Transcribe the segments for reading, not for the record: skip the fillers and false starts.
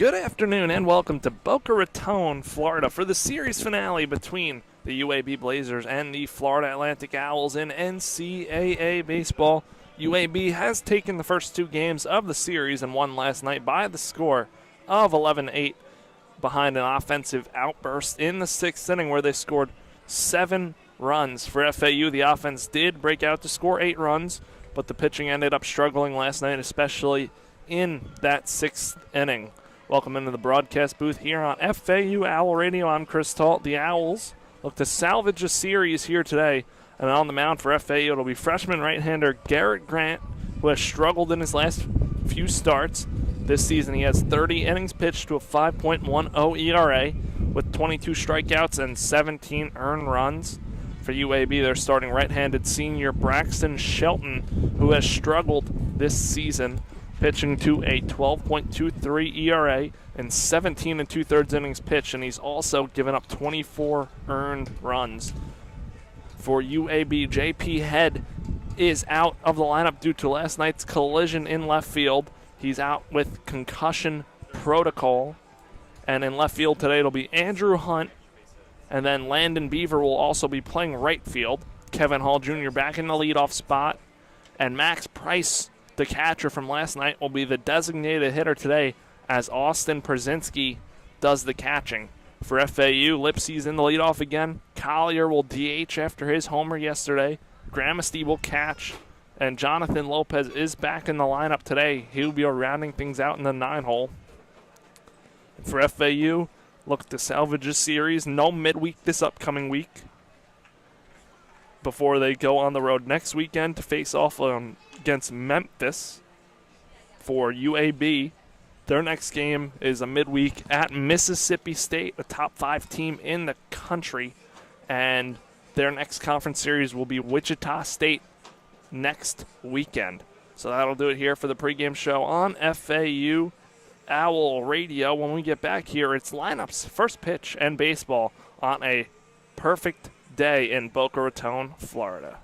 Good afternoon and welcome to Boca Raton, Florida for the series finale between the UAB Blazers and the Florida Atlantic Owls in NCAA Baseball. UAB has taken the first two games of the series and won last night by the score of 11-8 behind an offensive outburst in the sixth inning where they scored 7 runs. For FAU, the offense did break out to score 8 runs, but the pitching ended up struggling last night, especially in that sixth inning. Welcome into the broadcast booth here on FAU Owl Radio. I'm Chris Talt. The Owls look to salvage a series here today. And on the mound for FAU, it'll be freshman right-hander Garrett Grant, who has struggled in his last few starts. This season, he has 30 innings pitched to a 5.10 ERA with 22 strikeouts and 17 earned runs. For UAB, they're starting right-handed senior Braxton Shelton, who has struggled this season, pitching to a 12.23 ERA and 17 2/3 innings pitched, and he's also given up 24 earned runs. For UAB, JP Head is out of the lineup due to last night's collision in left field. He's out with concussion protocol. And in left field today, it'll be Andrew Hunt, and then Landon Beaver will also be playing right field. Kevin Hall Jr. back in the leadoff spot, and Max Price, the catcher from last night, will be the designated hitter today as Austin Przinski does the catching. For FAU, Lipsy's in the leadoff again. Collier will DH after his homer yesterday. Gramesty will catch, and Jonathan Lopez is back in the lineup today. He'll be rounding things out in the 9-hole. For FAU, look to salvage this series. No midweek this upcoming week before they go on the road next weekend to face off against Memphis. For UAB, their next game is a midweek at Mississippi State, a top 5 team in the country, and their next conference series will be Wichita State next weekend. So that'll do it here for the pregame show on FAU Owl Radio. When we get back here, it's lineups, first pitch, and baseball on a perfect day in Boca Raton, Florida.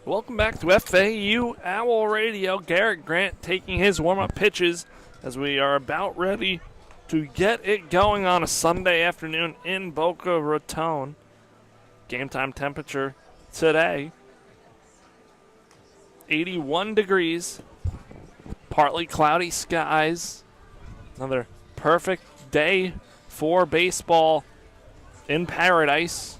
Welcome back to FAU Owl Radio. Garrett Grant taking his warm-up pitches as we are about ready to get it going on a Sunday afternoon in Boca Raton. Game time temperature today, 81 degrees, partly cloudy skies. Another perfect day for baseball in paradise.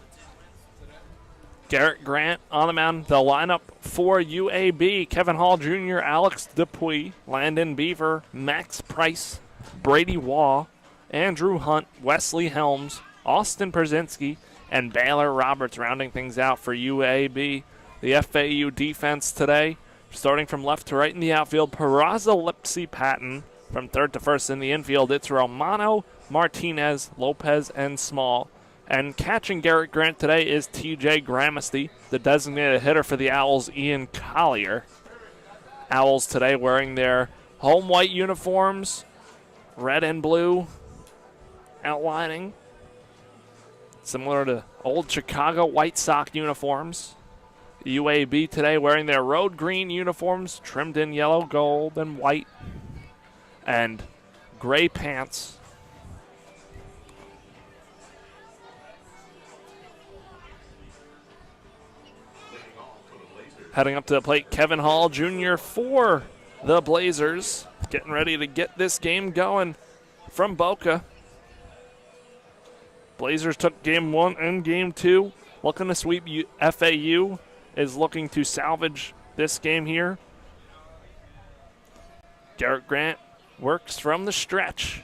Garrett Grant on the mound. The lineup for UAB: Kevin Hall Jr., Alex Dupuy, Landon Beaver, Max Price, Brady Waugh, Andrew Hunt, Wesley Helms, Austin Perzinski, and Baylor Roberts rounding things out for UAB. The FAU defense today, starting from left to right in the outfield: Peraza, Lipsy, Patton. From third to first in the infield, it's Romano, Martinez, Lopez, and Small. And catching Garrett Grant today is TJ Gramesty, the designated hitter for the Owls, Ian Collier. Owls today wearing their home white uniforms, red and blue outlining, similar to old Chicago White Sox uniforms. UAB today wearing their road green uniforms, trimmed in yellow, gold, and white, and gray pants. Heading up to the plate, Kevin Hall Jr. for the Blazers, getting ready to get this game going from Boca. Blazers took game 1 and game 2, looking to sweep. FAU is looking to salvage this game here. Garrett Grant works from the stretch.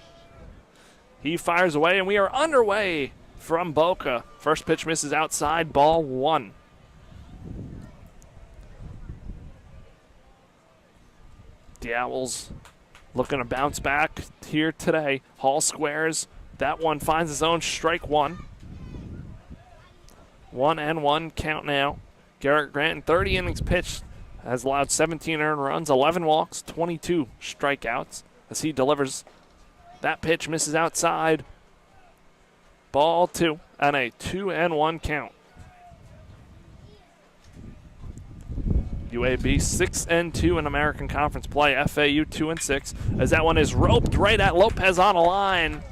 He fires away, and we are underway from Boca. First pitch misses outside, ball 1. The Owls looking to bounce back here today. Hall squares. That one finds his own, strike 1. 1-1 count now. Garrett Grant in 30 innings pitched has allowed 17 earned runs, 11 walks, 22 strikeouts as he delivers. That pitch misses outside. Ball 2 and a 2-1 count. UAB 6-2 in American Conference play. FAU 2-6 as that one is roped right at Lopez on a line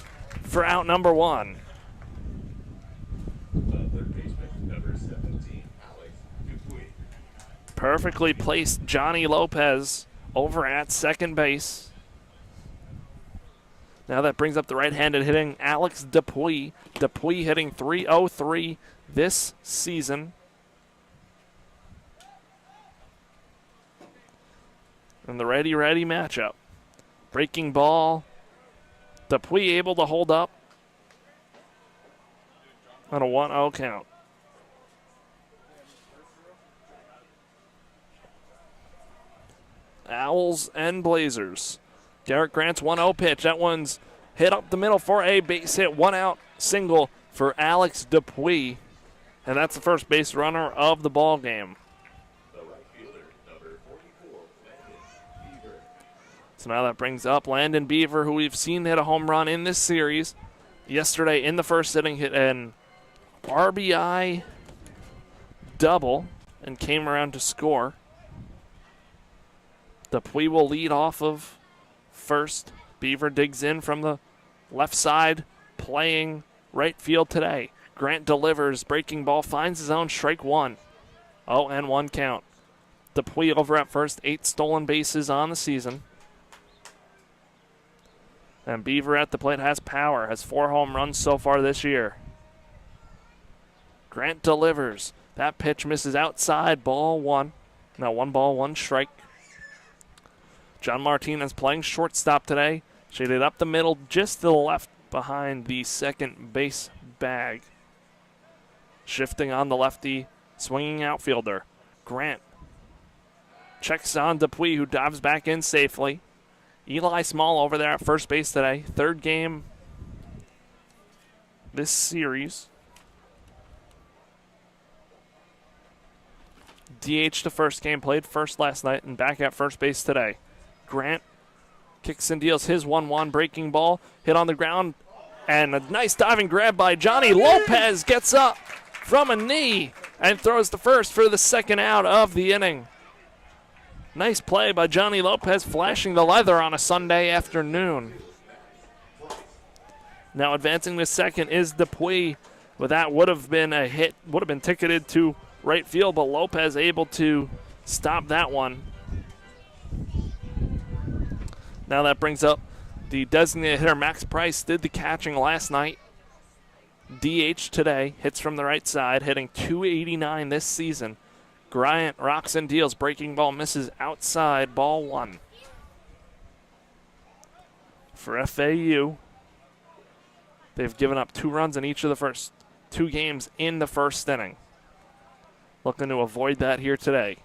for out number 1. Perfectly placed Johnny Lopez over at second base. Now that brings up the right-handed hitting Alex Dupuy. Dupuy hitting .303 this season. And the ready matchup. Breaking ball. Dupuy able to hold up on a 1-0 count. Owls and Blazers. Garrett Grant's 1-0 pitch. That one's hit up the middle for a base hit. 1 out single for Alex Dupuy. And that's the first base runner of the ball game. So now that brings up Landon Beaver, who we've seen hit a home run in this series. Yesterday in the first inning, hit an RBI double and came around to score. Dupuy will lead off of first. Beaver digs in from the left side, playing right field today. Grant delivers, breaking ball, finds his own, strike 1. 0-1 count. Dupuy over at first, 8 stolen bases on the season. And Beaver at the plate has power, has 4 home runs so far this year. Grant delivers. That pitch misses outside, ball 1. Now 1 ball, 1 strike. John Martinez playing shortstop today. Shaded up the middle, just to the left behind the second base bag. Shifting on the lefty, swinging outfielder. Grant checks on Dupuy, who dives back in safely. Eli Small over there at first base today. 3rd game this series. DH the first game, played first last night, and back at first base today. Grant kicks and deals his 1-1 breaking ball. Hit on the ground, and a nice diving grab by Johnny Lopez. Gets up from a knee and throws the first for the second out of the inning. Nice play by Johnny Lopez, flashing the leather on a Sunday afternoon. Now advancing to second is Dupuis, but that would have been a hit, would have been ticketed to right field, but Lopez able to stop that one. Now that brings up the designated hitter, Max Price, did the catching last night. DH today, hits from the right side, hitting .289 this season. Bryant rocks and deals, breaking ball misses outside, ball one. For FAU, they've given up 2 runs in each of the first 2 games in the first inning. Looking to avoid that here today.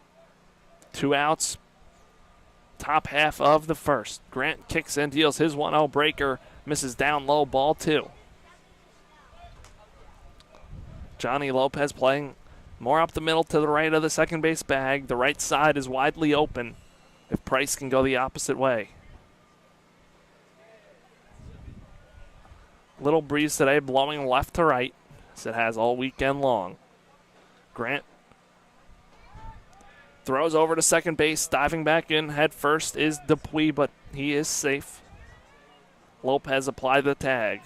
2 outs, top half of the first. Grant kicks and deals his 1-0 breaker, misses down low, ball 2. Johnny Lopez playing more up the middle to the right of the second base bag. The right side is widely open if Price can go the opposite way. Little breeze today blowing left to right, as it has all weekend long. Grant throws over to second base, diving back in head first is Dupuis, but he is safe. Lopez applied the tag.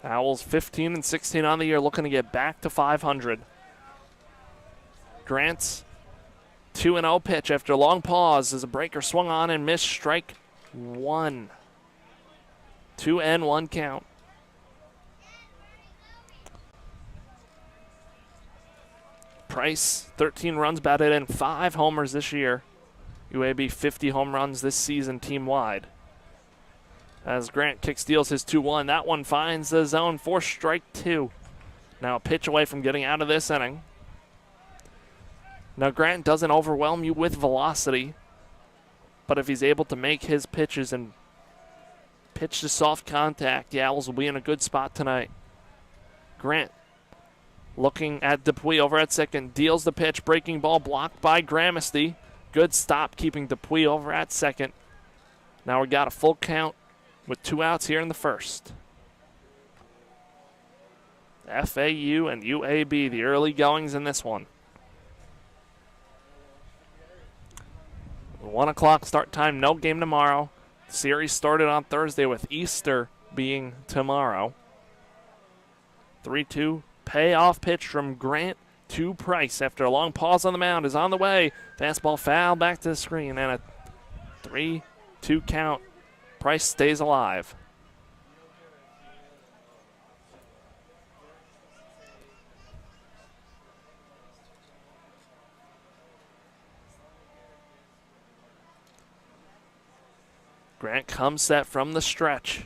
Owls 15 and 16 on the year, looking to get back to 500. Grant's 2-0 pitch after a long pause as a breaker swung on and missed, strike 1. 2-1 count. Price, 13 runs batted in, 5 homers this year. UAB 50 home runs this season team-wide. As Grant kick steals his 2-1. That one finds the zone for strike 2. Now a pitch away from getting out of this inning. Now Grant doesn't overwhelm you with velocity, but if he's able to make his pitches and pitch to soft contact, the Owls will be in a good spot tonight. Grant looking at Dupuis over at second, deals the pitch, breaking ball blocked by Gramesty. Good stop keeping Dupuis over at second. Now we got a full count with 2 outs here in the first. FAU and UAB, the early goings in this one. 1 o'clock start time, no game tomorrow. The series started on Thursday with Easter being tomorrow. 3-2 payoff pitch from Grant to Price after a long pause on the mound is on the way. Fastball foul back to the screen and a 3-2 count. Price stays alive. Grant comes set from the stretch.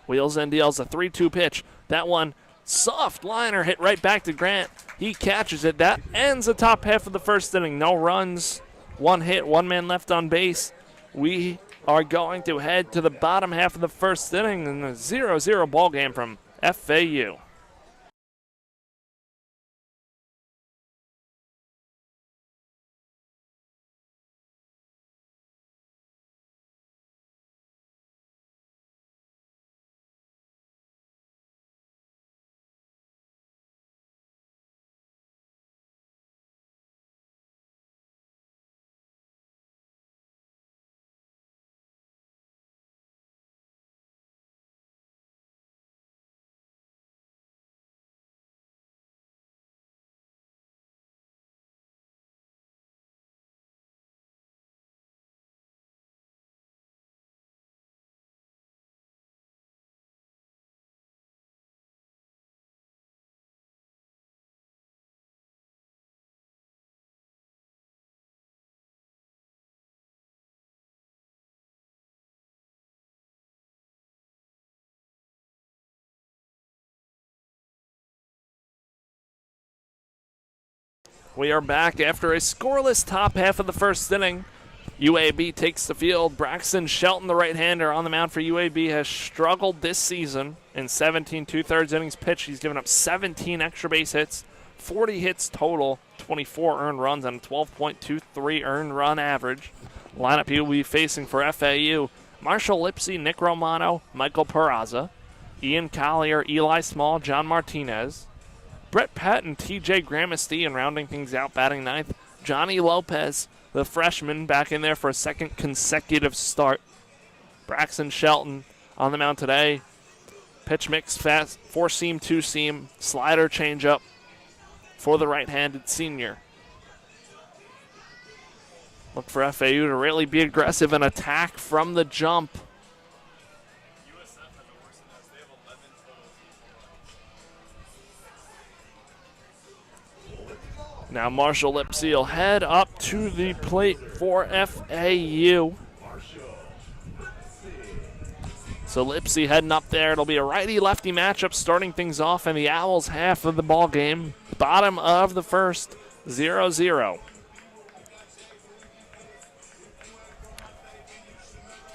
Wheels and deals a 3-2 pitch. That one, soft liner hit right back to Grant. He catches it. That ends the top half of the first inning. No runs, 1 hit, 1 man left on base. We are going to head to the bottom half of the first inning in a 0-0 ball game from FAU. We are back after a scoreless top half of the first inning. UAB takes the field. Braxton Shelton, the right-hander on the mound for UAB, has struggled this season in 17 2/3 innings pitched. He's given up 17 extra base hits, 40 hits total, 24 earned runs, and a 12.23 earned run average. Lineup he will be facing for FAU: Marshall Lipsy, Nick Romano, Michael Peraza. Ian Collier, Eli Small, John Martinez. Brett Patton, TJ Gramesty, and rounding things out, batting ninth, Johnny Lopez, the freshman, back in there for a second consecutive start. Braxton Shelton on the mound today. Pitch mix, fast, 4-seam, 2-seam, slider, changeup for the right-handed senior. Look for FAU to really be aggressive and attack from the jump. Now Marshall Lipsey will head up to the plate for FAU. So Lipsey heading up there. It'll be a righty-lefty matchup starting things off in the Owls' half of the ball game. Bottom of the first, 0-0.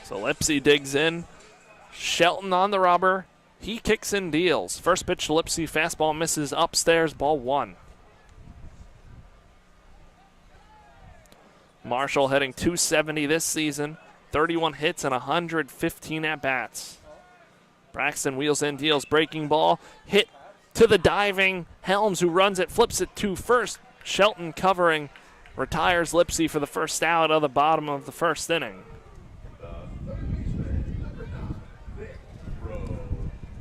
So Lipsey digs in. Shelton on the rubber. He kicks and deals. First pitch to Lipsey. Fastball misses upstairs. Ball one. Marshall hitting .270 this season. 31 hits and 115 at-bats. Braxton wheels in, deals. Breaking ball. Hit to the diving Helms, who runs it, flips it to first. Shelton covering. Retires Lipsey for the first out of the bottom of the first inning.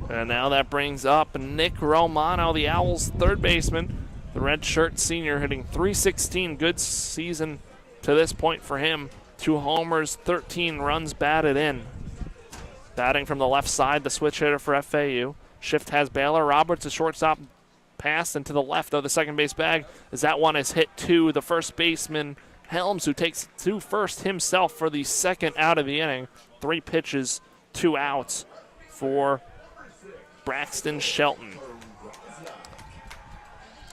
And now that brings up Nick Romano, the Owls' third baseman. The redshirt senior hitting .316. Good season to this point for him. 2 homers, 13 runs batted in. Batting from the left side, the switch hitter for FAU. Shift has Baylor Roberts, the shortstop, pass into the left of the second base bag as that one is hit to the first baseman, Helms, who takes it to first himself for the second out of the inning. 3 pitches, 2 outs for Braxton Shelton.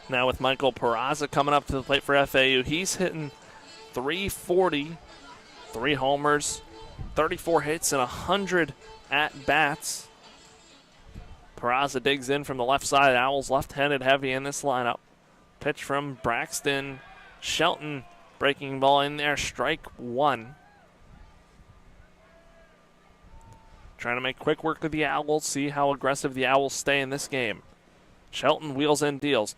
Now with Michael Peraza coming up to the plate for FAU, he's hitting .340, 3 homers, 34 hits, and 100 at-bats. Peraza digs in from the left side. Owls left-handed heavy in this lineup. Pitch from Braxton Shelton. Breaking ball in there, strike one. Trying to make quick work of the Owls, see how aggressive the Owls stay in this game. Shelton wheels in, deals.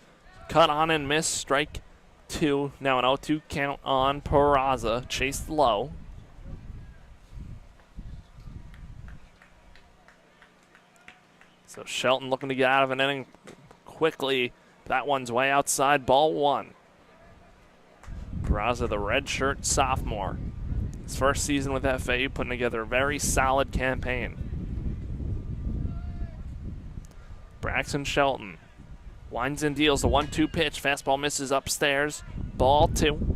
Cut on and miss, strike two. Now an 0-2 count on Peraza, chased low. So Shelton looking to get out of an inning quickly. That one's way outside, ball one. Peraza, the redshirt sophomore. His first season with FAU, putting together a very solid campaign. Braxton Shelton winds and deals the 1-2 pitch. Fastball misses upstairs. Ball two.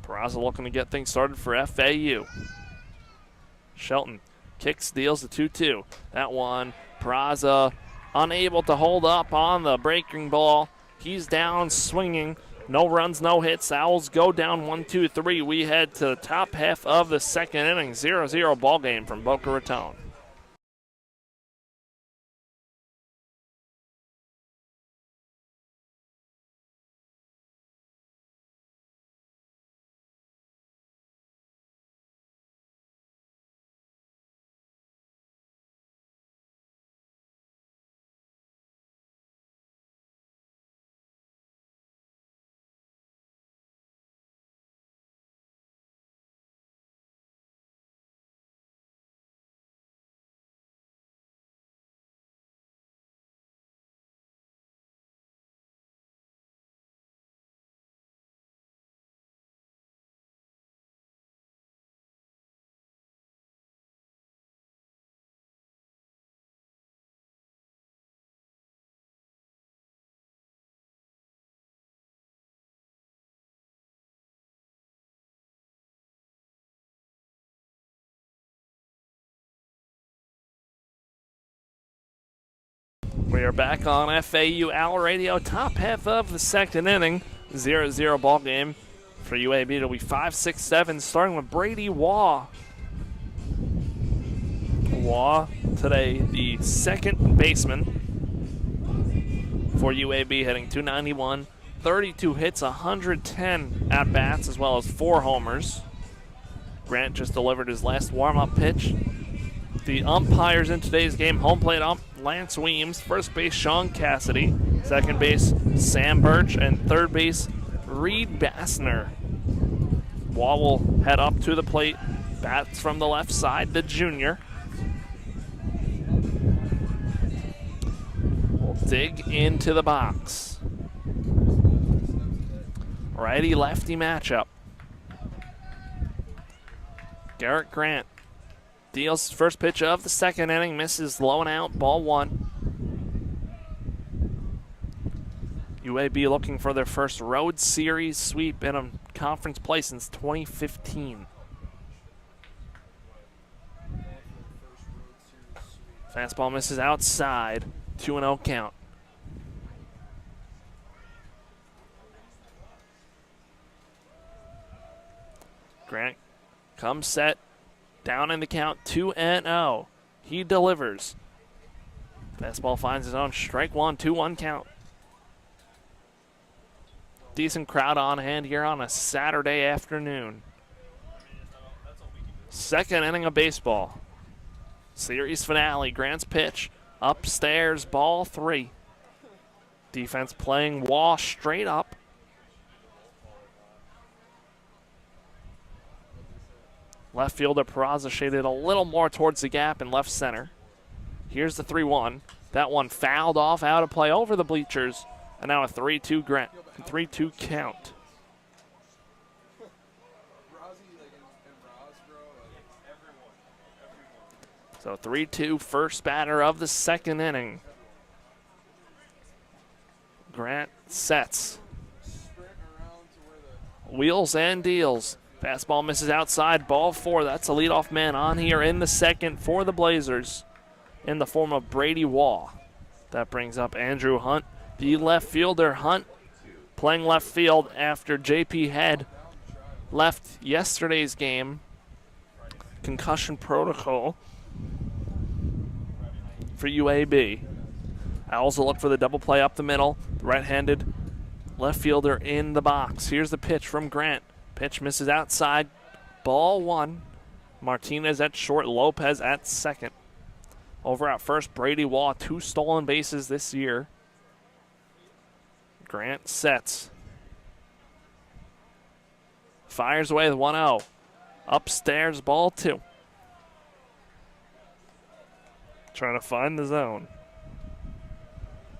Peraza looking to get things started for FAU. Shelton kicks, deals the 2-2. That one, Peraza unable to hold up on the breaking ball. He's down swinging. No runs, no hits. Owls go down 1-2-3. We head to the top half of the second inning. 0-0 ball game from Boca Raton. We are back on FAU Owl Radio, top half of the second inning. 0-0 ball game for UAB. It'll be 5, 6, 7, starting with Brady Waugh. Waugh today, the second baseman for UAB, hitting .291, 32 hits, 110 at-bats, as well as 4 homers. Grant just delivered his last warm-up pitch. The umpires in today's game, home plate ump Lance Weems, first base Sean Cassidy, second base Sam Birch, and third base Reed Bassner. Wall will head up to the plate, bats from the left side, the junior. Will dig into the box. Righty-lefty matchup. Garrett Grant deals his first pitch of the second inning, misses low and out, ball one. UAB looking for their first road series sweep in a conference play since 2015. Fastball misses outside, 2-0 count. Grant comes set, down in the count, 2-0. He delivers. Fastball finds his own strike one, 2-1 count. Decent crowd on hand here on a Saturday afternoon. Second inning of baseball. Series finale, Grant's pitch, upstairs, ball three. Defense playing Wall straight up. Left fielder Peraza shaded a little more towards the gap in left center. Here's the 3-1. That one fouled off, out of play over the bleachers. And now a 3-2 Grant, 3-2 count. So 3-2, first batter of the second inning. Grant sets. Wheels and deals. Fastball misses outside, ball four. That's a leadoff man on here in the second for the Blazers in the form of Brady Wall. That brings up Andrew Hunt, the left fielder. Hunt playing left field after J.P. Head left yesterday's game. Concussion protocol for UAB. Owls will look for the double play up the middle. The right-handed left fielder in the box. Here's the pitch from Grant. Pitch misses outside. Ball one. Martinez at short. Lopez at second. Over at first, Brady Wall. 2 stolen bases this year. Grant sets. Fires away with 1-0. Upstairs, ball 2. Trying to find the zone.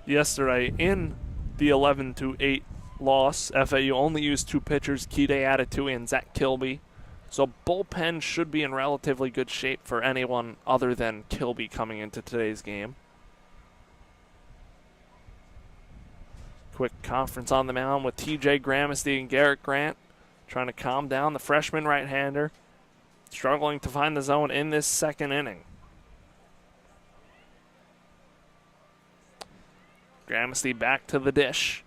Yesterday in the 11-8 loss, FAU only used 2 pitchers, Kide Adetui and Zach Kilby. So bullpen should be in relatively good shape for anyone other than Kilby coming into today's game. Quick conference on the mound with TJ Gramesty and Garrett Grant, trying to calm down the freshman right-hander, struggling to find the zone in this second inning. Gramesty back to the dish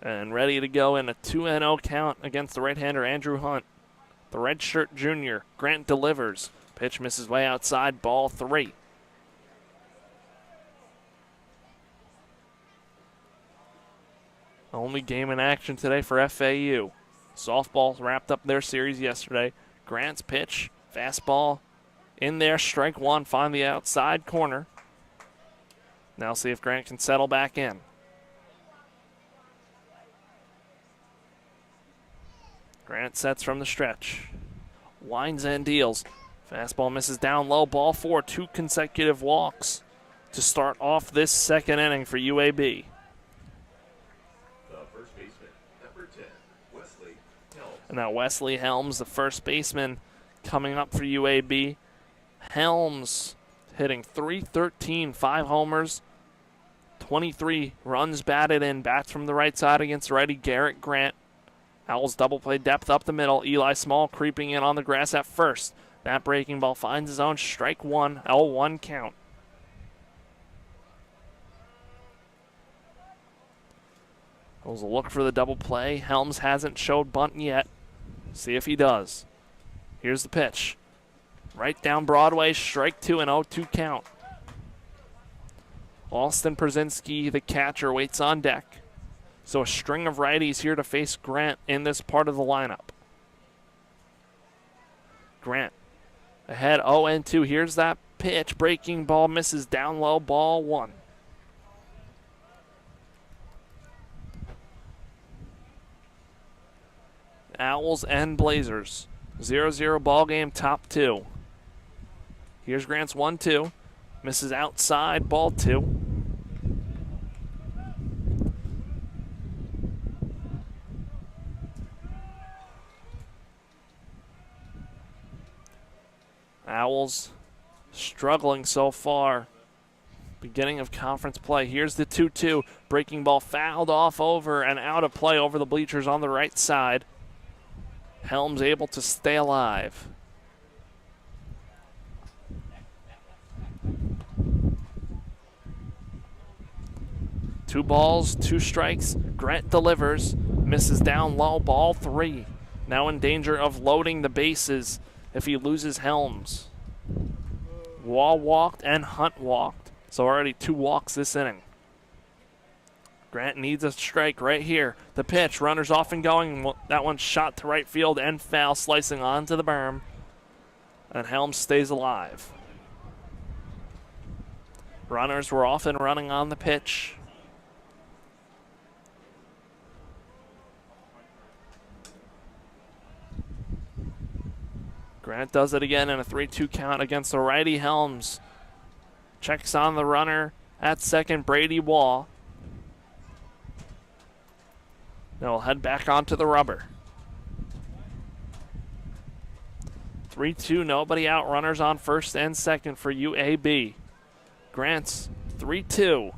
and ready to go in a 2-0 count against the right-hander Andrew Hunt. The redshirt junior, Grant delivers. Pitch misses way outside, ball 3. Only game in action today for FAU. Softball wrapped up their series yesterday. Grant's pitch, fastball in there, strike one, find the outside corner. Now see if Grant can settle back in. Grant sets from the stretch. Winds and deals. Fastball misses down low, ball 4, 2 consecutive walks to start off this second inning for UAB. The first baseman, number 10, Wesley Helms. And now Wesley Helms, the first baseman, coming up for UAB. Helms hitting .313, 5 homers, 23 runs batted in, bats from the right side against righty Garrett Grant. Owls double play depth up the middle. Eli Small creeping in on the grass at first. That breaking ball finds his own strike one, L1 count. Owls will look for the double play. Helms hasn't showed bunt yet. See if he does. Here's the pitch. Right down Broadway, strike 2 and 0-2 count. Austin Przinski, the catcher, waits on deck. So a string of righties here to face Grant in this part of the lineup. Ahead 0-2. Here's that pitch. Breaking ball misses down low. Ball 1. Owls and Blazers. 0-0 ball game, top 2. Here's Grant's 1-2. Misses outside. Ball 2. Owls struggling so far. Beginning of conference play. Here's the 2-2. Breaking ball fouled off over and out of play over the bleachers on the right side. Helms able to stay alive. Two balls, 2 strikes. Grant delivers. Misses down low. Ball 3. Now in danger of loading the bases if he loses Helms. Wall walked and Hunt walked. So already 2 walks this inning. Grant needs a strike right here. The pitch, runners off and going. That one's shot to right field and foul, slicing onto the berm. And Helms stays alive. Runners were off and running on the pitch. Grant does it again in a 3-2 count against the righty Helms. Checks on the runner at second, Brady Wall. Now we'll head back onto the rubber. 3-2, nobody out. Runners on first and second for UAB. Grant's 3-2.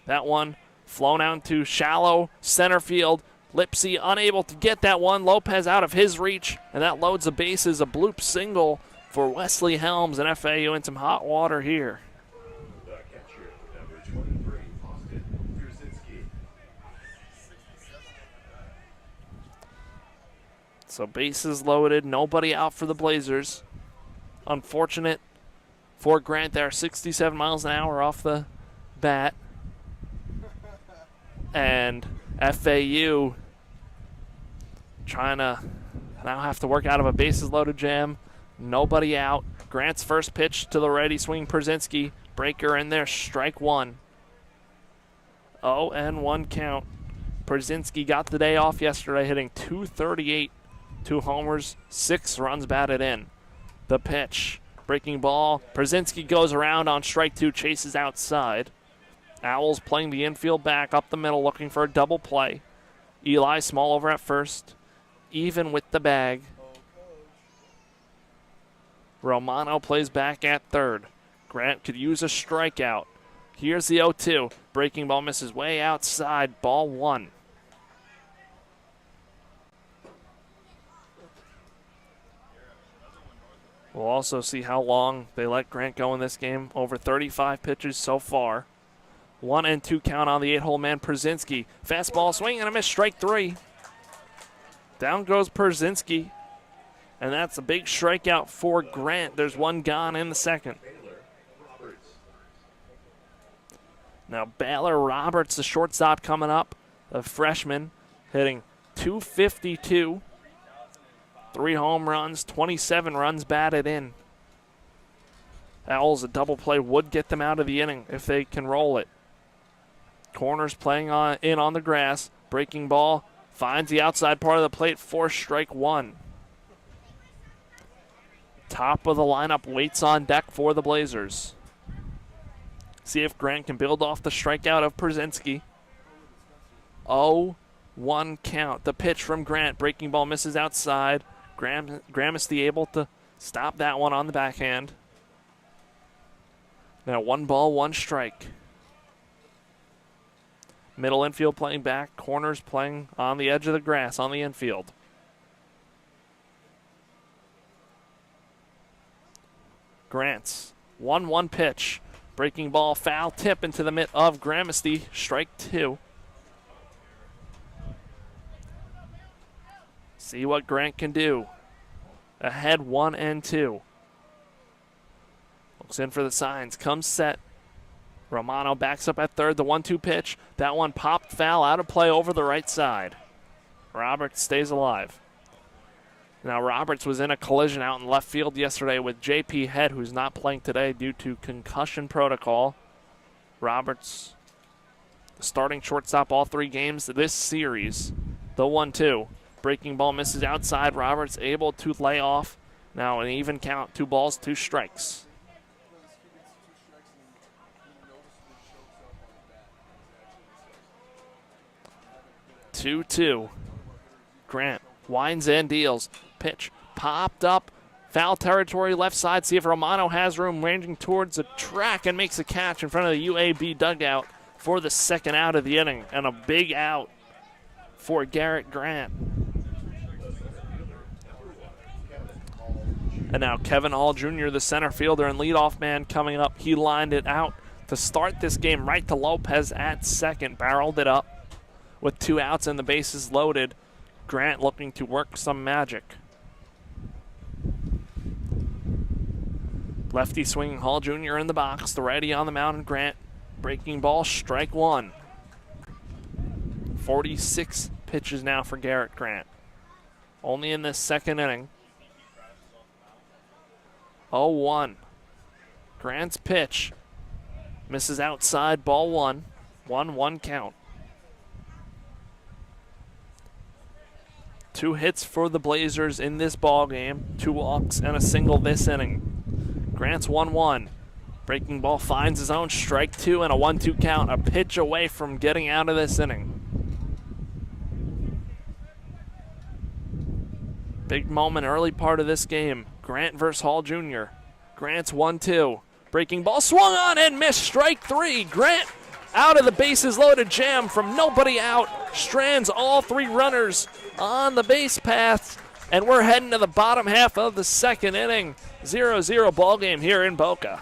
That one flown out to shallow center field. Lipsy unable to get that one. Lopez out of his reach, and that loads the bases. A bloop single for Wesley Helms, and FAU in some hot water here. The catcher, number 23, Austin Brzezinski. So bases loaded, nobody out for the Blazers. Unfortunate for Grant there, 67 miles an hour off the bat. And FAU trying to now have to work out of a bases loaded jam. Nobody out. Grant's first pitch to the righty swing, Brzezinski. Breaker in there, strike 1. 0-1 count. Brzezinski got the day off yesterday, hitting .238. 2 homers, 6 runs batted in. The pitch, breaking ball. Brzezinski goes around on strike 2, chases outside. Owls playing the infield back up the middle, looking for a double play. Eli Small over at first, even with the bag. Romano plays back at third. Grant could use a strikeout. Here's the 0-2. Breaking ball misses way outside. Ball 1. We'll also see how long they let Grant go in this game. Over 35 pitches so far. 1-2 count on the 8-hole man, Brzezinski. Fastball swing and a miss, strike 3. Down goes Brzezinski. And that's a big strikeout for Grant. There's 1 gone in the second. Now Baylor Roberts, the shortstop coming up. The freshman hitting .252. 3 home runs, 27 runs batted in. Owls, a double play would get them out of the inning if they can roll it. Corners playing in on the grass. Breaking ball finds the outside part of the plate for strike 1. Top of the lineup waits on deck for the Blazers. See if Grant can build off the strikeout of Brzezinski. 0-1 count. The pitch from Grant. Breaking ball misses outside. Gramesty able to stop that one on the backhand. Now 1 ball, 1 strike. Middle infield playing back. Corners playing on the edge of the grass on the infield. Grant's 1-1 pitch. Breaking ball, foul tip into the mitt of Gramesty. Strike 2. See what Grant can do. Ahead 1-2. Looks in for the signs. Comes set. Romano backs up at third. The 1-2 pitch. That one popped foul out of play over the right side. Roberts stays alive. Now Roberts was in a collision out in left field yesterday with J.P. Head, who's not playing today due to concussion protocol. Roberts, the starting shortstop all 3 games this series. The 1-2. Breaking ball misses outside. Roberts able to lay off. Now an even count, 2 balls, 2 strikes. 2-2. Grant winds and deals. Pitch popped up. Foul territory left side. See if Romano has room, ranging towards the track, and makes a catch in front of the UAB dugout for the 2nd out of the inning. And a big out for Garrett Grant. And now Kevin Hall Jr., the center fielder and leadoff man, coming up. He lined it out to start this game right to Lopez at second. Barreled it up with 2 outs and the bases loaded. Grant looking to work some magic. Lefty swinging, Hall Jr. in the box. The righty on the mound, and Grant. Breaking ball, strike 1. 46 pitches now for Garrett Grant. Only in this 2nd inning. 0-1. Grant's pitch misses outside, ball 1. 1-1 count. 2 hits for the Blazers in this ball game. 2 walks and a single this inning. Grant's 1-1. Breaking ball finds his own, strike 2 and a 1-2 count. A pitch away from getting out of this inning. Big moment early part of this game. Grant versus Hall Jr. Grant's 1-2. Breaking ball swung on and missed, strike 3. Grant out of the bases loaded jam from nobody out. Strands all 3 runners on the base path. And we're heading to the bottom half of the 2nd inning. 0-0 ball game here in Boca.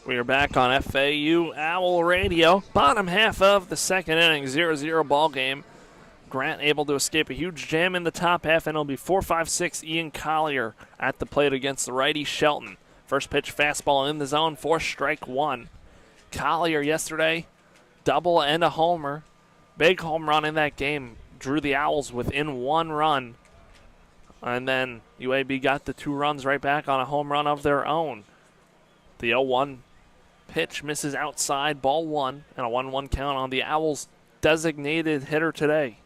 We are back on FAU Owl Radio. Bottom half of the 2nd inning, 0-0 ball game. Grant able to escape a huge jam in the top half, and it'll be 4-5-6 Ian Collier at the plate against the righty Shelton. First pitch fastball in the zone for strike 1. Collier yesterday, double and a homer. Big home run in that game. Drew the Owls within 1 run. And then UAB got the 2 runs right back on a home run of their own. The 0-1 pitch misses outside, ball 1, and a 1-1 count on the Owls' designated hitter today.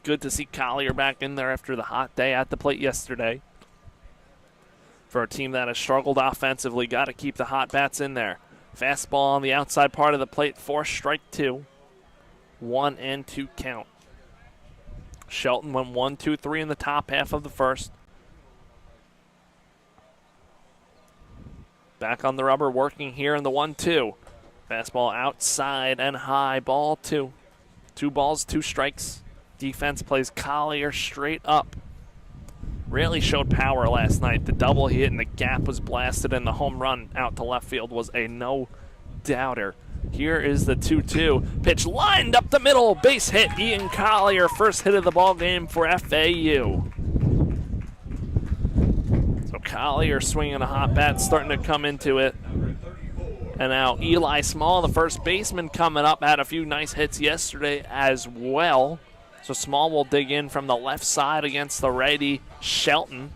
Good to see Collier back in there after the hot day at the plate yesterday. For a team that has struggled offensively, got to keep the hot bats in there. Fastball on the outside part of the plate for strike 2. 1-2 count. Shelton went 1-2-3 in the top half of the first. Back on the rubber, working here in the 1-2. Fastball outside and high, ball 2. 2 balls, 2 strikes. Defense plays Collier straight up. Really showed power last night. The double hit and the gap was blasted, and the home run out to left field was a no-doubter. Here is the 2-2. Pitch lined up the middle. Base hit. Ian Collier, first hit of the ball game for FAU. So Collier swinging a hot bat, starting to come into it. And now Eli Small, the first baseman, coming up, had a few nice hits yesterday as well. So Small will dig in from the left side against the righty Shelton.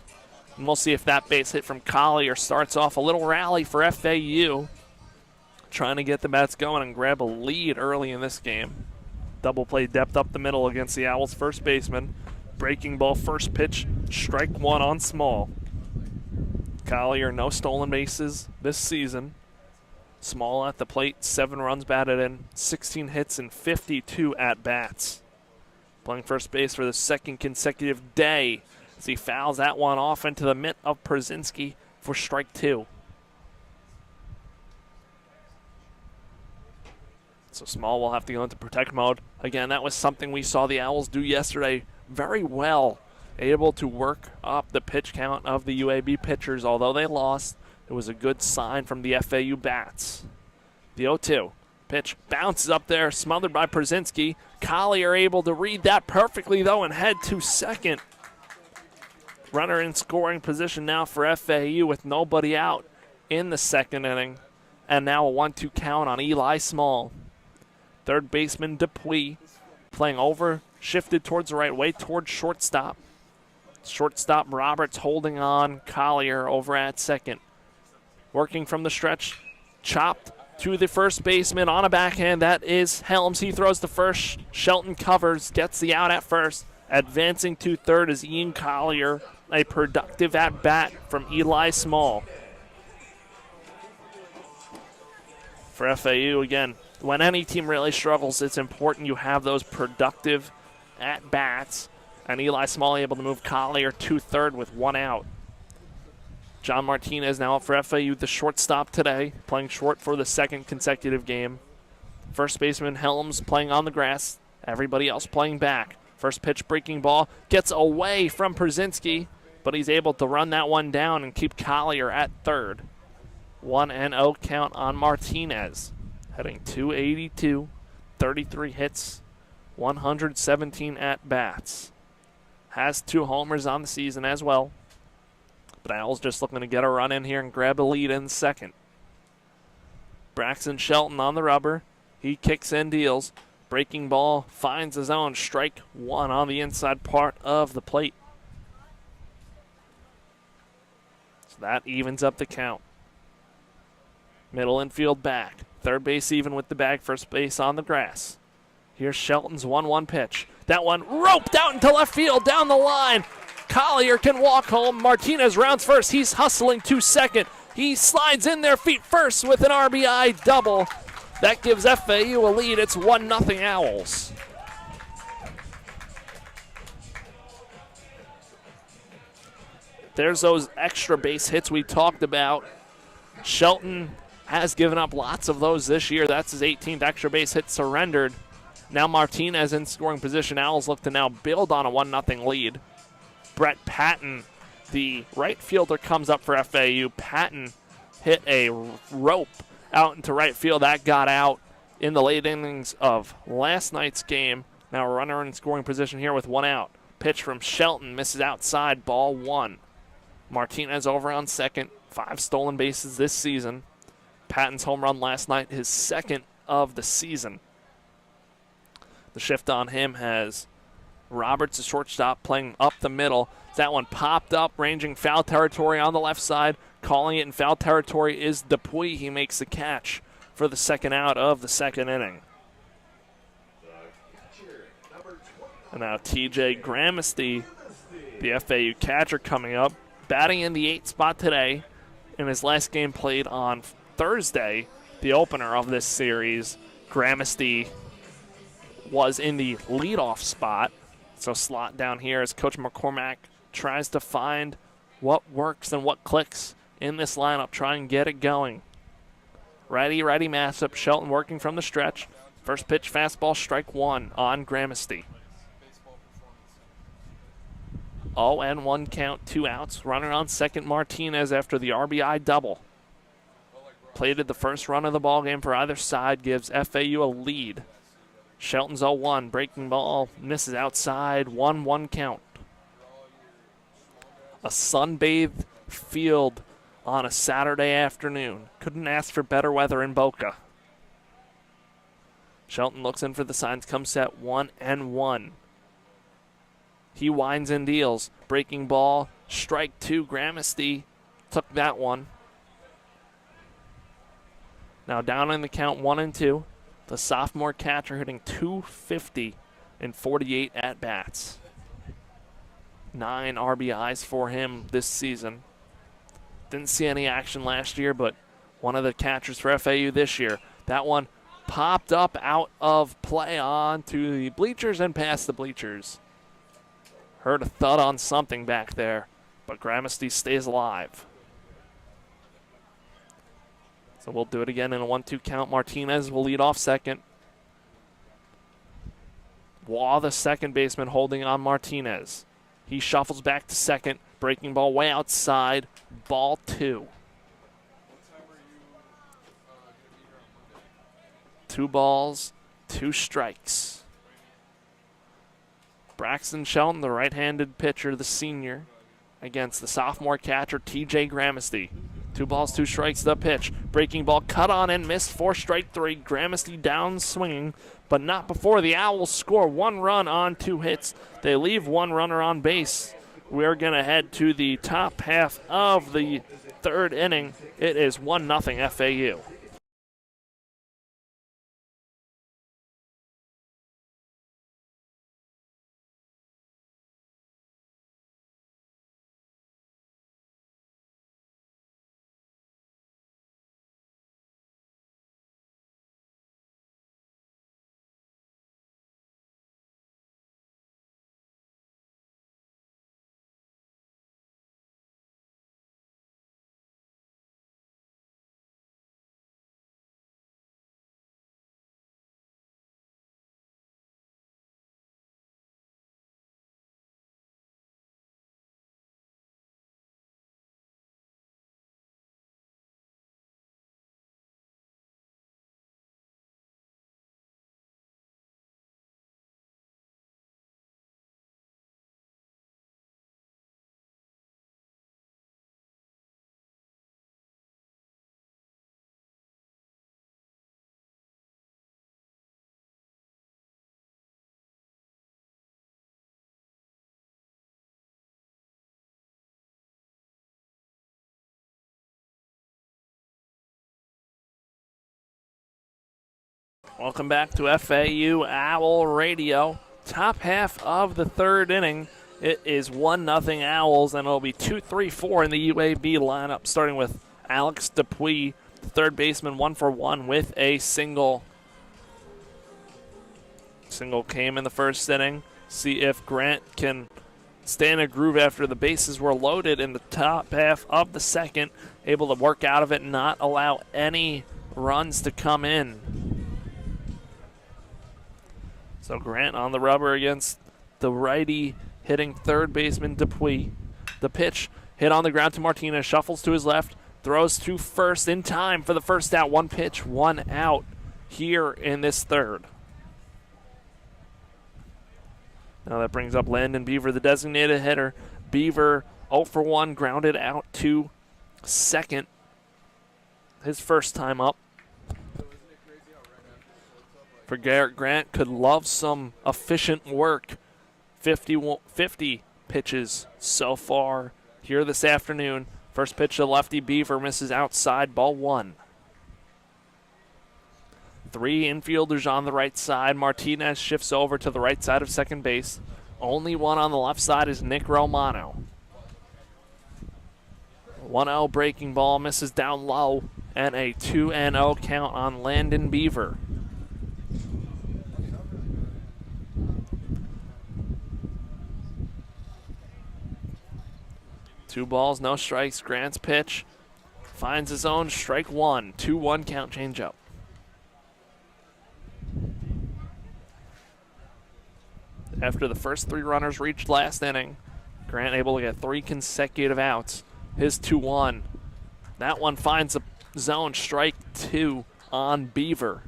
And we'll see if that base hit from Collier starts off a little rally for FAU. Trying to get the bats going and grab a lead early in this game. Double play depth up the middle against the Owls' first baseman. Breaking ball, first pitch, strike 1 on Small. Collier, no stolen bases this season. Small at the plate, 7 runs batted in, 16 hits and 52 at-bats. Playing first base for the second consecutive day as he fouls that one off into the mitt of Przinski for strike 2. So Small will have to go into protect mode. Again, that was something we saw the Owls do yesterday very well. Able to work up the pitch count of the UAB pitchers. Although they lost, it was a good sign from the FAU bats. The 0-2. Pitch bounces up there, smothered by Przinski. Collier able to read that perfectly, though, and head to second. Runner in scoring position now for FAU with nobody out in the second inning. And now a 1-2 count on Eli Small. Third baseman Dupuis playing over, shifted towards the right way, towards shortstop. Shortstop Roberts holding on Collier over at second. Working from the stretch, chopped to the first baseman on a backhand. That is Helms. He throws to first. Shelton covers, gets the out at first. Advancing to third is Ian Collier. A productive at-bat from Eli Small. For FAU, again, when any team really struggles, it's important you have those productive at-bats. And Eli Small able to move Collier to third with 1 out. John Martinez now up for FAU, the shortstop today, playing short for the second consecutive game. First baseman Helms playing on the grass. Everybody else playing back. First pitch breaking ball gets away from Przinski, but he's able to run that one down and keep Collier at third. 1-0 count on Martinez. Heading 282, 33 hits, 117 at-bats. Has 2 homers on the season as well. But Owls just looking to get a run in here and grab a lead in second. Braxton Shelton on the rubber. He kicks in, deals. Breaking ball finds his own. Strike 1 on the inside part of the plate. So that evens up the count. Middle infield back. Third base even with the bag. First base on the grass. Here's Shelton's 1-1 pitch. That one roped out into left field down the line. Collier can walk home. Martinez rounds first. He's hustling to second. He slides in there feet first with an RBI double. That gives FAU a lead. It's 1-0 Owls. There's those extra base hits we talked about. Shelton has given up lots of those this year. That's his 18th extra base hit surrendered. Now Martinez in scoring position. Owls look to now build on a 1-0 lead. Brett Patton, the right fielder, comes up for FAU. Patton hit a rope out into right field. That got out in the late innings of last night's game. Now a runner in scoring position here with 1 out. Pitch from Shelton misses outside, ball 1. Martinez over on second. 5 stolen bases this season. Patton's home run last night, his second of the season. The shift on him has Roberts, the shortstop, playing up the middle. That one popped up, ranging foul territory on the left side. Calling it in foul territory is Dupuis. He makes the catch for the second out of the second inning. And now TJ Gramesty, the FAU catcher, coming up, batting in the 8th spot today. In his last game played on Thursday, the opener of this series, Gramesty was in the leadoff spot. So slot down here as Coach McCormack tries to find what works and what clicks in this lineup. Try and get it going. Righty matchup. Shelton working from the stretch. First pitch fastball, strike one on Gramasty. 0-1 count, 2 outs. Runner on second, Martinez after the RBI double. Plated the first run of the ball game for either side, gives FAU a lead. Shelton's 0-1, breaking ball, misses outside, 1-1 count. A sunbathed field on a Saturday afternoon. Couldn't ask for better weather in Boca. Shelton looks in for the signs, comes set 1-1. He winds and deals. Breaking ball, strike two. Gramasty took that one. Now down in the count 1-2. The sophomore catcher hitting .250 in 48 at-bats. 9 RBIs for him this season. Didn't see any action last year, but one of the catchers for FAU this year. That one popped up out of play onto the bleachers and past the bleachers. Heard a thud on something back there, but Gramasty stays alive. So we'll do it again in a 1-2 count. Martinez will lead off second. Waugh, the second baseman, holding on Martinez. He shuffles back to second. Breaking ball way outside. Ball 2. 2 balls, 2 strikes. Braxton Shelton, the right-handed pitcher, the senior, against the sophomore catcher, TJ Gramasty. 2 balls, 2 strikes, the pitch. Breaking ball cut on and missed for strike 3. Gramasty down swinging, but not before the Owls score 1 run on 2 hits. They leave 1 runner on base. We're going to head to the top half of the 3rd inning. It is 1-0 FAU. Welcome back to FAU Owl Radio. Top half of the 3rd inning. It is 1-0 Owls, and it'll be 2-3-4 in the UAB lineup, starting with Alex Dupuis, third baseman, 1 for 1 with a single. Single came in the 1st inning. See if Grant can stay in a groove after the bases were loaded in the top half of the 2nd. Able to work out of it and not allow any runs to come in. So Grant on the rubber against the righty hitting third baseman Dupuis. The pitch hit on the ground to Martinez, shuffles to his left, throws to first in time for the first out. 1 pitch, 1 out here in this 3rd. Now that brings up Landon Beaver, the designated hitter. Beaver 0 for 1, grounded out to second. His first time up. For Garrett Grant, could love some efficient work. 50 pitches so far here this afternoon. First pitch to lefty Beaver, misses outside, ball 1. 3 infielders on the right side. Martinez shifts over to the right side of second base. Only one on the left side is Nick Romano. 1-0 breaking ball, misses down low, and a 2-0 count on Landon Beaver. 2 balls, no strikes. Grant's pitch finds his own, strike one. 2-1 count, changeup. After the first 3 runners reached last inning, Grant able to get 3 consecutive outs. His 2-1. That one finds the zone, strike 2 on Beaver.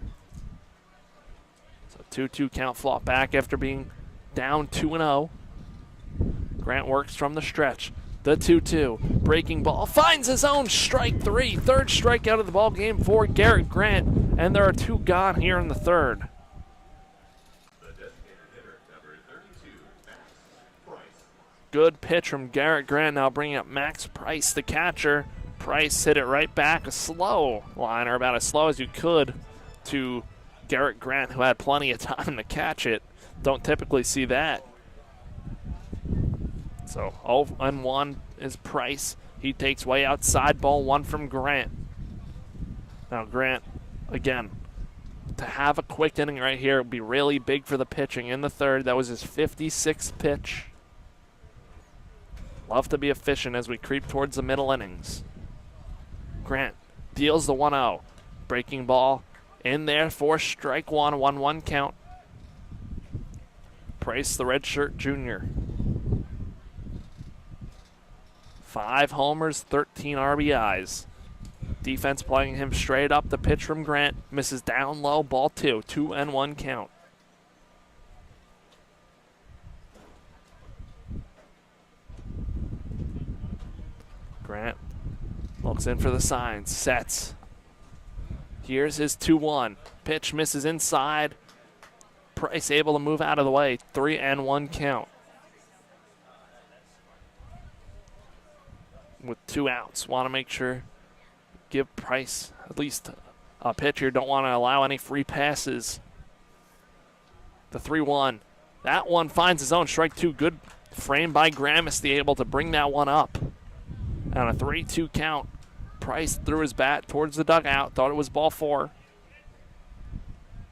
So 2-2 count, fought back after being down 2-0. Grant works from the stretch. The 2-2. Breaking ball finds his own, strike 3. Third strikeout of the ball game for Garrett Grant. And there are 2 gone here in the third. The designated hitter, number 32, Max Price. Good pitch from Garrett Grant. Now bringing up Max Price, the catcher. Price hit it right back. A slow liner, about as slow as you could, to Garrett Grant, who had plenty of time to catch it. Don't typically see that. So 0-1 is Price. He takes way outside, ball 1 from Grant. Now Grant, again, to have a quick inning right here would be really big for the pitching in the third. That was his 56th pitch. Love to be efficient as we creep towards the middle innings. Grant deals the 1-0. Breaking ball in there for strike 1, 1-1 count. Price, the redshirt junior. 5 homers, 13 RBIs. Defense playing him straight up. The pitch from Grant misses down low, ball 2, 2-1 count. Grant looks in for the signs, sets. Here's his 2-1. Pitch misses inside. Price able to move out of the way, 3-1 count. With 2 outs, want to make sure, give Price at least a pitcher. Don't want to allow any free passes. The 3-1. That one finds his own, strike 2. Good frame by Gramisty, able to bring that one up. On a 3-2 count, Price threw his bat towards the dugout, thought it was ball 4.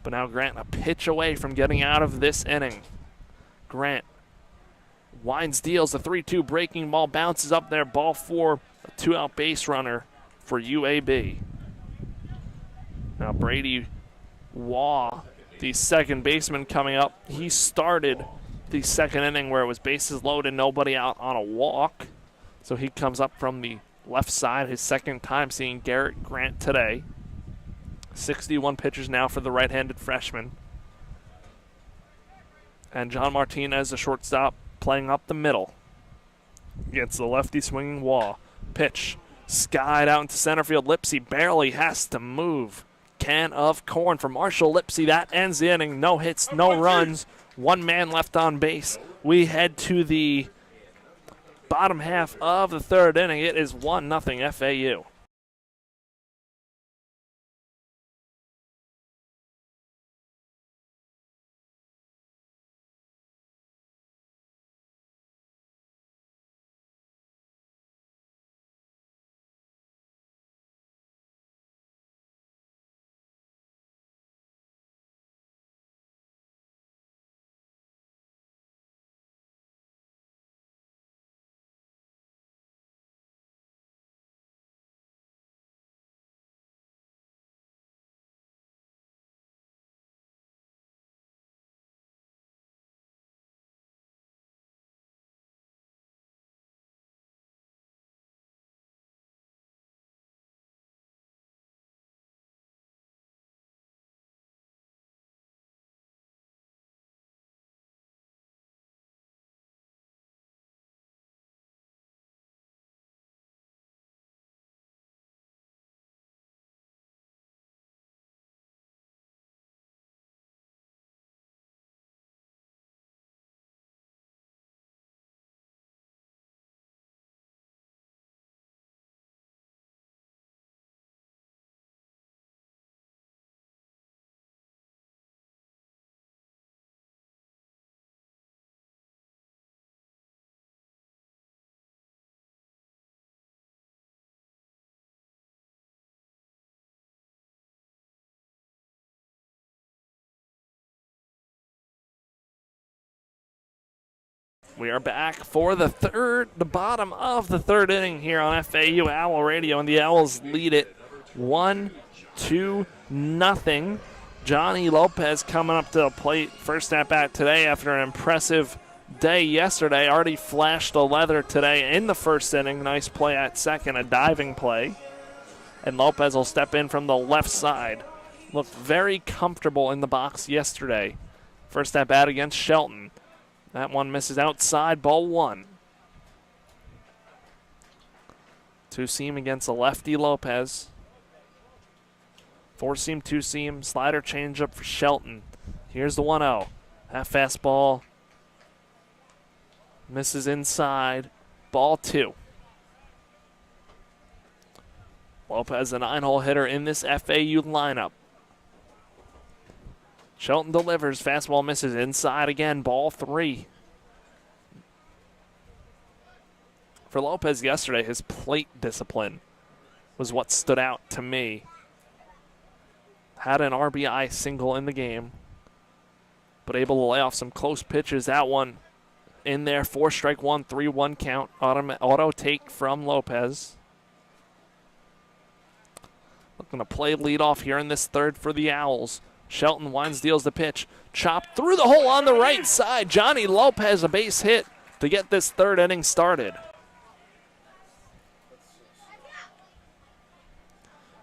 But now Grant a pitch away from getting out of this inning. Grant winds, deals the 3-2, breaking ball, bounces up there, ball 4, a 2-out base runner for UAB. Now Brady Waugh, the second baseman coming up. He started the second inning where it was bases loaded, nobody out on a walk. So he comes up from the left side, his second time seeing Garrett Grant today. 61 pitches now for the right-handed freshman. And John Martinez, the shortstop, playing up the middle against the lefty swinging Waugh. Pitch skied out into center field. Lipsy barely has to move. Can of corn for Marshall Lipsy. That ends the inning. No hits, no runs. 1 man left on base. We head to the bottom half of the third inning. It is 1-0 FAU. We are back for the bottom of the third inning here on FAU Owl Radio, and the Owls lead it 1-0. Johnny Lopez coming up to the plate, first at bat today after an impressive day yesterday. Already flashed the leather today in the first inning. Nice play at second, a diving play. And Lopez will step in from the left side. Looked very comfortable in the box yesterday. First at bat against Shelton. That one misses outside, ball one. Two-seam against a lefty Lopez. Four-seam, two-seam, slider changeup for Shelton. Here's the 1-0. That fastball misses inside, ball two. Lopez, a 9-hole hitter in this FAU lineup. Shelton delivers, fastball misses inside again, ball three. For Lopez yesterday, his plate discipline was what stood out to me. Had an RBI single in the game, but able to lay off some close pitches. That one in there, 4-strike-1, 3-1 count, auto take from Lopez. Looking to play leadoff here in this third for the Owls. Shelton winds, deals the pitch. Chopped through the hole on the right side. Johnny Lopez, a base hit to get this third inning started.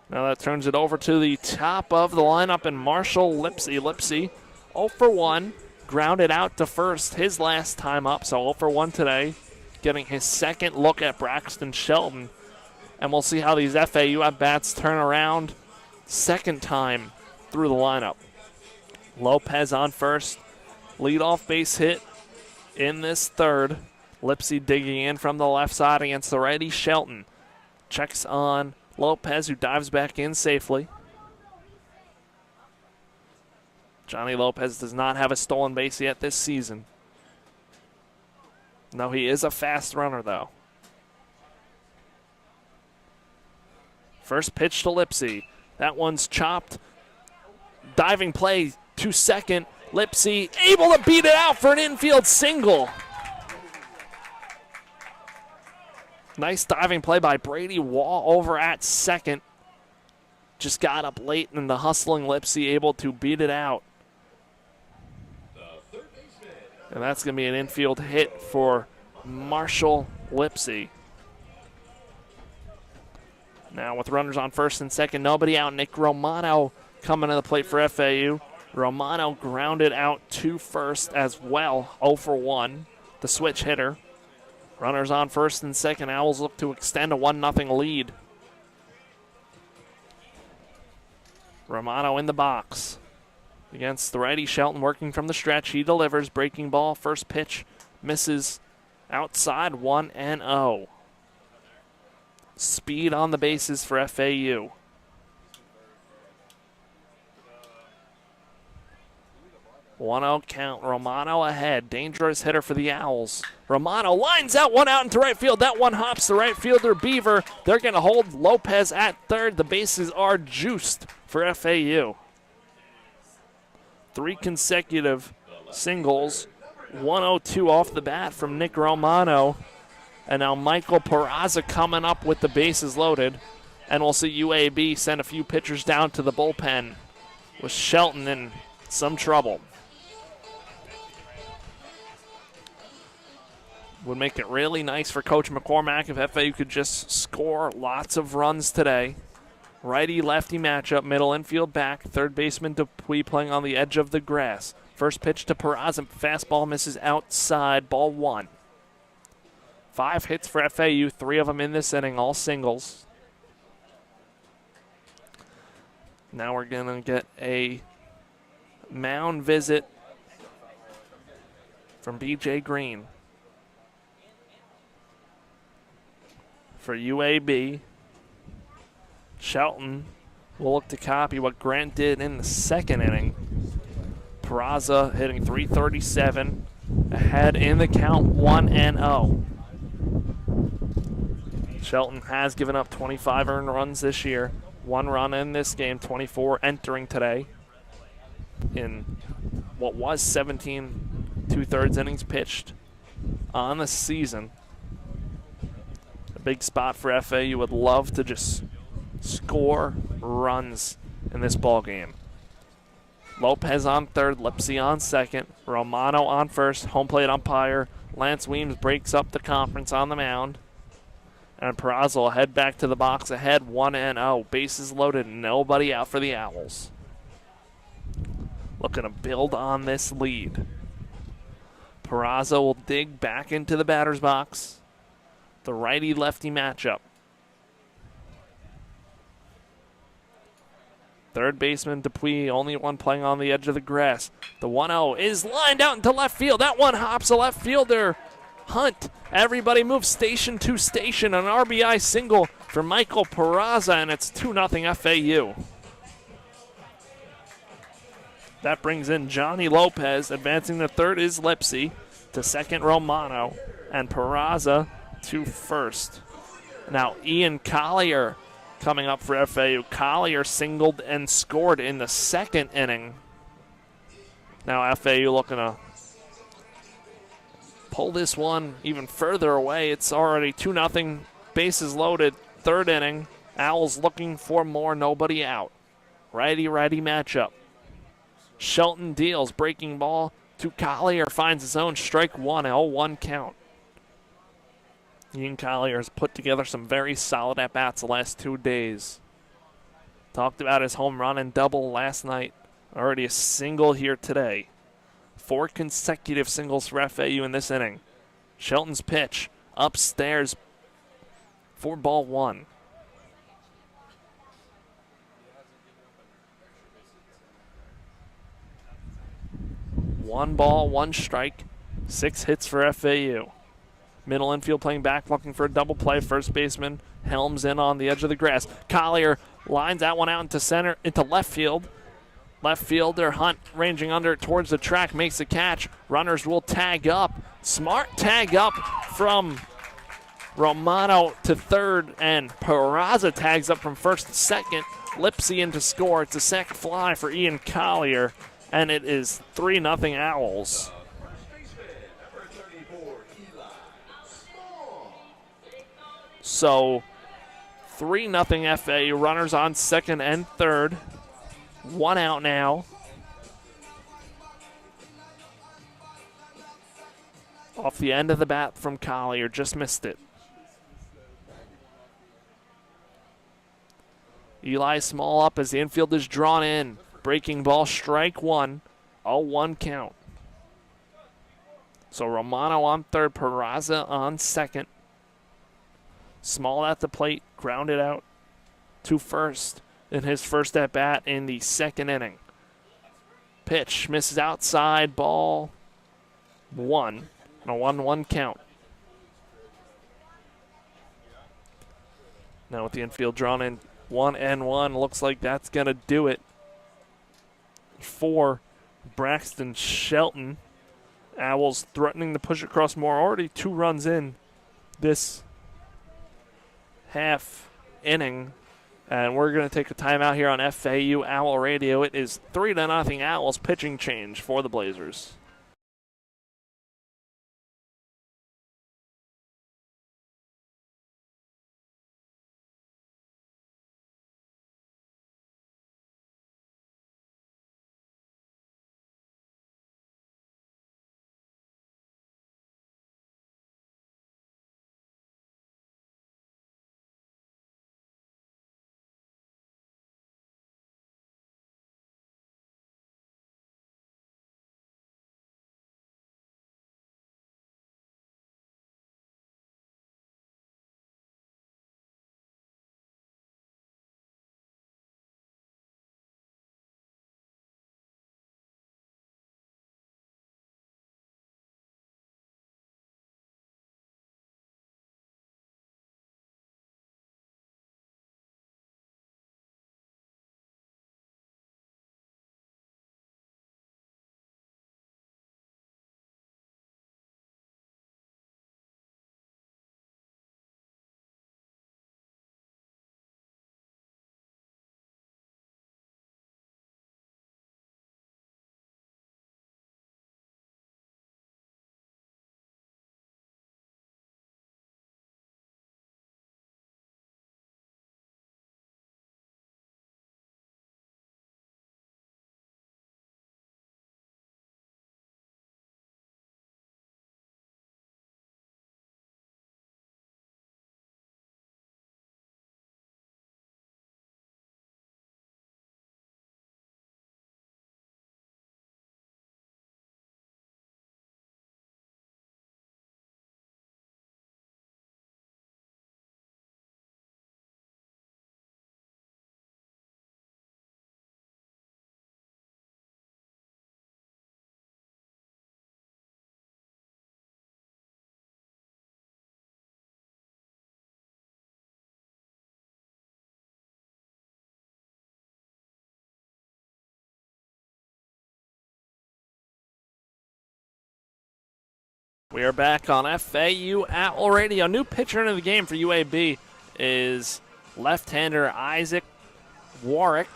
Now that turns it over to the top of the lineup and Marshall Lipsy. Lipsy 0 for 1, grounded out to first his last time up, so 0 for 1 today. Getting his second look at Braxton Shelton. And we'll see how these FAU at-bats turn around second time through the lineup. Lopez on first. Leadoff base hit in this third. Lipsy digging in from the left side against the righty Shelton. Checks on Lopez, who dives back in safely. Johnny Lopez does not have a stolen base yet this season. No, he is a fast runner, though. First pitch to Lipsy. That one's chopped. Diving play to second. Lipsy able to beat it out for an infield single. Nice diving play by Brady Wall over at second. Just got up late and the hustling Lipsy able to beat it out. And that's going to be an infield hit for Marshall Lipsy. Now with runners on first and second, nobody out. Nick Romano coming to the plate for FAU. Romano grounded out to first as well, 0 for 1, the switch hitter. Runners on first and second. Owls look to extend a 1-0 lead. Romano in the box against the righty Shelton, working from the stretch. He delivers, breaking ball. First pitch misses outside, 1-0. Speed on the bases for FAU. One-0 count. Romano ahead. Dangerous hitter for the Owls. Romano lines out, one out into right field. That one hops the right fielder, Beaver. They're going to hold Lopez at third. The bases are juiced for FAU. 3 consecutive singles. 102 off the bat from Nick Romano. And now Michael Peraza coming up with the bases loaded. And we'll see UAB send a few pitchers down to the bullpen with Shelton in some trouble. Would make it really nice for Coach McCormack if FAU could just score lots of runs today. Righty-lefty matchup, middle infield back. Third baseman Dupuis playing on the edge of the grass. First pitch to Peraza, fastball misses outside, ball 1. 5 hits for FAU, 3 of them in this inning, all singles. Now we're going to get a mound visit from BJ Green. For UAB, Shelton will look to copy what Grant did in the second inning. Peraza hitting .337, ahead in the count, 1-0. Shelton has given up 25 earned runs this year. 1 run in this game, 24 entering today in what was 17 2/3 innings pitched. on the season. A big spot for FAU. Would love to just score runs in this ball game. Lopez on third, Lipsy on second, Romano on first, home plate umpire. Lance Weems breaks up the conference on the mound. And Peraza will head back to the box ahead, 1-0. Bases loaded, nobody out for the Owls. Looking to build on this lead. Peraza will dig back into the batter's box. The righty-lefty matchup. Third baseman Dupuis, only one playing on the edge of the grass. The 1-0 is lined out into left field. That one hops a left fielder. Hunt. Everybody moves station to station. An RBI single for Michael Peraza, and it's 2-0 FAU. That brings in Johnny Lopez. Advancing to third is Lipsy. To second, Romano. And Peraza to first. Now Ian Collier coming up for FAU. Collier singled and scored in the second inning. Now FAU looking to pull this one even further away. It's already 2-0, bases loaded, third inning. Owls looking for more, nobody out. Righty-righty matchup. Shelton deals, breaking ball to Collier, finds his own, strike one, 0-1 count. Ian Collier has put together some very solid at-bats the last 2 days. Talked about his home run and double last night. Already a single here today. 4 consecutive singles for FAU in this inning. Shelton's pitch upstairs for ball 1. One ball, 1 strike, 6 hits for FAU. Middle infield playing back, looking for a double play. First baseman Helms in on the edge of the grass. Collier lines that one out into left field. Left fielder Hunt ranging under towards the track, makes the catch. Runners will tag up. Smart tag up from Romano to third, and Peraza tags up from first to second. Lipsy in to score. It's a sac fly for Ian Collier, and it is 3-0 Owls. So 3-0 FAU. Runners on second and third. 1 out now. Off the end of the bat from Collier, just missed it. Eli Small up as the infield is drawn in. Breaking ball, strike one, 0-1 count. So Romano on third, Peraza on second. Small at the plate, grounded out to first in his first at-bat in the second inning. Pitch misses outside, ball 1, and a 1-1 count. Now with the infield drawn in, 1-1, looks like that's going to do it for Braxton Shelton. Owls threatening to push across more, already 2 runs in this half inning. And we're going to take a timeout here on FAU Owl Radio. It is 3-0 Owls. Pitching change for the Blazers. We are back on FAU Owl Radio. New pitcher into the game for UAB is left-hander Isaac Warwick.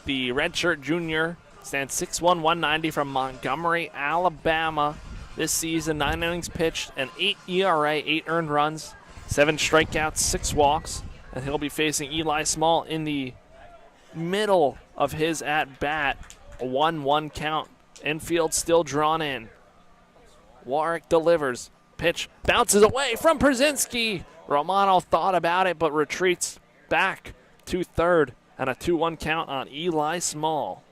The redshirt junior stands 6'1", 190 from Montgomery, Alabama. This season, 9 innings pitched, an 8 ERA, 8 earned runs, 7 strikeouts, 6 walks. And he'll be facing Eli Small in the middle of his at-bat. A 1-1 count. Infield still drawn in. Warwick delivers. Pitch bounces away from Przinski. Romano thought about it but retreats back to third. And a 2-1 count on Eli Small.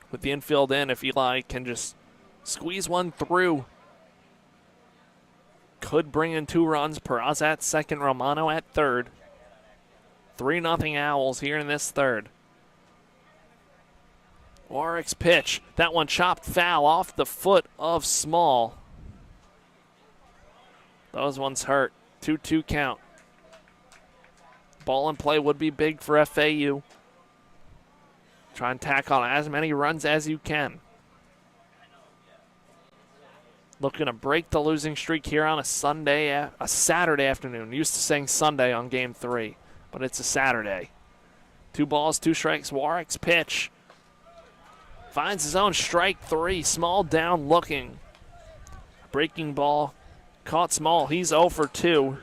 With the infield in, if Eli can just squeeze one through, could bring in 2 runs. Peraza at second, Romano at third. 3-0 Owls here in this third. Warwick's pitch. That one chopped foul off the foot of Small. Those ones hurt. 2-2 count. Ball in play would be big for FAU. Try and tack on as many runs as you can. Looking to break the losing streak here on a Saturday afternoon. Used to saying Sunday on game 3, but it's a Saturday. 2 balls, 2 strikes. Warwick's pitch. Finds his own strike 3. Small down looking. Breaking ball. Caught Small. He's 0 for 2.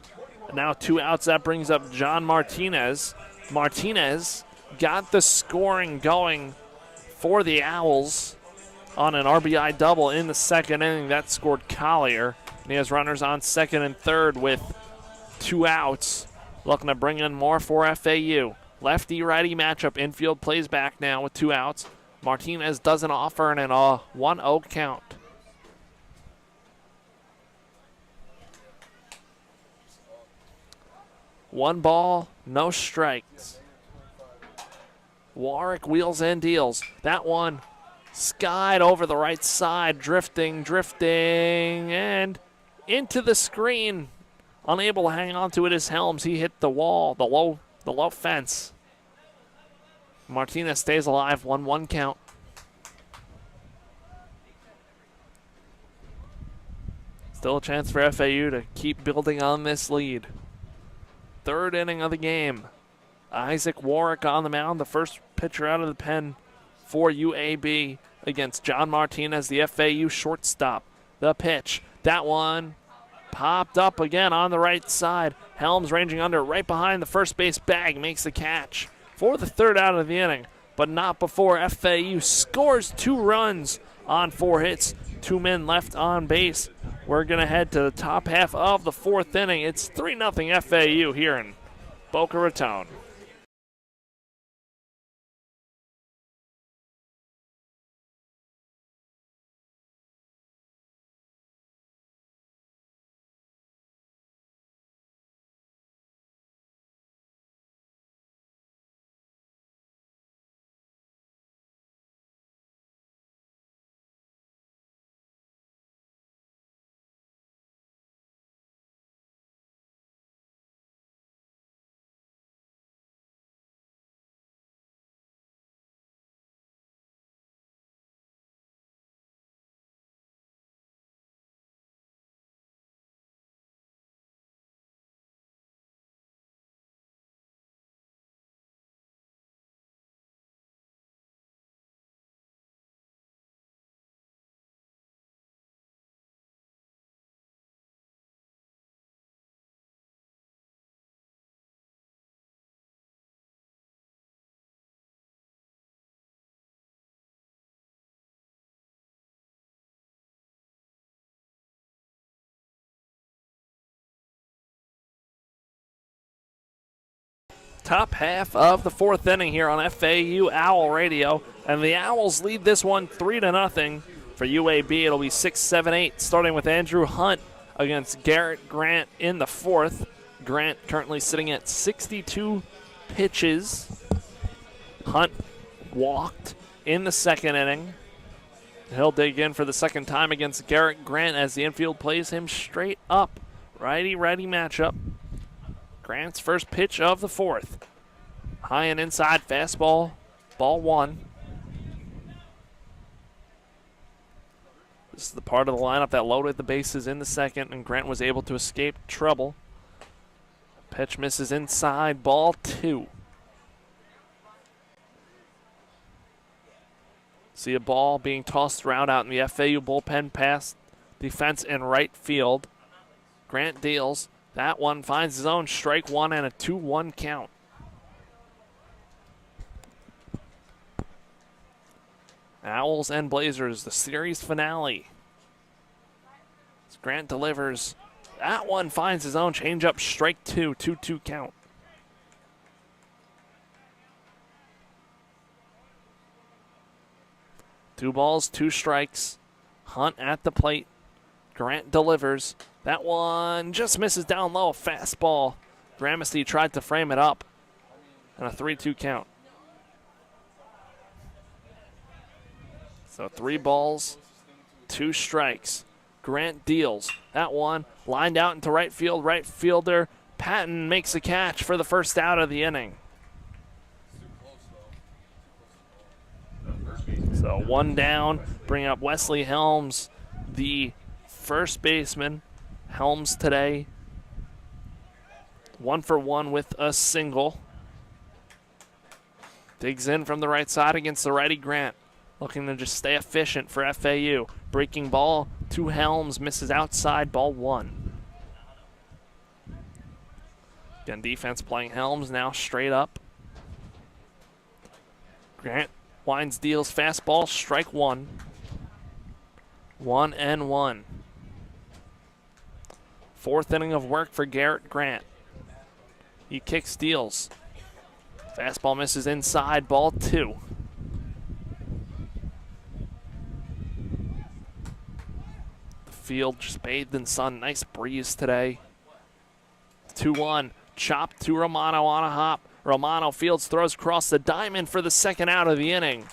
And now 2 outs. That brings up John Martinez. Martinez got the scoring going for the Owls on an RBI double in the second inning. That scored Collier. And he has runners on second and third with 2 outs. Looking to bring in more for FAU. Lefty-righty matchup. Infield plays back now with 2 outs. Martinez doesn't offer and a 1-0 count. One ball, no strikes. Warwick wheels and deals. That one skied over the right side, drifting, and into the screen. Unable to hang on to it is Helms. He hit the wall, the low fence. Martinez stays alive, 1-1 count. Still a chance for FAU to keep building on this lead. Third inning of the game. Isaac Warwick on the mound, the first pitcher out of the pen for UAB against John Martinez, the FAU shortstop. The pitch, that one popped up again on the right side. Helms ranging under right behind the first base bag, makes the catch for the third out of the inning, but not before FAU scores 2 runs on 4 hits. 2 men left on base. We're going to head to the top half of the 4th inning. It's 3-0 FAU here in Boca Raton. Top half of the 4th inning here on FAU Owl Radio, and the Owls lead this one 3-0. For UAB, it'll be 6, 7, 8, starting with Andrew Hunt against Garrett Grant in the 4th. Grant currently sitting at 62 pitches. Hunt walked in the 2nd inning. He'll dig in for the 2nd time against Garrett Grant as the infield plays him straight up. Righty-righty matchup. Grant's first pitch of the 4th. High and inside fastball, ball 1. This is the part of the lineup that loaded the bases in the second, and Grant was able to escape trouble. Pitch misses inside, ball 2. See a ball being tossed around out in the FAU bullpen past defense in right field. Grant deals. That one finds his own, strike 1 and a 2-1 count. Owls and Blazers, the series finale. As Grant delivers. That one finds his own, changeup, strike 2, 2-2 count. Two balls, 2 strikes. Hunt at the plate. Grant delivers. That one just misses down low, fastball. Gramercy tried to frame it up. And a 3-2 count. So 3 balls, 2 strikes. Grant deals. That one lined out into right field. Right fielder Patton makes a catch for the first out of the inning. So 1 down, bring up Wesley Helms, the first baseman. Helms today 1 for 1 with a single. Digs in from the right side against the righty Grant. Looking to just stay efficient for FAU. Breaking ball to Helms, misses outside, ball 1. Again, defense playing Helms now straight up. Grant winds, deals, fastball, strike 1. 1-1. 4th inning of work for Garrett Grant. He kicks, deals. Fastball misses inside, ball 2. The field just bathed in sun, nice breeze today. 2-1, chopped to Romano on a hop. Romano fields, throws across the diamond for the second out of the inning.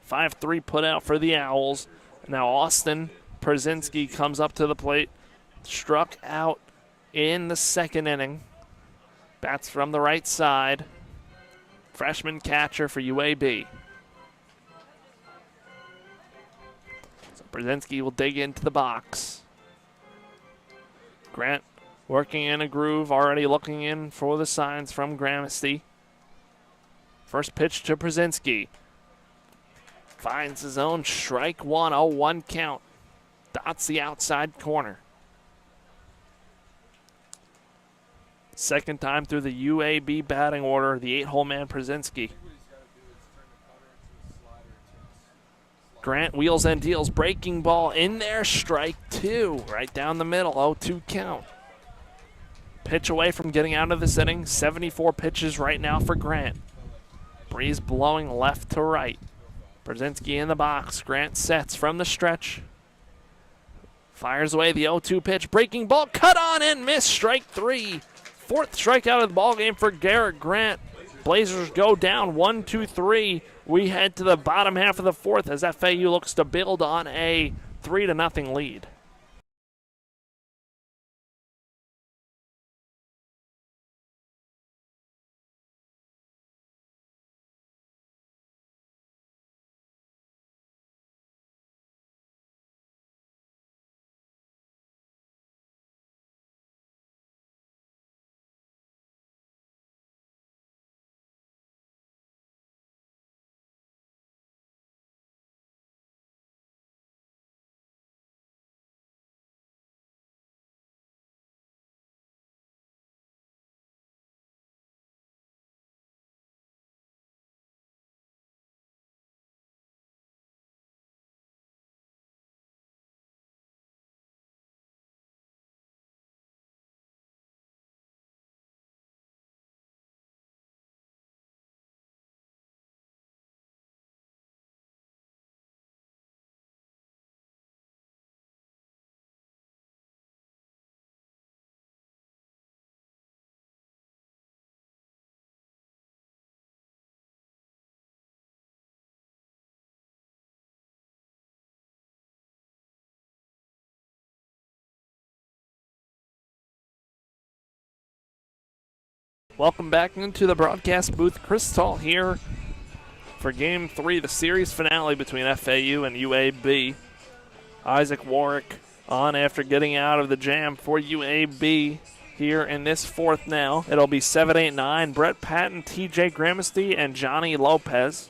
5-3 put out for the Owls. Now Austin Przinski comes up to the plate. Struck out in the second inning. Bats from the right side. Freshman catcher for UAB. So Przinski will dig into the box. Grant working in a groove, already looking in for the signs from Gramercy. First pitch to Przinski. Finds his own, strike 1, 0-1 count. Dots the outside corner. Second time through the UAB batting order, the 8-hole man Przinski. Grant wheels and deals, breaking ball in there, strike 2. Right down the middle, 0-2 count. Pitch away from getting out of this inning, 74 pitches right now for Grant. Breeze blowing left to right. Przinski in the box, Grant sets from the stretch. Fires away the 0-2 pitch, breaking ball, cut on and miss, strike 3. 4th strikeout of the ballgame for Garrett Grant. Blazers go down 1-2-3. We head to the bottom half of the 4th as FAU looks to build on a 3-0 lead. Welcome back into the broadcast booth. Chris Talt here for Game 3, the series finale between FAU and UAB. Isaac Warwick on after getting out of the jam for UAB here in this fourth now. It'll be 7-8-9. Brett Patton, TJ Gramesty, and Johnny Lopez.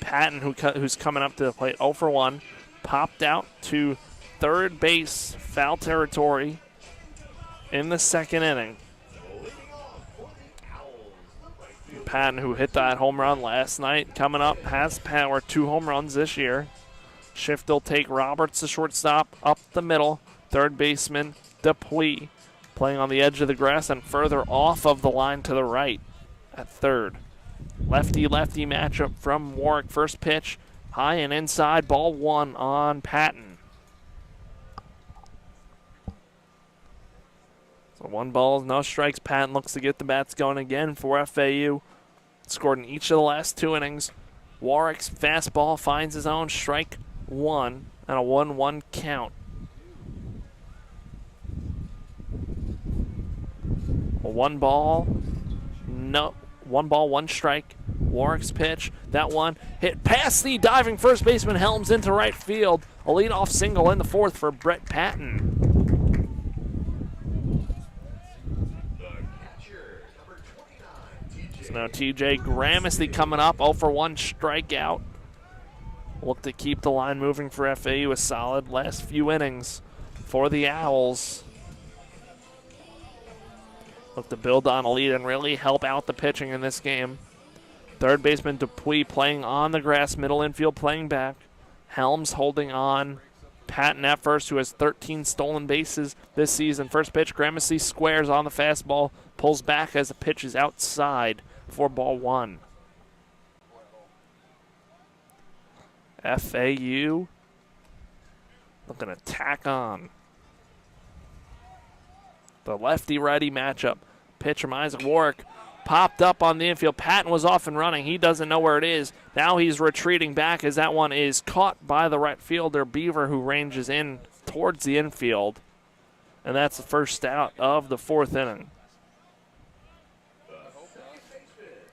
Patton, who's coming up to the plate 0 for 1, popped out to third base, foul territory in the second inning. Patton, who hit that home run last night, coming up, has power, 2 home runs this year. Shift will take Roberts, the shortstop, up the middle. Third baseman, Dupuis, playing on the edge of the grass and further off of the line to the right at third. Lefty-lefty matchup from Warwick. First pitch, high and inside, ball 1 on Patton. So 1 ball, no strikes. Patton looks to get the bats going again for FAU. Scored in each of the last 2 innings. Warwick's fastball finds his own, strike 1, and a 1-1 count. One ball, 1 strike. Warwick's pitch, that one hit past the diving first baseman Helms into right field. A leadoff single in the 4th for Brett Patton. So now TJ Gramesty coming up, 0 for 1 strikeout. Look to keep the line moving for FAU. A solid last few innings for the Owls. Look to build on a lead and really help out the pitching in this game. Third baseman Dupuis playing on the grass, middle infield playing back. Helms holding on. Patton at first, who has 13 stolen bases this season. First pitch, Gramesty squares on the fastball, pulls back as the pitch is outside for ball 1. FAU looking to tack on. The lefty-righty matchup. Pitch from Isaac Warwick popped up on the infield. Patton was off and running. He doesn't know where it is. Now he's retreating back as that one is caught by the right fielder, Beaver, who ranges in towards the infield. And that's the first out of the 4th inning.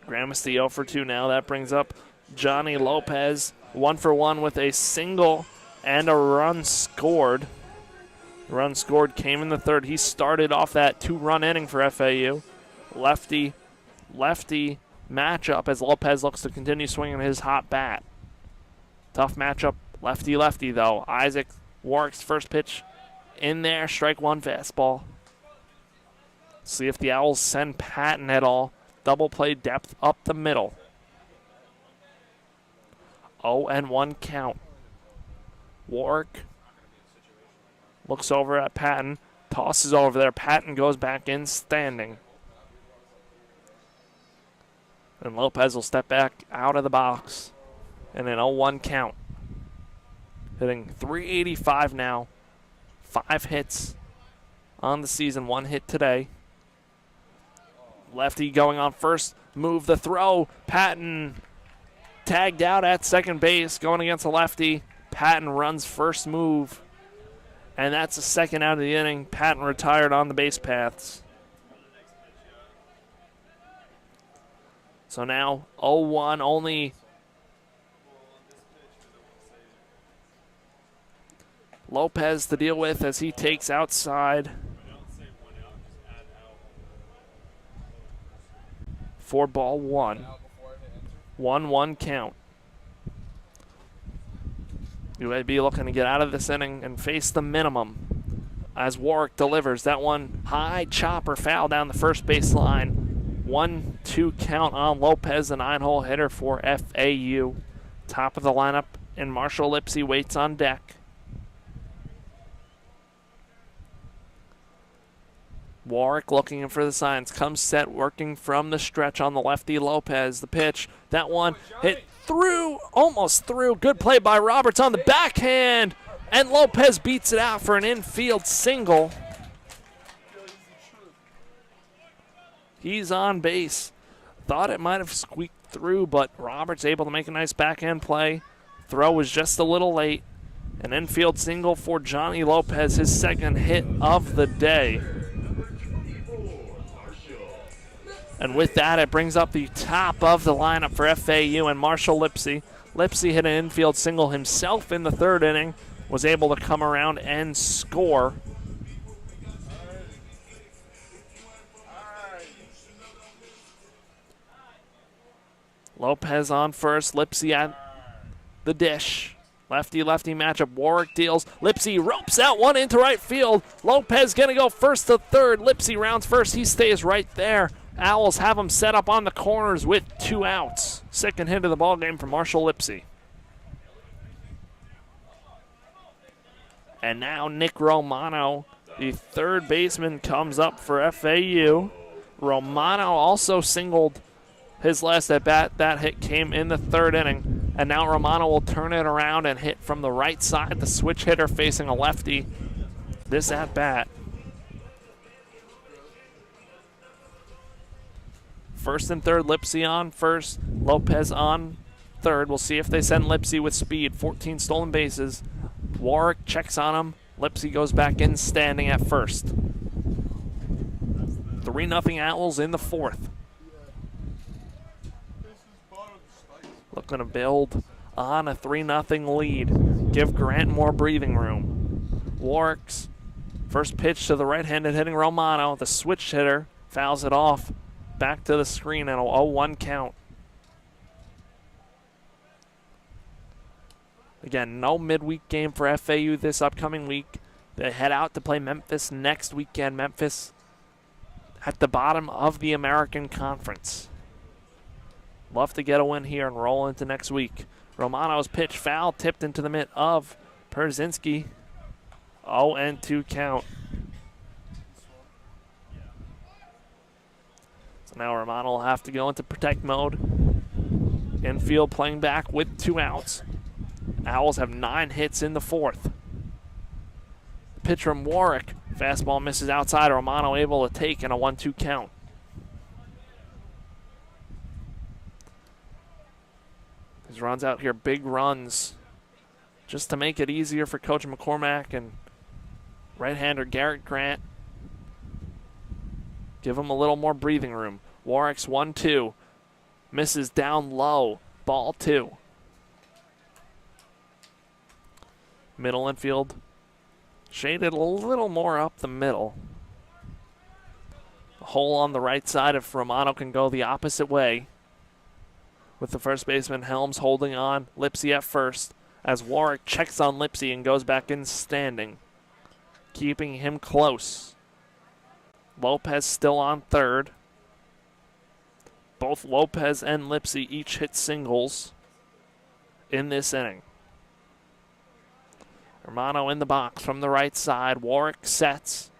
Gramesty 0 for 2 now. That brings up Johnny Lopez, 1 for 1 with a single and a run scored. The run scored came in the 3rd. He started off that 2-run inning for FAU. Lefty matchup as Lopez looks to continue swinging his hot bat. Tough matchup, lefty-lefty though. Isaac Warwick's first pitch in there, strike 1 fastball. See if the Owls send Patton at all. Double play depth up the middle. 0-1 count. Warwick looks over at Patton, tosses over there. Patton goes back in standing. And Lopez will step back out of the box. And an 0-1 count. Hitting .385 now. 5 hits on the season, 1 hit today. Lefty going on first, move the throw. Patton tagged out at second base, going against the lefty. Patton runs first move. And that's the second out of the inning. Patton retired on the base paths. So now 0-1, only Lopez to deal with as he takes outside for ball 1. 1-1 count. UAB looking to get out of this inning and face the minimum as Warwick delivers. That one high chopper foul down the first base line. 1-2 count on Lopez, a 9-hole hitter for FAU. Top of the lineup, and Marshall Lipsy waits on deck. Warwick looking for the signs. Comes set, working from the stretch on the lefty Lopez. The pitch, that one hit through, almost through. Good play by Roberts on the backhand. And Lopez beats it out for an infield single. He's on base. Thought it might have squeaked through, but Roberts able to make a nice backhand play. Throw was just a little late. An infield single for Johnny Lopez, his second hit of the day. And with that, it brings up the top of the lineup for FAU and Marshall Lipsy. Lipsy hit an infield single himself in the third inning, was able to come around and score. Lopez on first, Lipsy at the dish. Lefty-lefty matchup, Warwick deals. Lipsy ropes out one into right field. Lopez gonna go first to third. Lipsy rounds first, he stays right there. Owls have him set up on the corners with 2 outs. Second hit of the ball game for Marshall Lipsy. And now Nick Romano, the third baseman, comes up for FAU. Romano also singled his last at bat. That hit came in the third inning. And now Romano will turn it around and hit from the right side, the switch hitter facing a lefty this at bat. First and third, Lipsy on first, Lopez on third. We'll see if they send Lipsy with speed. 14 stolen bases. Warwick checks on him. Lipsy goes back in standing at first. 3-0 Owls in the fourth. Looking to build on a 3-0 lead. Give Grant more breathing room. Warwick's first pitch to the right-handed hitting Romano. The switch hitter fouls it off. Back to the screen and a 0-1 count. Again, no midweek game for FAU this upcoming week. They head out to play Memphis next weekend. Memphis at the bottom of the American Conference. Love to get a win here and roll into next week. Romano's pitch foul tipped into the mitt of Perzinski. 0-2 count. So now Romano will have to go into protect mode. Infield playing back with 2 outs. Owls have 9 hits in the fourth. Pitch from Warwick. Fastball misses outside. Romano able to take in a 1-2 count. These runs out here, big runs, just to make it easier for Coach McCormack and right-hander Garrett Grant. Give him a little more breathing room. Warwick's 1-2. Misses down low. Ball 2. Middle infield shaded a little more up the middle. A hole on the right side if Romano can go the opposite way. With the first baseman Helms holding on. Lipsy at first as Warwick checks on Lipsy and goes back in standing, keeping him close. Lopez still on third. Both Lopez and Lipsy each hit singles in this inning. Romano in the box from the right side. Warwick sets,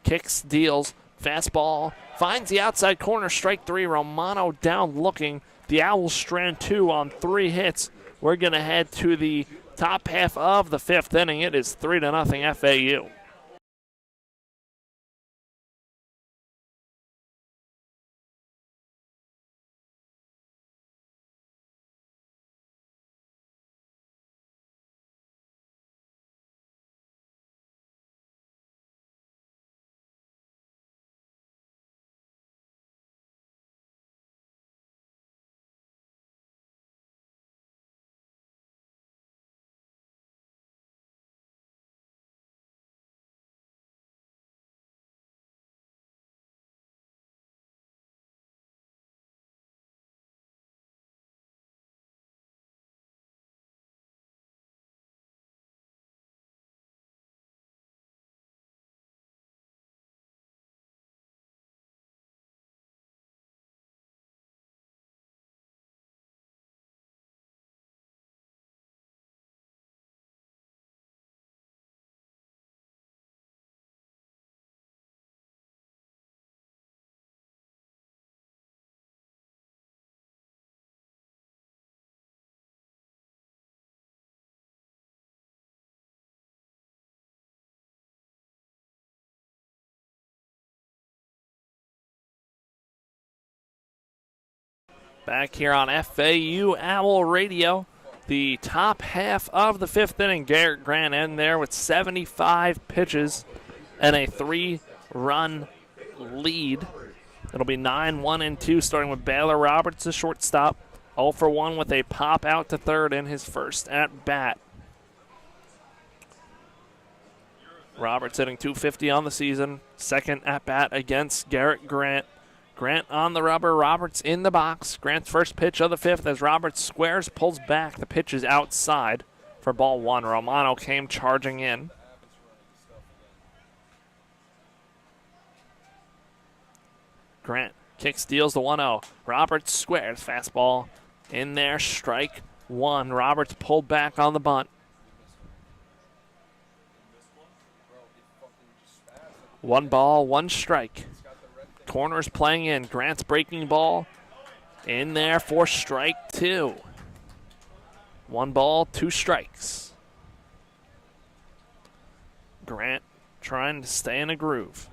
kicks, deals, fastball, finds the outside corner, strike 3. Romano down looking. The Owls strand 2 on 3 hits. We're going to head to the top half of the 5th inning. It is 3-0 FAU. Back here on FAU Owl Radio, the top half of the 5th inning. Garrett Grant in there with 75 pitches and a 3-run lead. It'll be 9-1-2, starting with Baylor Roberts, the shortstop. 0 for 1 with a pop out to third in his first at bat. Roberts hitting .250 on the season. Second at bat against Garrett Grant. Grant on the rubber, Roberts in the box. Grant's first pitch of the fifth as Roberts squares, pulls back. The pitch is outside for ball one. Romano came charging in. Grant kick steals the 1-0. Roberts squares, fastball in there, strike one. Roberts pulled back on the bunt. 1 ball, 1 strike. Corners playing in. Grant's breaking ball in there for strike 2. 1 ball, 2 strikes. Grant trying to stay in a groove.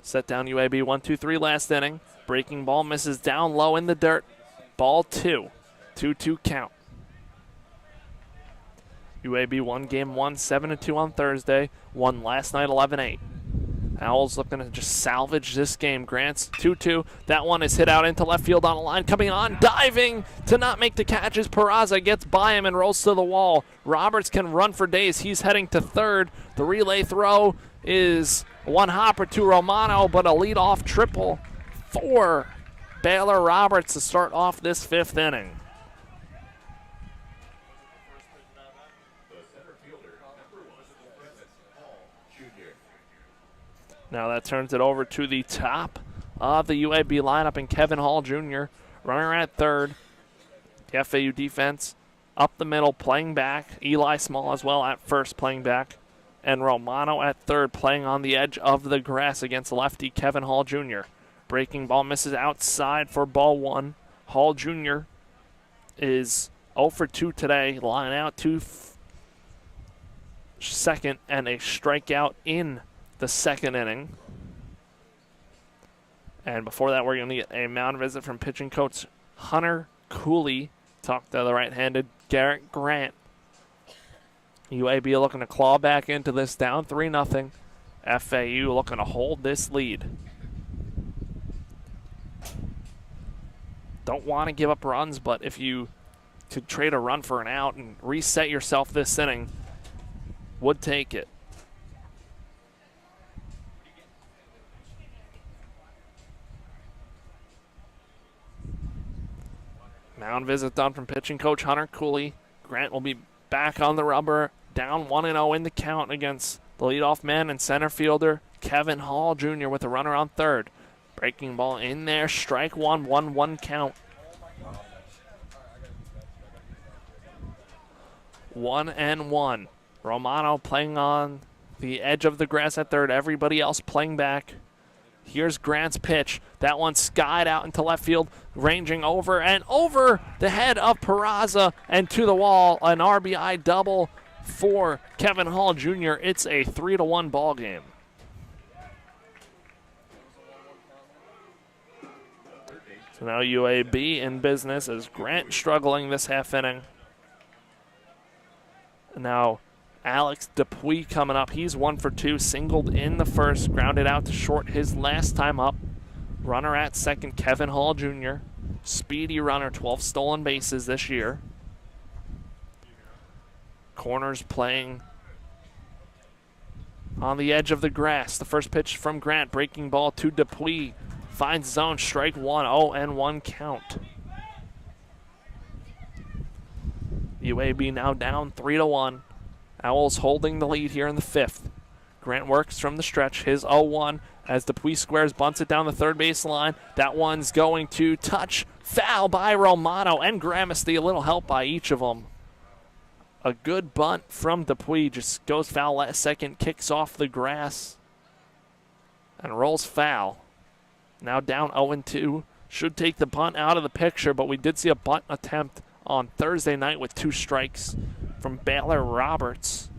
Set down UAB 1-2-3 last inning. Breaking ball misses down low in the dirt. Ball 2. 2-2 count. UAB won game 1, 7-2 on Thursday. Won last night 11-8. Owls looking to just salvage this game. Grant's 2-2. That one is hit out into left field on a line. Coming on, diving to not make the catches. Peraza gets by him and rolls to the wall. Roberts can run for days. He's heading to third. The relay throw is 1 hopper to Romano, but a leadoff triple for Baylor Roberts to start off this 5th inning. Now that turns it over to the top of the UAB lineup, and Kevin Hall Jr. runner at third. The FAU defense up the middle playing back. Eli Small as well at first playing back. And Romano at third playing on the edge of the grass against lefty Kevin Hall Jr. Breaking ball misses outside for ball 1. Hall Jr. is 0 for 2 today. Line out to second and a strikeout in the 2nd inning. And before that, we're going to get a mound visit from pitching coach Hunter Cooley. Talk to the right-handed Garrett Grant. UAB looking to claw back into this, down 3-0. FAU looking to hold this lead. Don't want to give up runs, but if you could trade a run for an out and reset yourself this inning, would take it. Mound visit done from pitching coach Hunter Cooley. Grant will be back on the rubber, down 1-0 in the count against the leadoff man and center fielder Kevin Hall Jr. with a runner on third. Breaking ball in there, strike 1, 1-1 count. 1-1. Romano playing on the edge of the grass at third. Everybody else playing back. Here's Grant's pitch. That one skied out into left field, ranging over and over the head of Peraza and to the wall. An RBI double for Kevin Hall Jr. It's a 3-1 ball game. So now UAB in business as Grant struggling this half inning. Now Alex Dupuis coming up. He's 1 for 2, singled in the first, grounded out to short his last time up. Runner at second, Kevin Hall Jr. Speedy runner, 12 stolen bases this year. Corners playing on the edge of the grass. The first pitch from Grant, breaking ball to Dupuis. Finds zone, strike 1, 0-1 count. UAB now down 3-1. Owls holding the lead here in the 5th. Grant works from the stretch, his 0-1 as Dupuis squares, bunts it down the third base line. That one's going to touch, foul by Romano and Gramesty, a little help by each of them. A good bunt from Dupuis, just goes foul last second, kicks off the grass and rolls foul. Now down 0-2, should take the bunt out of the picture, but we did see a bunt attempt on Thursday night with 2 strikes from Baylor Roberts.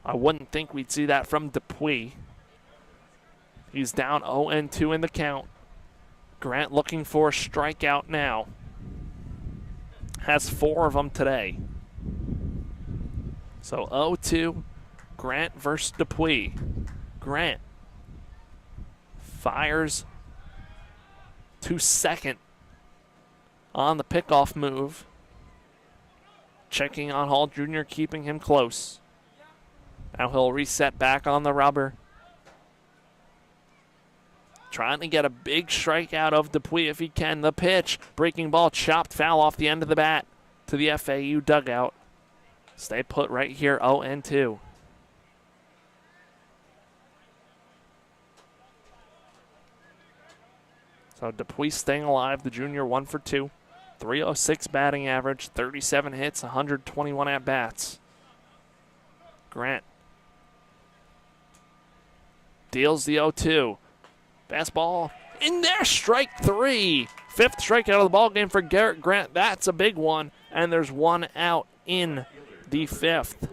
I wouldn't think we'd see that from Dupuis. He's down 0-2 in the count. Grant looking for a strikeout now. Has 4 of them today. So 0-2, Grant versus Dupuis. Grant Fires to second on the pickoff move. Checking on Hall Jr., keeping him close. Now he'll reset back on the rubber. Trying to get a big strike out of Dupuis if he can. The pitch. Breaking ball chopped foul off the end of the bat to the FAU dugout. Stay put right here, 0-2. So Dupuis staying alive, the junior 1 for 2. 306 batting average, 37 hits, 121 at-bats. Grant deals the 0-2. Fastball in there, strike 3. 5th strikeout of the ball game for Garrett Grant. That's a big one, and there's 1 out in the 5th.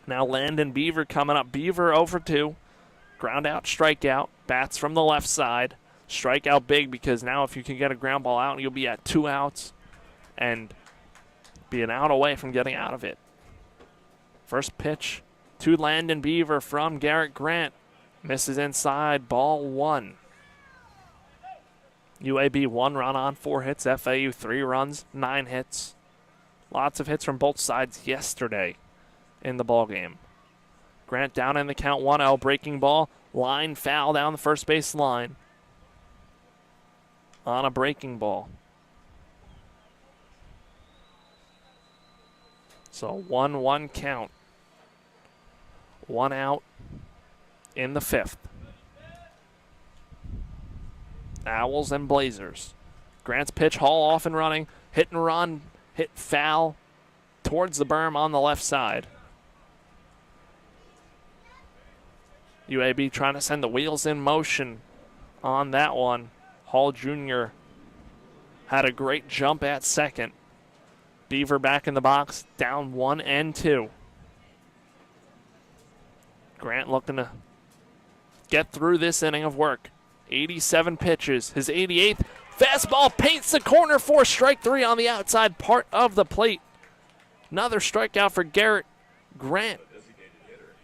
Now Landon Beaver coming up. Beaver 0 for 2. Ground out, strikeout. Bats from the left side. Strikeout big because now if you can get a ground ball out, you'll be at 2 outs and be an out away from getting out of it. First pitch to Landon Beaver from Garrett Grant. Misses inside, ball 1. UAB 1 run on 4 hits. FAU 3 runs, 9 hits. Lots of hits from both sides yesterday in the ball game. Grant down in the count, 1-0. Breaking ball, line foul down the first base line on a breaking ball. So 1-1 count. 1 out in the 5th. Owls and Blazers. Grant's pitch, Hall off and running. Hit and run, hit foul towards the berm on the left side. UAB trying to send the wheels in motion on that one. Hall Jr. had a great jump at second. Beaver back in the box, down 1-2. Grant looking to get through this inning of work. 87 pitches, his 88th. Fastball paints the corner for strike 3 on the outside part of the plate. Another strikeout for Garrett Grant.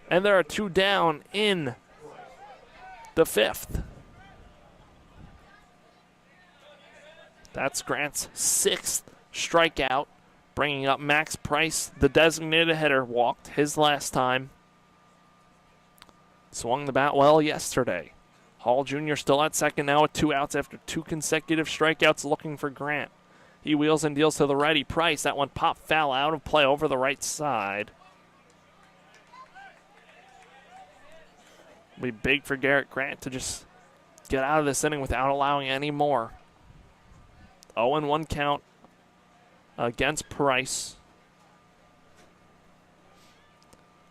And there are 2 down in the 5th. That's Grant's 6th strikeout, bringing up Max Price, the designated hitter, walked his last time. Swung the bat well yesterday. Hall Jr. still at second now with 2 outs after 2 consecutive strikeouts looking for Grant. He wheels and deals to the righty. Price, that one popped foul out of play over the right side. It'll be big for Garrett Grant to just get out of this inning without allowing any more. 0-1 count against Price.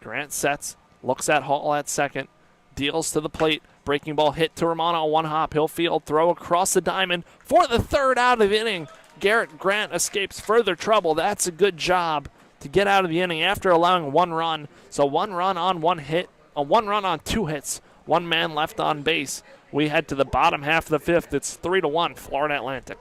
Grant sets, looks at Hall at second, deals to the plate. Breaking ball hit to Romano on 1 hop. He'll field, throw across the diamond for the 3rd out of the inning. Garrett Grant escapes further trouble. That's a good job to get out of the inning after allowing 1 run. So 1 run on 1 hit, 1 run on 2 hits, 1 man left on base. We head to the bottom half of the 5th. It's 3-1 Florida Atlantic.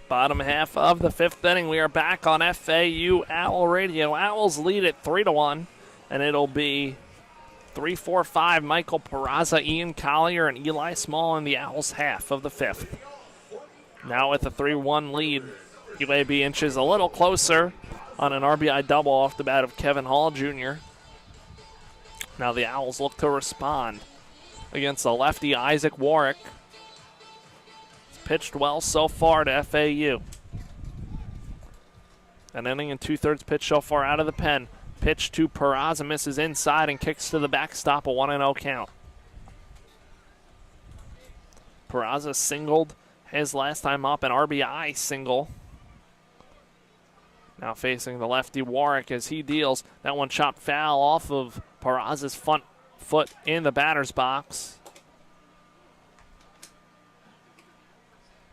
Bottom half of the 5th inning. We are back on FAU Owl Radio. Owls lead at 3-1, and it'll be 3, 4, 5, Michael Peraza, Ian Collier, and Eli Small in the Owls' half of the 5th. Now with a 3-1 lead, UAB inches a little closer on an RBI double off the bat of Kevin Hall Jr. Now the Owls look to respond against the lefty Isaac Warwick. He's pitched well so far to FAU. An inning and 2/3 pitch so far out of the pen. Pitch to Peraza, misses inside and kicks to the backstop, a 1-0 count. Peraza singled his last time up, an RBI single. Now facing the lefty Warwick as he deals. That one chopped foul off of Peraza's front foot in the batter's box.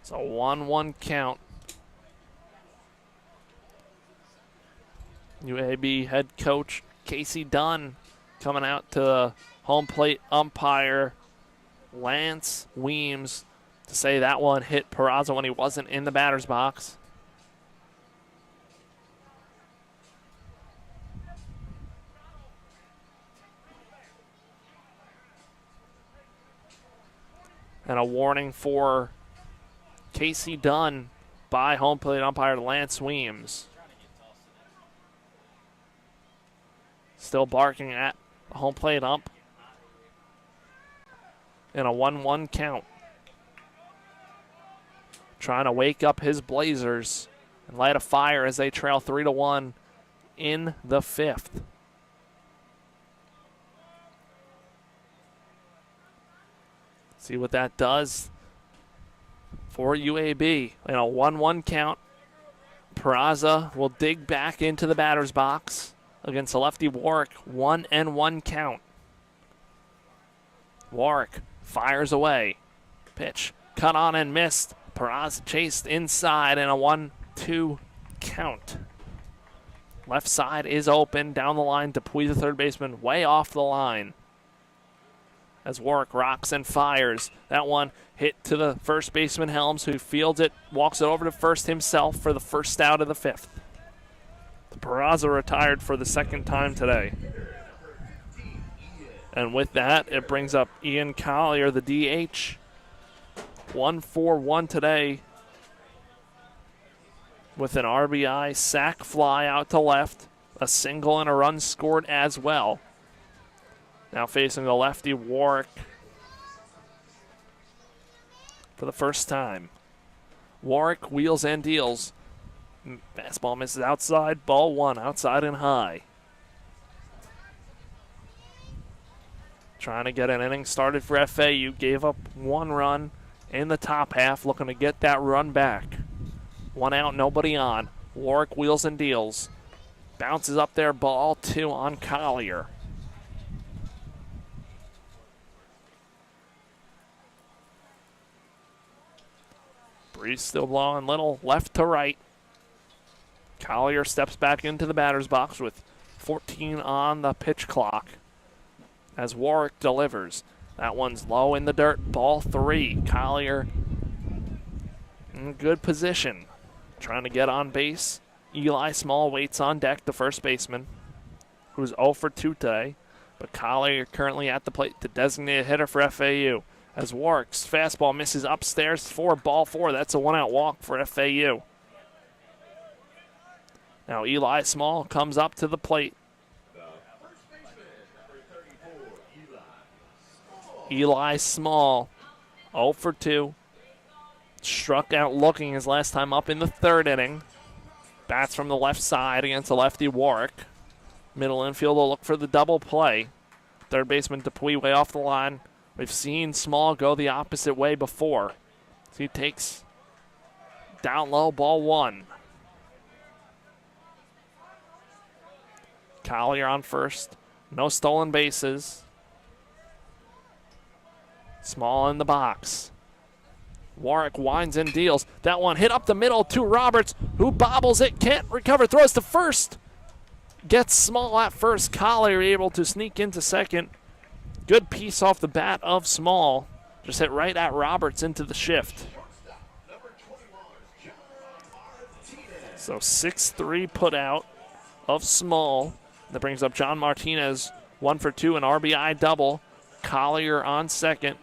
It's a 1-1 count. UAB head coach Casey Dunn coming out to home plate umpire Lance Weems to say that one hit Peraza when he wasn't in the batter's box. And a warning for Casey Dunn by home plate umpire Lance Weems. Still barking at the home plate ump. In a 1-1 count. Trying to wake up his Blazers and light a fire as they trail 3-1 in the 5th. See what that does for UAB. In a 1-1 count, Peraza will dig back into the batter's box against the lefty Warwick. 1-1 count. Warwick fires away. Pitch cut on and missed. Peraza chased inside in a 1-2 count. Left side is open. Down the line, Dupuy, the third baseman, way off the line. As Warwick rocks and fires. That one hit to the first baseman Helms, who fields it, walks it over to first himself for the first out of the 5th. Peraza retired for the second time today. And with that, it brings up Ian Collier, the DH. 1-for-1 today with an RBI sac fly out to left, a single and a run scored as well. Now facing the lefty Warwick for the first time. Warwick wheels and deals. Fastball misses outside, ball 1, outside and high. Trying to get an inning started for FAU. Gave up 1 run in the top half, looking to get that run back. 1 out, nobody on. Warwick wheels and deals. Bounces up there, ball 2 on Collier. Breeze still blowing little left to right. Collier steps back into the batter's box with 14 on the pitch clock as Warwick delivers. That one's low in the dirt, ball 3. Collier in good position, trying to get on base. Eli Small waits on deck, the first baseman, who's 0 for 2 today. But Collier currently at the plate, the designated hitter for FAU. As Warwick's fastball misses upstairs for ball 4. That's a 1-out walk for FAU. Now Eli Small comes up to the plate. Eli Small, 0 for 2. Struck out looking his last time up in the 3rd inning. Bats from the left side against the lefty Warwick. Middle infield will look for the double play. Third baseman Dupuy way off the line. We've seen Small go the opposite way before. So he takes down low, ball 1. Collier on first. No stolen bases. Small in the box. Warwick winds and deals. That one hit up the middle to Roberts, who bobbles it, can't recover, throws to first. Gets Small at first. Collier able to sneak into second. Good piece off the bat of Small. Just hit right at Roberts into the shift. So 6-3 put out of Small. That brings up John Martinez, 1 for 2, an RBI double. Collier on second.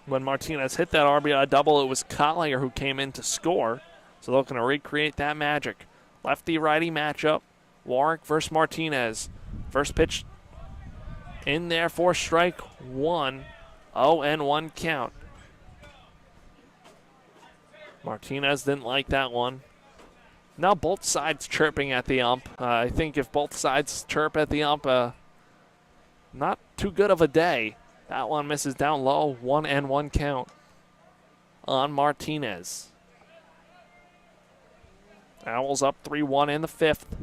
When Martinez hit that RBI double, it was Collier who came in to score. So looking to recreate that magic. Lefty-righty matchup. Warwick versus Martinez. First pitch in there for strike one. 0-1 count. Martinez didn't like that one. Now both sides chirping at the ump. I think if both sides chirp at the ump, not too good of a day. That one misses down low. 1-1 count on Martinez. Owls up 3-1 in the fifth.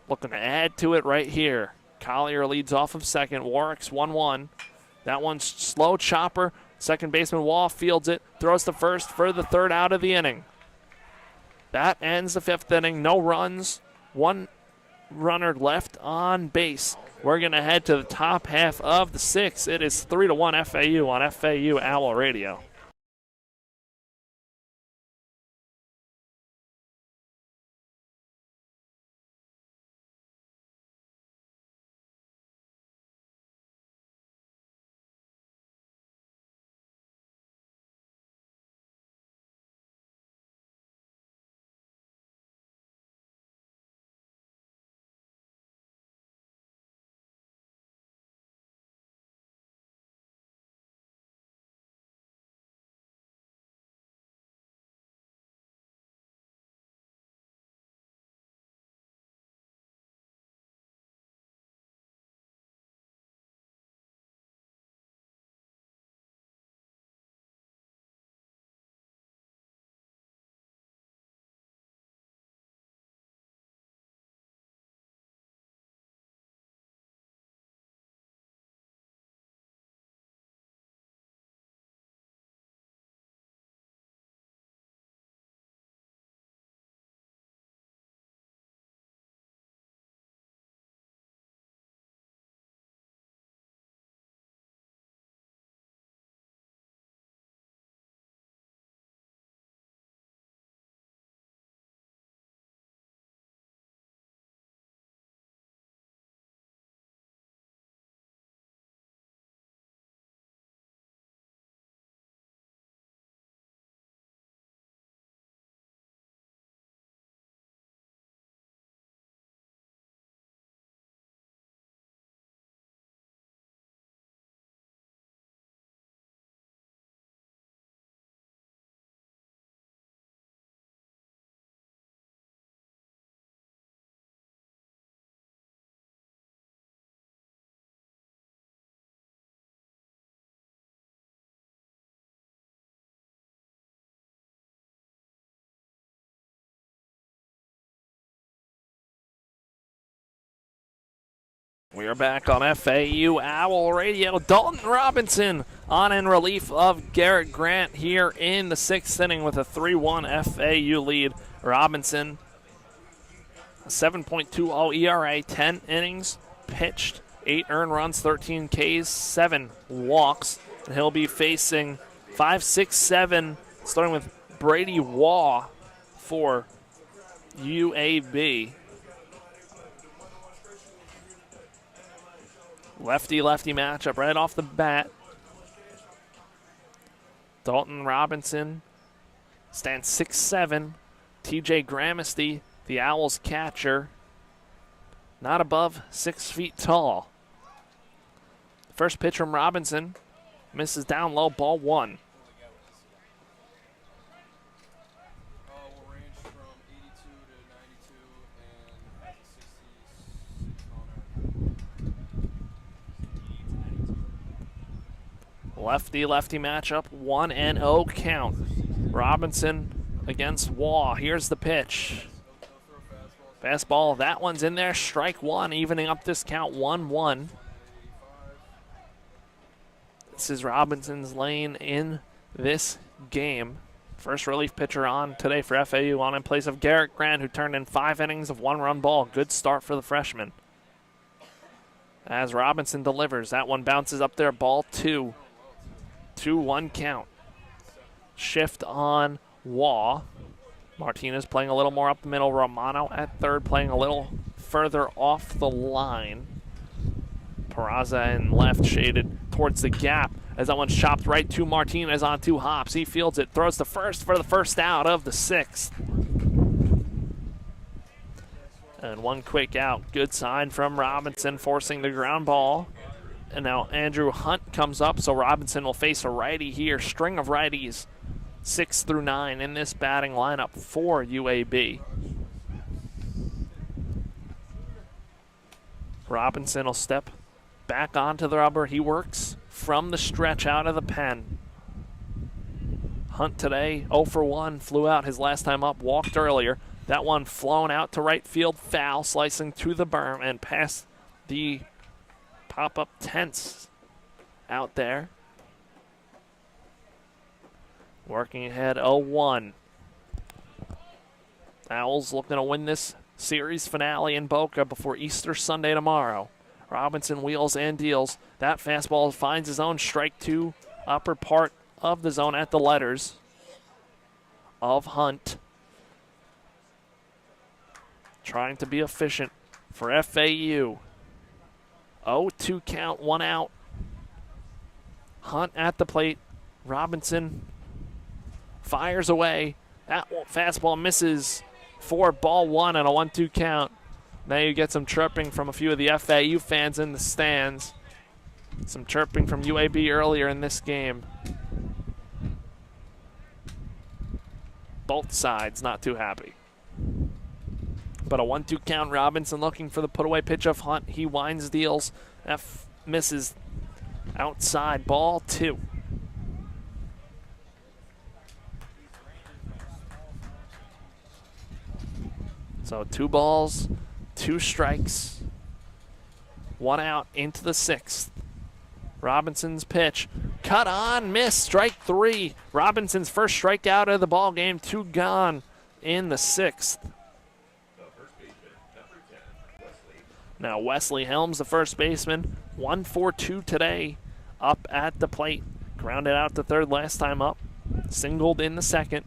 Looking to add to it right here. Collier leads off of second. Warwick's 1-1. That one's slow chopper. Second baseman Wall fields it. Throws to first for the third out of the inning. That ends the fifth inning. No runs. One runner left on base. We're going to head to the top half of the sixth. It is 3-1 FAU on FAU Owl Radio. We are back on FAU Owl Radio. Dalton Robinson on in relief of Garrett Grant here in the sixth inning with a 3-1 FAU lead. Robinson, a 7.20 ERA, 10 innings pitched, 8 earned runs, 13 Ks, 7 walks. And he'll be facing 5, 6, 7, starting with Brady Waugh for UAB. Lefty-lefty matchup right off the bat. Dalton Robinson stands 6'7". TJ Gramesty, the Owls catcher, not above 6 feet tall. First pitch from Robinson misses down low, ball 1. Lefty-lefty matchup, 1-0 count. Robinson against Waugh. Here's the pitch. Fastball, that one's in there. Strike one, evening up this count, 1-1. This is Robinson's lane in this game. First relief pitcher on today for FAU, on in place of Garrett Grant, who turned in 5 innings of 1-run ball. Good start for the freshman. As Robinson delivers, that one bounces up there, ball 2. 2-1 count. Shift on Waugh. Martinez playing a little more up the middle. Romano at third playing a little further off the line. Peraza in left, shaded towards the gap as that one's chopped right to Martinez on 2 hops. He fields it, throws the first for the first out of the 6th. And 1 quick out. Good sign from Robinson, forcing the ground ball. And now Andrew Hunt comes up, so Robinson will face a righty here. String of righties, 6 through 9 in this batting lineup for UAB. Robinson will step back onto the rubber. He works from the stretch out of the pen. Hunt today, 0 for 1, flew out his last time up, walked earlier. That one flown out to right field, foul, slicing to the berm and past the pop-up tents out there. Working ahead, 0-1. Owls looking to win this series finale in Boca before Easter Sunday tomorrow. Robinson wheels and deals. That fastball finds his own strike 2, upper part of the zone at the letters of Hunt. Trying to be efficient for FAU. 0-2 count, 1 out. Hunt at the plate. Robinson fires away. That fastball misses for ball 1 and a 1-2 count. Now you get some chirping from a few of the FAU fans in the stands. Some chirping from UAB earlier in this game. Both sides not too happy. But a 1-2 count. Robinson looking for the put-away pitch of Hunt. He winds, deals. Misses outside. Ball 2. So 2 balls, 2 strikes, 1 out into the 6th. Robinson's pitch. Cut on, miss, strike 3. Robinson's first strikeout of the ball game. 2 gone in the 6th. Now Wesley Helms, the first baseman, 1 for 2 today, up at the plate. Grounded out to third last time up. Singled in the 2nd,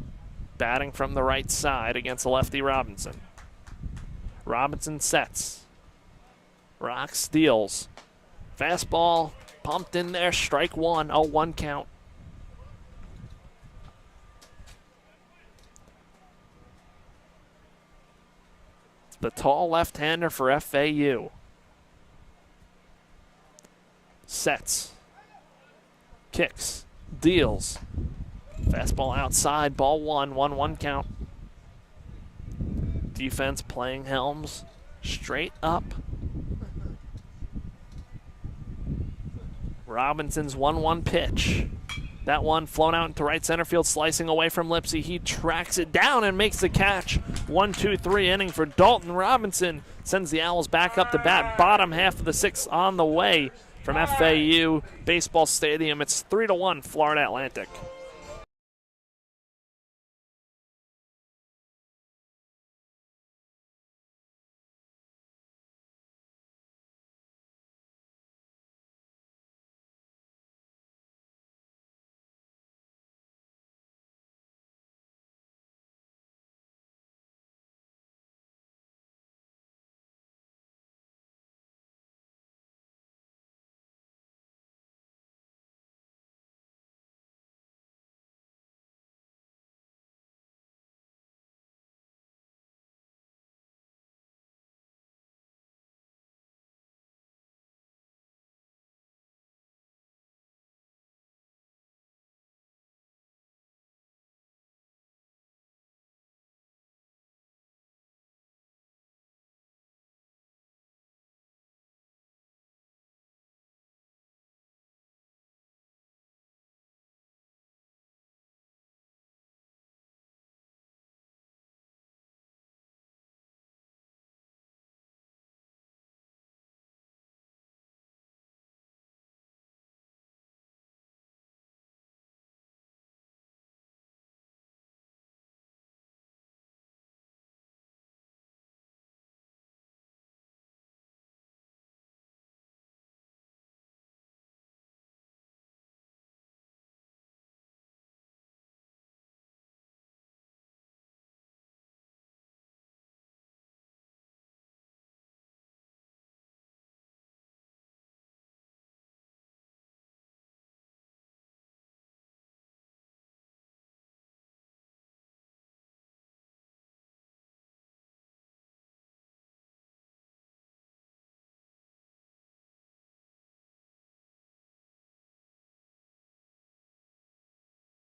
batting from the right side against the lefty Robinson. Robinson sets. Rocks, deals. Fastball pumped in there, strike 1, 0-1 count. The tall left-hander for FAU. Sets. Kicks. Deals. Fastball outside. Ball 1. 1-1 count. Defense playing Helms straight up. Robinson's 1-1 pitch. That one flown out into right center field, slicing away from Lipsy. He tracks it down and makes the catch. 1-2-3 inning for Dalton Robinson. Sends the Owls back up to bat. Bottom half of the 6th on the way from FAU Baseball Stadium. It's 3-1 Florida Atlantic.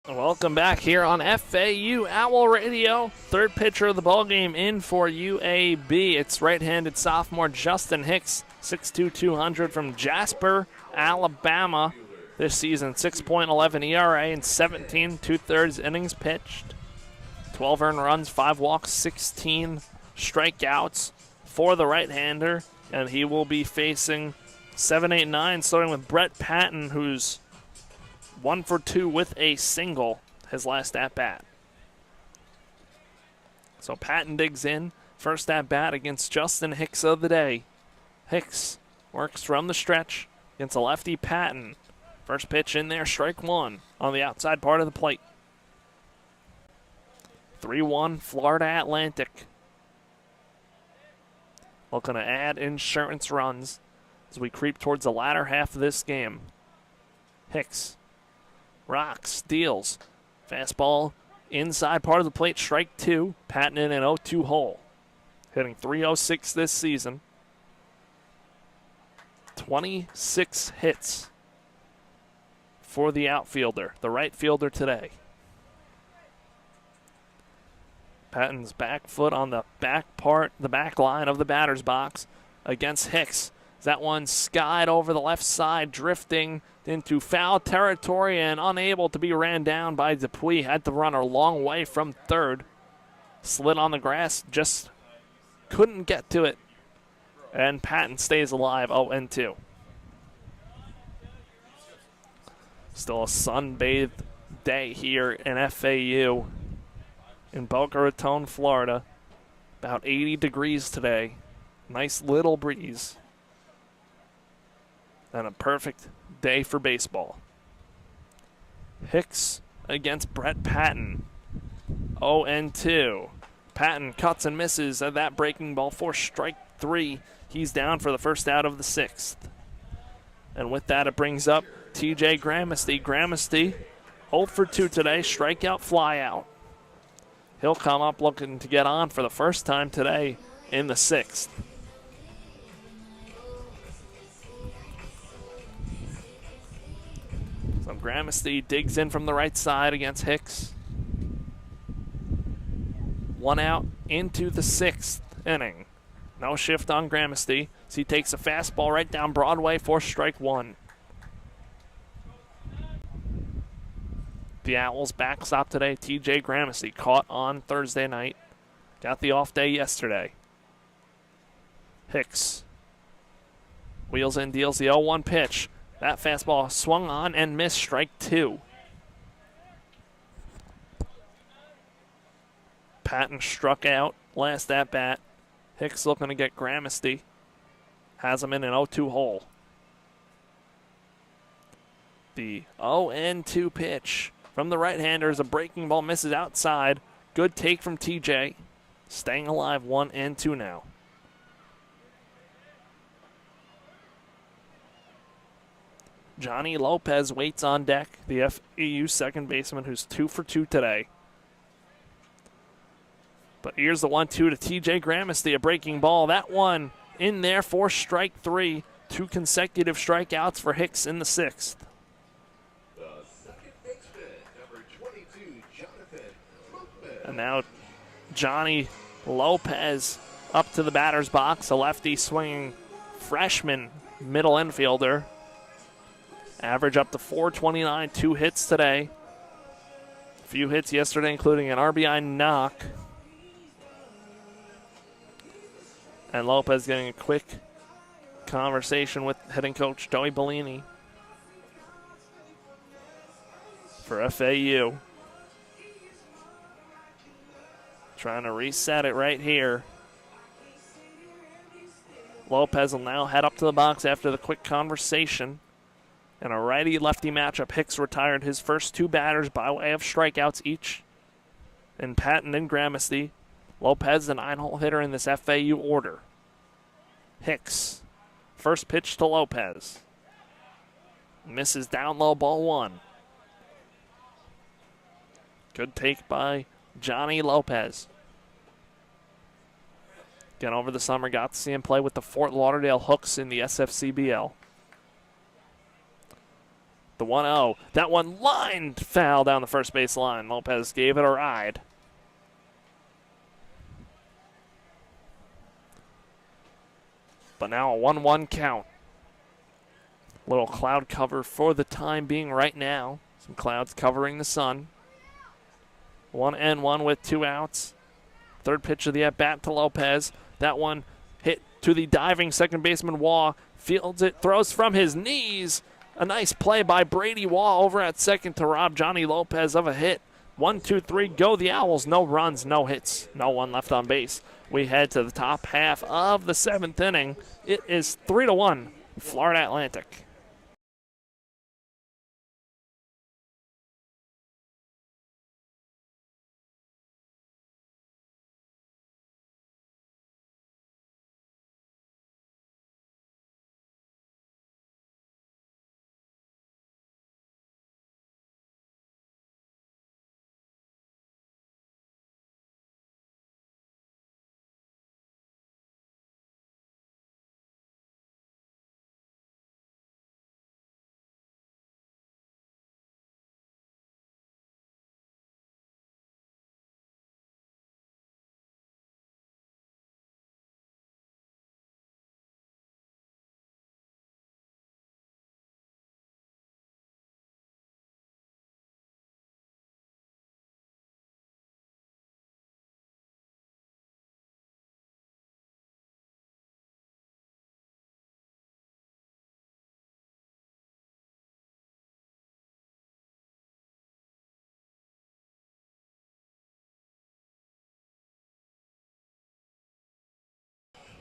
Welcome back here on FAU Owl Radio. Third pitcher of the ballgame in for UAB. It's right-handed sophomore Justin Hicks, 6'2", 200 from Jasper, Alabama. This season, 6.11 ERA and 17 2/3 innings pitched. 12 earned runs, 5 walks, 16 strikeouts for the right-hander. And he will be facing 7, 8, 9, starting with Brett Patton, who's 1 for 2 with a single his last at-bat. So Patton digs in. First at-bat against Justin Hicks of the day. Hicks works from the stretch against a lefty Patton. First pitch in there, strike one on the outside part of the plate. 3-1 Florida Atlantic. Looking to add insurance runs as we creep towards the latter half of this game. Hicks rocks, deals. Fastball inside part of the plate, strike two. Patton in an 0-2 hole. Hitting .306 this season. 26 hits for the outfielder, the right fielder today. Patton's back foot on the back line of the batter's box against Hicks. That one skied over the left side, drifting into foul territory and unable to be ran down by Dupuis. Had to run a long way from third. Slid on the grass, just couldn't get to it. And Patton stays alive, 0-2. Still a sun-bathed day here in FAU in Boca Raton, Florida. About 80 degrees today. Nice little breeze. And a perfect day for baseball. Hicks against Brett Patton. 0-2. Patton cuts and misses at that breaking ball for strike three. He's down for the first out of the sixth. And with that, it brings up TJ Gramesty. Gramesty 0 for 2 today, strikeout, flyout. He'll come up looking to get on for the first time today in the sixth. So Gramesty digs in from the right side against Hicks. 1 out into the sixth inning. No shift on Gramesty. So he takes a fastball right down Broadway for strike one. The Owls backstop today. TJ Gramesty caught on Thursday night. Got the off day yesterday. Hicks wheels in, deals the 0-1 pitch. That fastball swung on and missed, strike two. Patton struck out last at bat. Hicks looking to get Gramesty. Has him in an 0-2 hole. The 0-2 pitch from the right-hander is a breaking ball, misses outside. Good take from TJ. Staying alive, 1-2 now. Johnny Lopez waits on deck, the FAU second baseman who's 2 for 2 today. But here's the 1-2 to TJ Gramesty, a breaking ball. That one in there for strike three. 2 consecutive strikeouts for Hicks in the sixth. The second baseman, number 22, Jonathan Lopez. And now Johnny Lopez up to the batter's box, a lefty swinging freshman middle infielder. Average up to .429, 2 hits today. A few hits yesterday, including an RBI knock. And Lopez getting a quick conversation with hitting coach Joey Bellini for FAU. Trying to reset it right here. Lopez will now head up to the box after the quick conversation. In a righty-lefty matchup, Hicks retired his first 2 batters by way of strikeouts each. And Patton and Gramesty. Lopez, the 9-hole hitter in this FAU order. Hicks, first pitch to Lopez. Misses down low, ball 1. Good take by Johnny Lopez. Again, over the summer, got to see him play with the Fort Lauderdale Hooks in the SFCBL. The 1-0. That one lined foul down the first base line. Lopez gave it a ride. But now a 1-1 count. Little cloud cover for the time being right now. Some clouds covering the sun. 1-1 with 2 outs. Third pitch of the at-bat to Lopez. That one hit to the diving second baseman Waugh. Fields it, throws from his knees. A nice play by Brady Waugh over at second to rob Johnny Lopez of a hit. 1, 2, 3, go the Owls. No runs, no hits, no one left on base. We head to the top half of the 7th inning. It is 3-1, Florida Atlantic.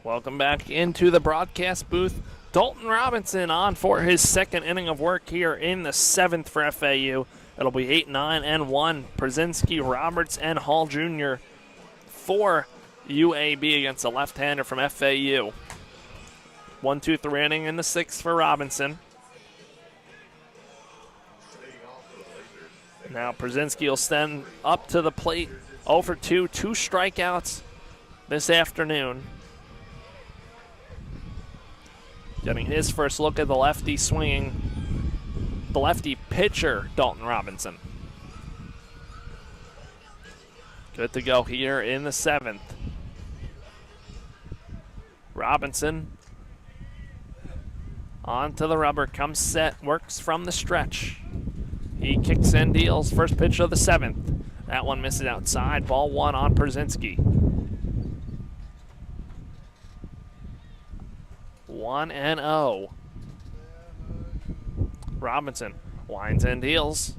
Welcome back into the broadcast booth. Dalton Robinson on for his second inning of work here in the 7th for FAU. It'll be 8, 9, and 1. Przinski, Roberts, and Hall Jr. for UAB against a left-hander from FAU. 1, 2, 3 inning in the 6th for Robinson. Now Przinski will stand up to the plate. 0 for 2, 2 strikeouts this afternoon. Getting his first look at the lefty swinging, the lefty pitcher, Dalton Robinson. Good to go here in the 7th. Robinson onto the rubber, comes set, works from the stretch. He kicks and deals, first pitch of the 7th. That one misses outside, ball 1 on Przinski. 1-0. Robinson winds and deals.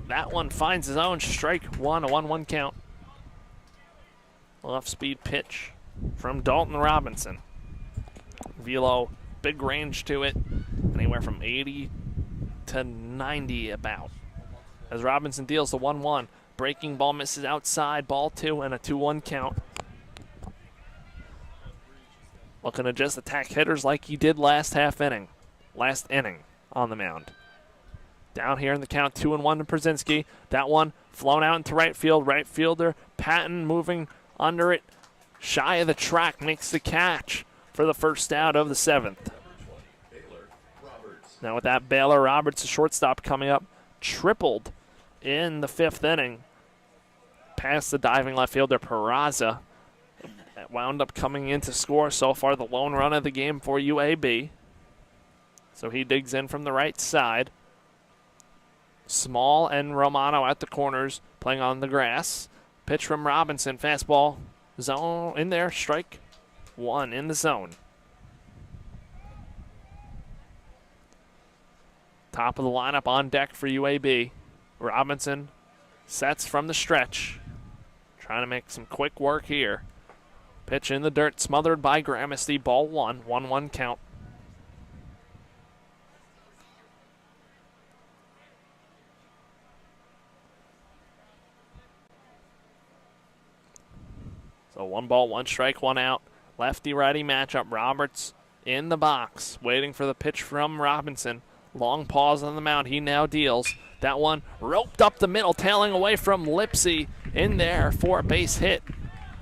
That one finds his own, strike 1, a 1-1 count. Left speed pitch from Dalton Robinson. Velo, big range to it, anywhere from 80 to 90 about. As Robinson deals the 1-1, breaking ball misses outside, ball 2, and a 2-1 count. Looking to just attack hitters like he did last inning on the mound. Down here in the count, 2-1 to Przinski. That one flown out into right field. Right fielder Patton moving under it, shy of the track, makes the catch for the first out of the 7th. Now with that, Baylor Roberts, the shortstop, coming up, tripled in the 5th inning. Past the diving left fielder Peraza. Wound up coming in to score. So far the lone run of the game for UAB. So he digs in from the right side. Small and Romano at the corners playing on the grass. Pitch from Robinson, fastball, zone in there, strike 1 in the zone. Top of the lineup on deck for UAB. Robinson sets from the stretch. Trying to make some quick work here. Pitch in the dirt, smothered by Gramercy, ball 1, 1-1 count. So 1 ball, 1 strike, 1 out. Lefty-righty matchup. Roberts in the box, waiting for the pitch from Robinson. Long pause on the mound. He now deals. That one roped up the middle, tailing away from Lipsy. In there for a base hit.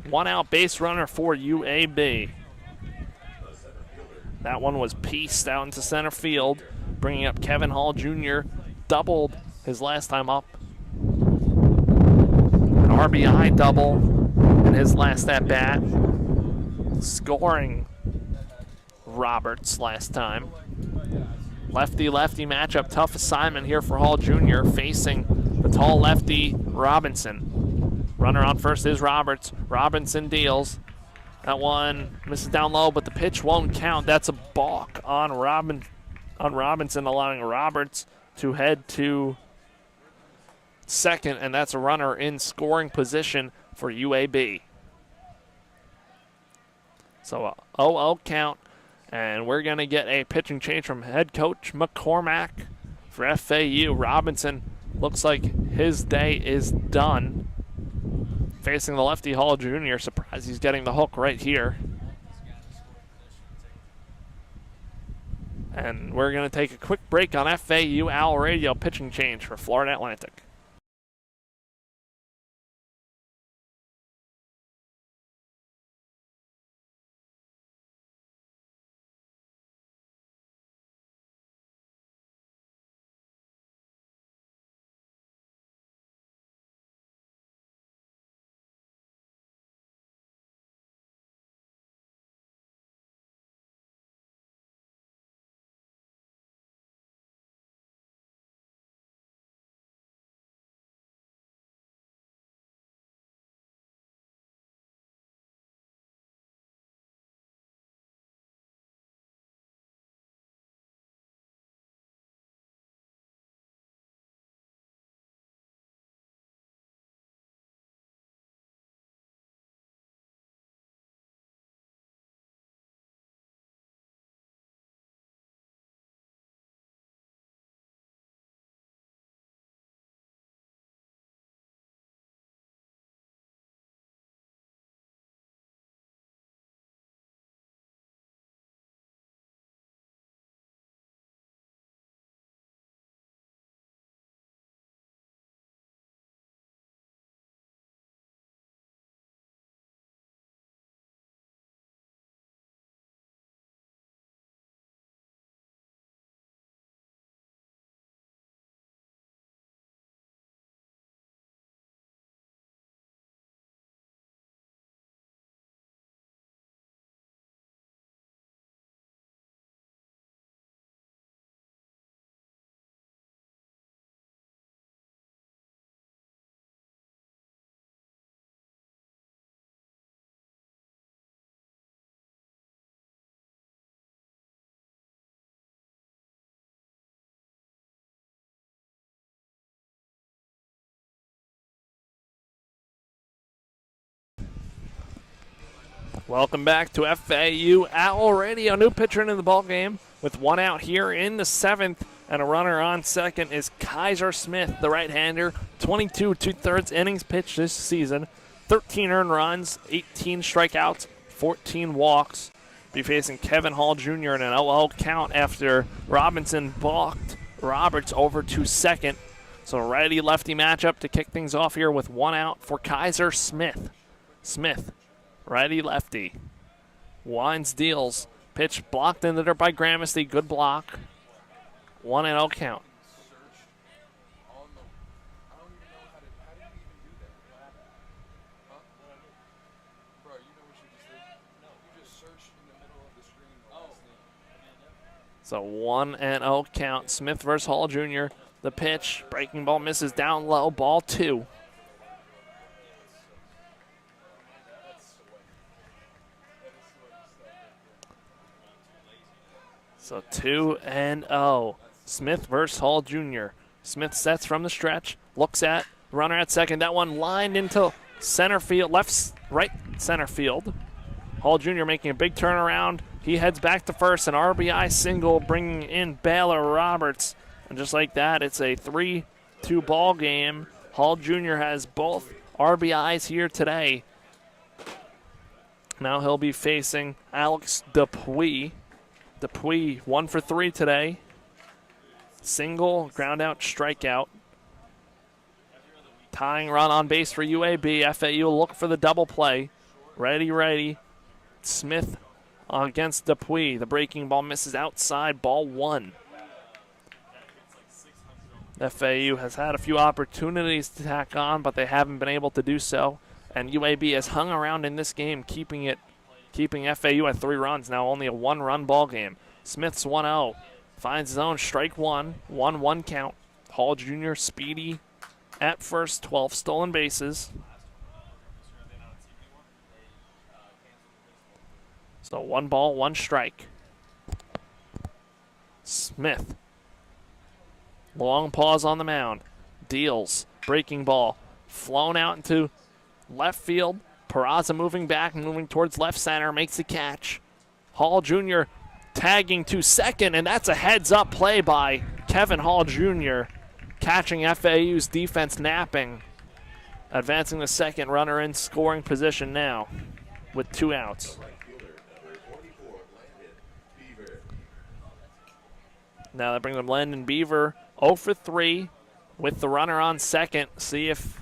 1 out base runner for UAB. That one was pieced out into center field. bringing up Kevin Hall Jr., doubled his last time up. An RBI double in his last at-bat, scoring Roberts last time. Lefty-lefty matchup, tough assignment here for Hall Jr. facing the tall lefty Robinson. Runner on first is Roberts. Robinson deals. That one misses down low, but the pitch won't count. That's a balk on Robinson, allowing Roberts to head to second, and that's a runner in scoring position for UAB. So a 0-0 count. And we're going to get a pitching change from head coach McCormack for FAU. Robinson looks like his day is done. Facing the lefty Hall Jr. Surprised he's getting the hook right here. And we're going to take a quick break on FAU Owl Radio pitching change for Florida Atlantic. Welcome back to FAU Owl Radio. New pitcher into the ball game with one out here in the seventh, and a runner on second is Kaiser Smith, the right-hander. 22 2/3 innings pitched this season, 13 earned runs, 18 strikeouts, 14 walks. Be facing Kevin Hall Jr. in an 0-0 count after Robinson balked Roberts over to second. So righty-lefty matchup to kick things off here with one out for Kaiser Smith. Smith, righty-lefty, winds, deals. Pitch blocked in the dirt by Gramercy. Good block. 1-0 count. So 1-0 count. Smith versus Hall Jr. The pitch, breaking ball misses down low. Ball 2. So 2-0. Smith versus Hall Jr. Smith sets from the stretch, looks at the runner at second. That one lined into center field, right center field. Hall Jr. making a big turnaround. He heads back to first, an RBI single bringing in Baylor Roberts. And just like that, it's a 3-2 ball game. Hall Jr. has both RBIs here today. Now he'll be facing Alex Dupuis. Dupuis 1 for 3 today. Single, ground out, strikeout. Tying run on base for UAB. FAU will look for the double play. Righty. Smith against Dupuis. The breaking ball misses outside. Ball 1. FAU has had a few opportunities to tack on, but they haven't been able to do so. And UAB has hung around in this game, keeping FAU at 3 runs. Now only a 1-run ball game. Smith's 1-0. Finds his own strike 1-1 count. Hall Jr. speedy at first, 12 stolen bases. So 1 ball, 1 strike. Smith. Long pause on the mound. Deals. Breaking ball. Flown out into left field. Peraza moving back, moving towards left center. Makes the catch. Hall Jr. tagging to second, and that's a heads-up play by Kevin Hall Jr. catching FAU's defense napping. Advancing the second, runner in scoring position now with 2 outs. Now that brings up Landon Beaver 0 for 3 with the runner on second. See if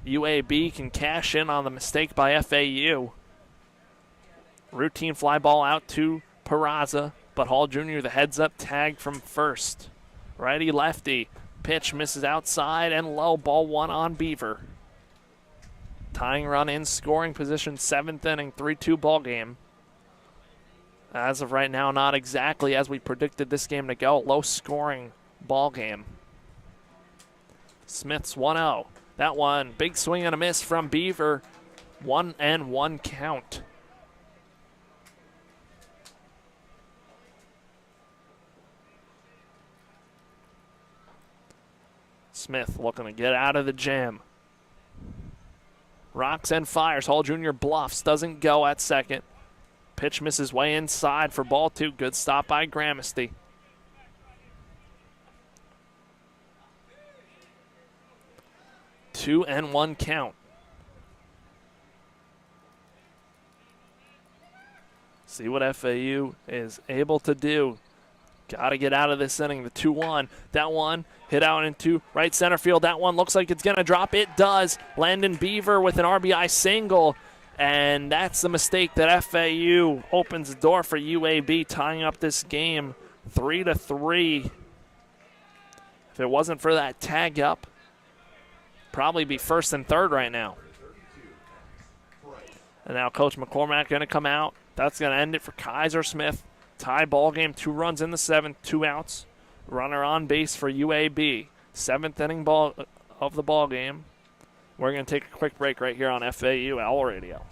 UAB can cash in on the mistake by FAU. Routine fly ball out to Peraza, but Hall Jr. the heads-up tag from first. Righty-lefty. Pitch misses outside and low. Ball 1 on Beaver. Tying run in scoring position, 7th inning, 3-2 ball game. As of right now, not exactly as we predicted this game to go. Low-scoring ball game. Smith's 1-0. That one, big swing and a miss from Beaver. 1-1 count. Smith looking to get out of the jam. Rocks and fires. Hall Jr. bluffs, doesn't go at second. Pitch misses way inside for ball 2. Good stop by Gramasty. Two and 1 count. See what FAU is able to do. Got to get out of this inning. The 2-1. That one hit out into right center field. That one looks like it's going to drop. It does. Landon Beaver with an RBI single. And that's the mistake that FAU opens the door for UAB, tying up this game 3-3. If it wasn't for that tag up, probably be 1st and 3rd right now. And now Coach McCormack going to come out. That's going to end it for Kaiser Smith. Tie ball game, 2 runs in the 7th, 2 outs. Runner on base for UAB. 7th inning ball of the ball game. We're going to take a quick break right here on FAU Owl Radio.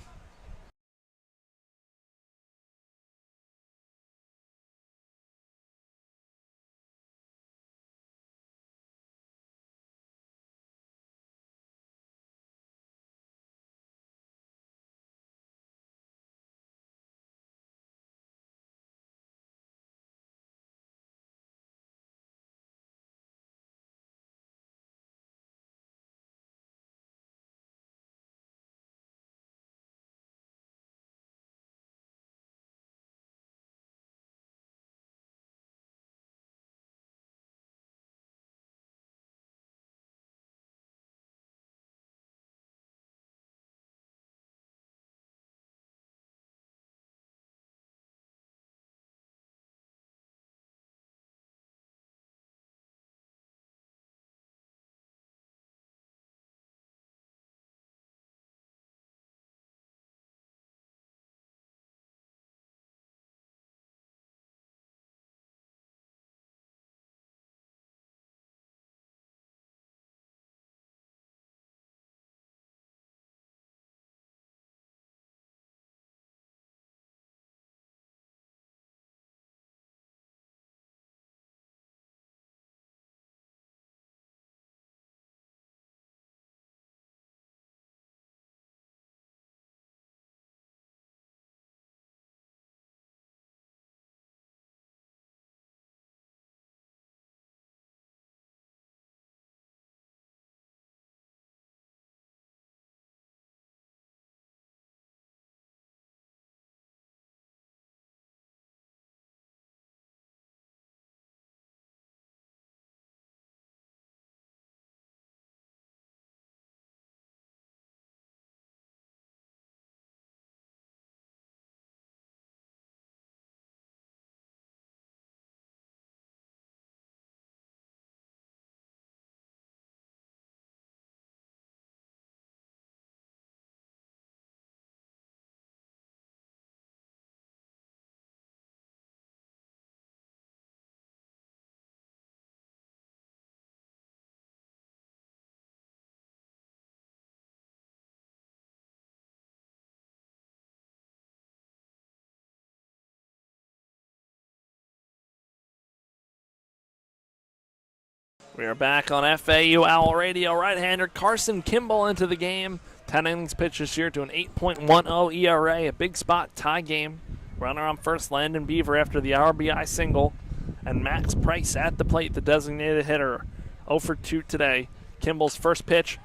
We are back on FAU Owl Radio. Right-hander Carson Kimball into the game. 10 innings pitched this year to an 8.10 ERA. A big spot tie game. Runner on first, Landon Beaver after the RBI single. And Max Price at the plate, the designated hitter. 0 for 2 today. Kimball's first pitch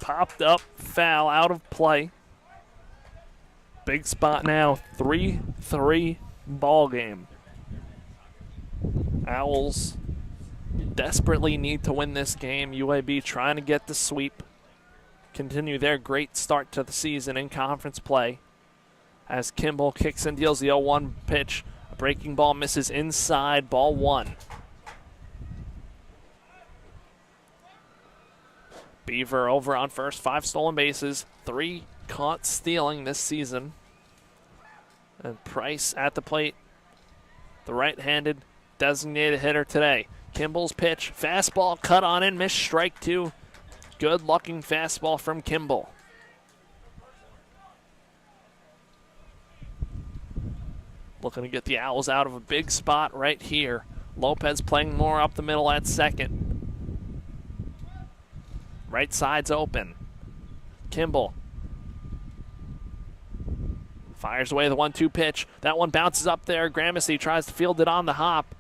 popped up, foul, out of play. Big spot now, 3-3 ball game. Owls desperately need to win this game. UAB trying to get the sweep. Continue their great start to the season in conference play. As Kimball kicks and deals the 0-1 pitch. A breaking ball misses inside, ball 1. Beaver over on first, 5 stolen bases, 3 caught stealing this season. And Price at the plate, the right-handed designated hitter today. Kimball's pitch, fastball cut on in, missed, strike 2. Good-looking fastball from Kimball. Looking to get the Owls out of a big spot right here. Lopez playing more up the middle at second. Right side's open. Kimball fires away the 1-2 pitch. That one bounces up there. Gramercy tries to field it on the hop.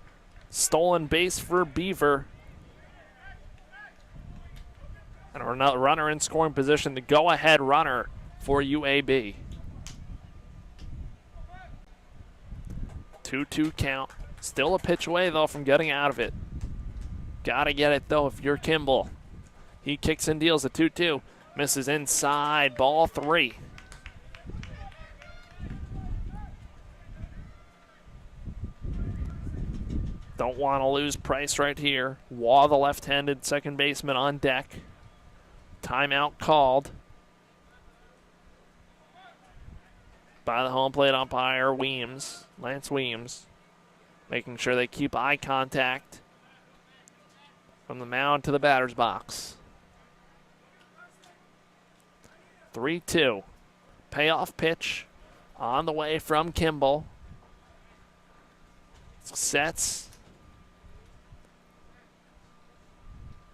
Stolen base for Beaver. And a runner in scoring position, the go-ahead runner for UAB. 2-2 count. Still a pitch away, though, from getting out of it. Gotta get it, though, if you're Kimball. He kicks and deals a 2-2. Misses inside, ball 3. Don't want to lose Price right here. Waugh, the left-handed second baseman, on deck. Timeout called by the home plate umpire, Lance Weems, making sure they keep eye contact from the mound to the batter's box. 3-2. Payoff pitch on the way from Kimball. Sets.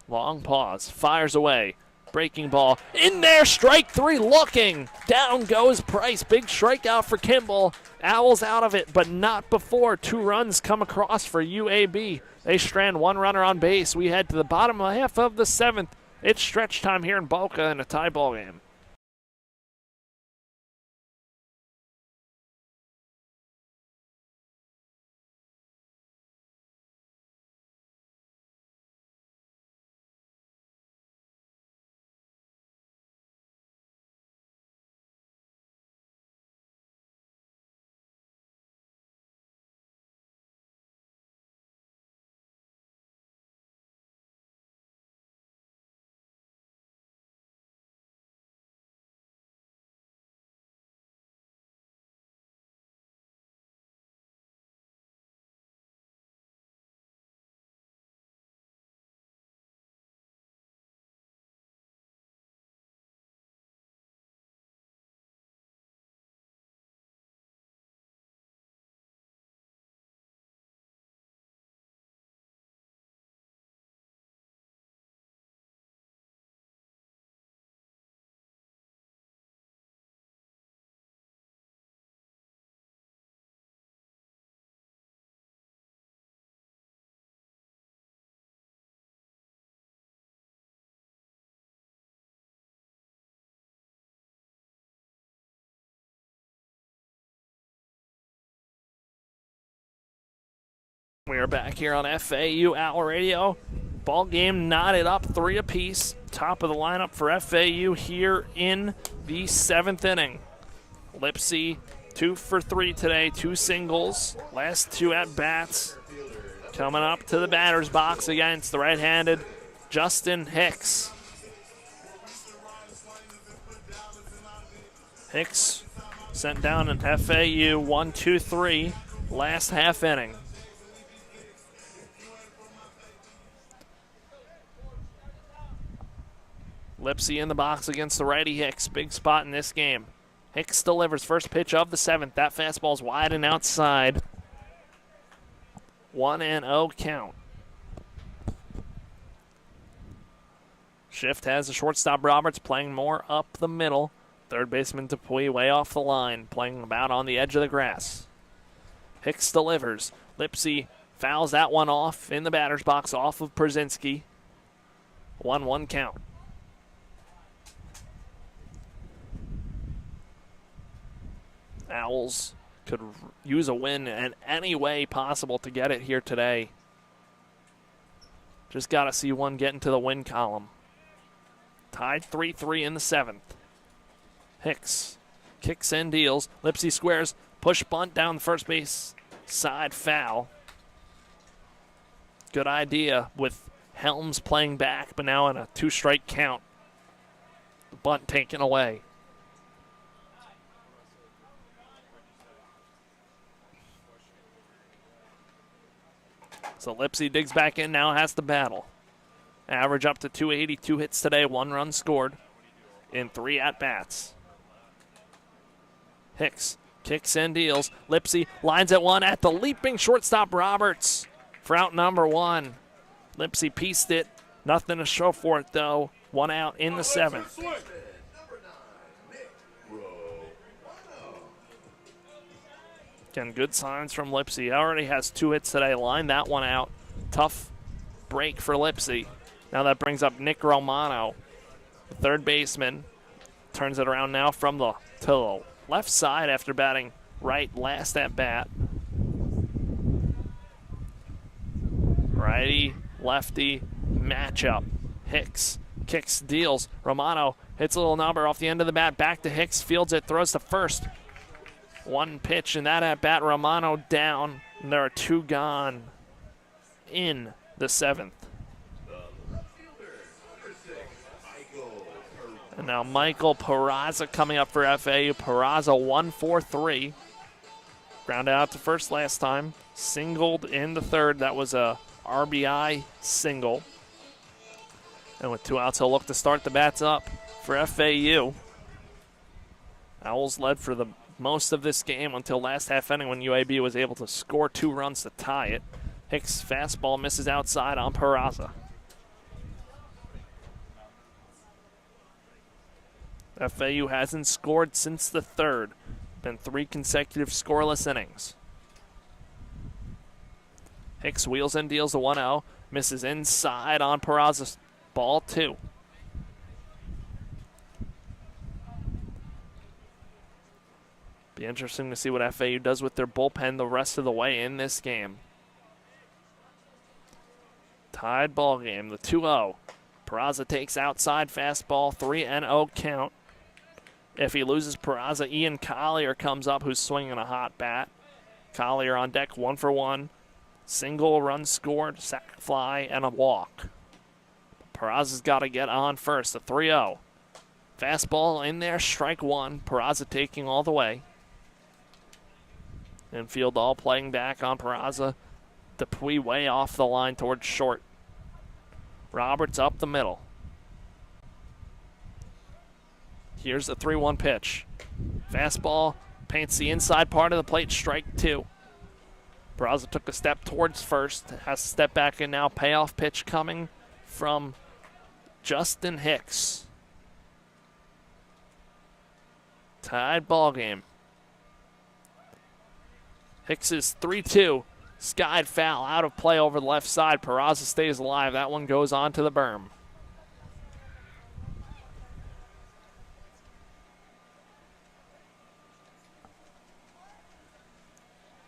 Long pause. Fires away. Breaking ball. In there. Strike 3 looking. Down goes Price. Big strikeout for Kimball. Owls out of it, but not before 2 runs come across for UAB. They strand 1 runner on base. We head to the bottom half of the 7th. It's stretch time here in Boca in a tie ball game. We are back here on FAU Owl Radio. Ball game knotted up 3 apiece. Top of the lineup for FAU here in the 7th inning. Lipsy 2 for 3 today, 2 singles. Last 2 at-bats. Coming up to the batter's box against the right-handed Justin Hicks. Hicks sent down an FAU 1-2-3 last half inning. Lipsy in the box against the righty Hicks. Big spot in this game. Hicks delivers first pitch of the 7th. That fastball's wide and outside. 1-0 count. Shift has the shortstop Roberts playing more up the middle. Third baseman Dupuy way off the line, playing about on the edge of the grass. Hicks delivers. Lipsy fouls that one off in the batter's box off of Przinski. 1-1 count. Owls could use a win in any way possible to get it here today. Just got to see one get into the win column. Tied 3-3 in the 7th. Hicks kicks and deals. Lipsy squares. Push bunt down the first base side, foul. Good idea with Helms playing back, but now in a 2-strike count. The bunt taken away. So Lipsy digs back in, now has to battle. Average up to 280, 2 hits today, 1 run scored in 3 at-bats. Hicks kicks and deals. Lipsy lines at one at the leaping shortstop Roberts for out number 1. Lipsy pieced it. Nothing to show for it, though. 1 out in the 7th. Again, good signs from Lipsy. Already has 2 hits today. Lined that one out. Tough break for Lipsy. Now that brings up Nick Romano, the third baseman. Turns it around now from to the left side after batting right last at bat. Righty, lefty matchup. Hicks kicks, deals. Romano hits a little number off the end of the bat. Back to Hicks, fields it, throws to first. 1 pitch in that at bat. Romano down, and there are 2 gone in the 7th. And now Michael Peraza coming up for FAU. Peraza 1-for-3. Grounded out to first last time. Singled in the 3rd. That was a RBI single. And with 2 outs, he'll look to start the bats up for FAU. Owls led for the most of this game until last half inning when UAB was able to score 2 runs to tie it. Hicks' fastball misses outside on Peraza. FAU hasn't scored since the 3rd. Been 3 consecutive scoreless innings. Hicks wheels and deals a 1-0. Misses inside on Peraza's ball 2. Be interesting to see what FAU does with their bullpen the rest of the way in this game. Tied ball game, the 2-0. Peraza takes outside fastball, 3-0 count. If he loses Peraza, Ian Collier comes up, who's swinging a hot bat. Collier on deck, 1-for-1. Single run scored, sac fly, and a walk. Peraza's got to get on first, a 3-0. Fastball in there, strike 1. Peraza taking all the way. Infield all playing back on Peraza. Dupuy way off the line towards short. Roberts up the middle. Here's the 3-1 pitch. Fastball paints the inside part of the plate, strike 2. Peraza took a step towards first, has to step back in now. Payoff pitch coming from Justin Hicks. Tied ball game. Hicks is 3-2. Skied foul out of play over the left side. Peraza stays alive. That one goes on to the berm.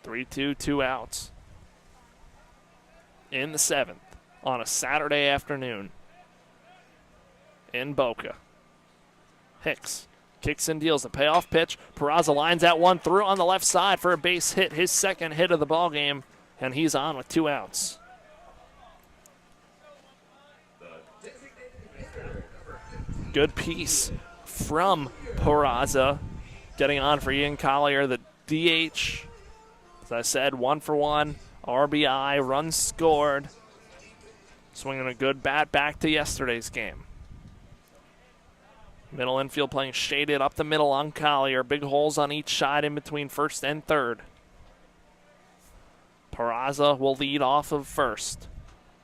Three-two, 2 outs. In the 7th on a Saturday afternoon in Boca. Hicks kicks and deals the payoff pitch. Peraza lines that one through on the left side for a base hit, his 2nd hit of the ball game, and he's on with 2 outs. Good piece from Peraza, getting on for Ian Collier, the DH. As I said, 1-for-1, RBI, runs scored. Swinging a good bat back to yesterday's game. Middle infield playing shaded up the middle on Collier. Big holes on each side in between first and third. Peraza will lead off of first.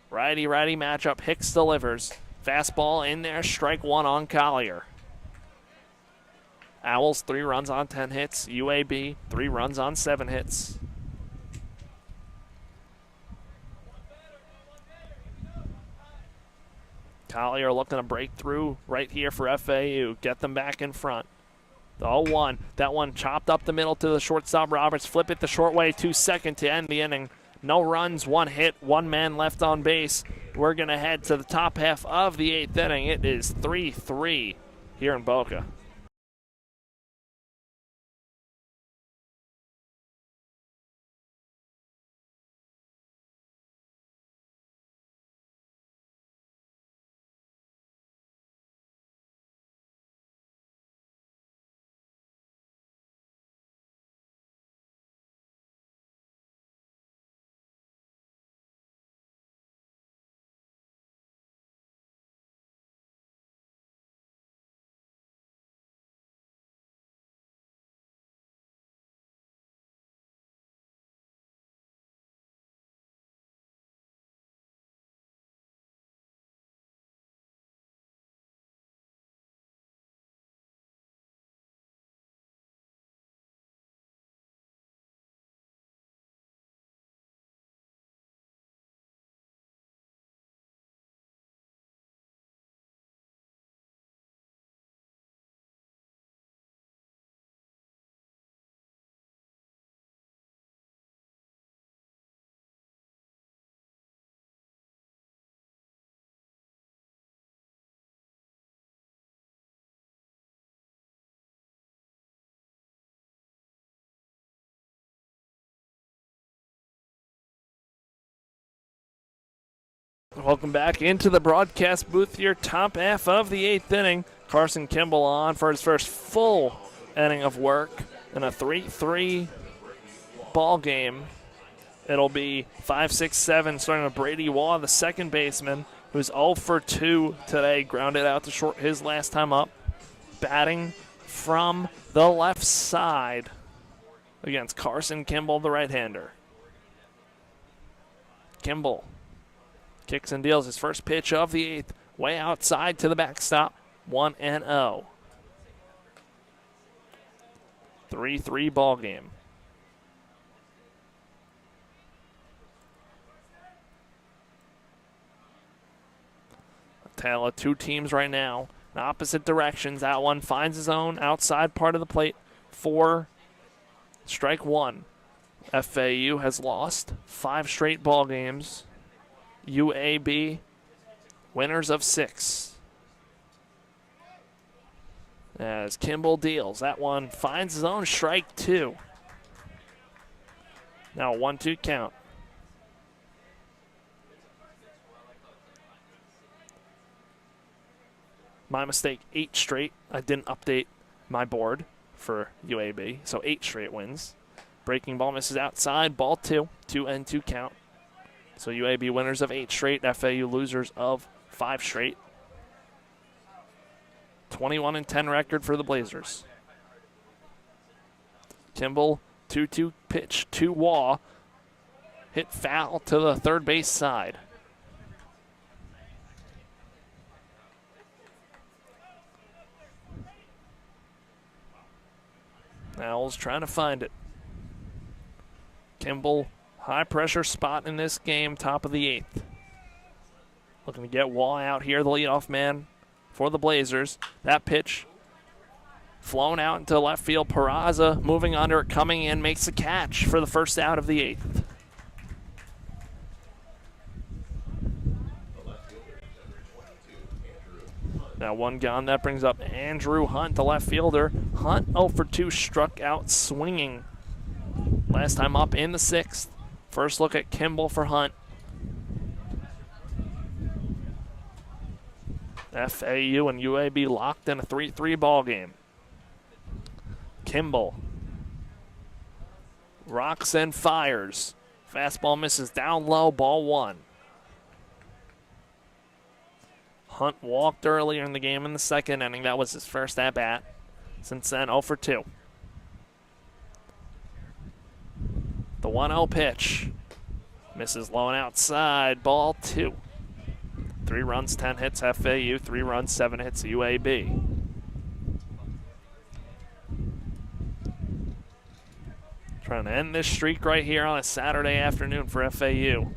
Righty-righty matchup. Hicks delivers. Fastball in there, strike one on Collier. Owls 3 runs on 10 hits. UAB 3 runs on 7 hits. Collier looking to break through right here for FAU. Get them back in front. The 0-1. That one chopped up the middle to the shortstop Roberts. Flip it the short way to second to end the inning. No runs, 1 hit, 1 man left on base. We're going to head to the top half of the 8th inning. It is 3-3 here in Boca. Welcome back into the broadcast booth here, top half of the 8th inning. Carson Kimball on for his first full inning of work in a 3-3 ball game. It'll be 5-6-7 starting with Brady Waugh, the second baseman, who's 0 for 2 today, grounded out to short his last time up. Batting from the left side against Carson Kimball, the right-hander. Kimball kicks and deals his first pitch of the 8th, way outside to the backstop, 1-0. 3-3 ball game. A tale of 2 teams right now in opposite directions. That one finds his own outside part of the plate for strike 1. FAU has lost 5 straight ball games. UAB, winners of 6. As Kimball deals, that one finds his own, strike 2. Now a 1-2 count. My mistake, 8 straight. I didn't update my board for UAB, so 8 straight wins. Breaking ball misses outside, ball 2, 2-2 count. So UAB winners of 8 straight, FAU losers of 5 straight. 21-10 record for the Blazers. Kimball, 2-2 pitch to Waugh. Hit foul to the third base side. Owls trying to find it. Kimball, high pressure spot in this game, top of the 8th. Looking to get Waugh out here, the leadoff man for the Blazers. That pitch flown out into left field. Peraza moving under it, coming in, makes a catch for the first out of the 8th. Now 1 gone, that brings up Andrew Hunt, the left fielder. Hunt 0 for 2, struck out swinging last time up in the 6th. First look at Kimball for Hunt. FAU and UAB locked in a 3-3 ball game. Kimball rocks and fires. Fastball misses down low, ball 1. Hunt walked earlier in the game in the 2nd inning. That was his first at-bat. Since then, 0 for 2. The 1-0 pitch. Misses low and outside, ball 2. 3 runs, 10 hits FAU, 3 runs, 7 hits UAB. Trying to end this streak right here on a Saturday afternoon for FAU.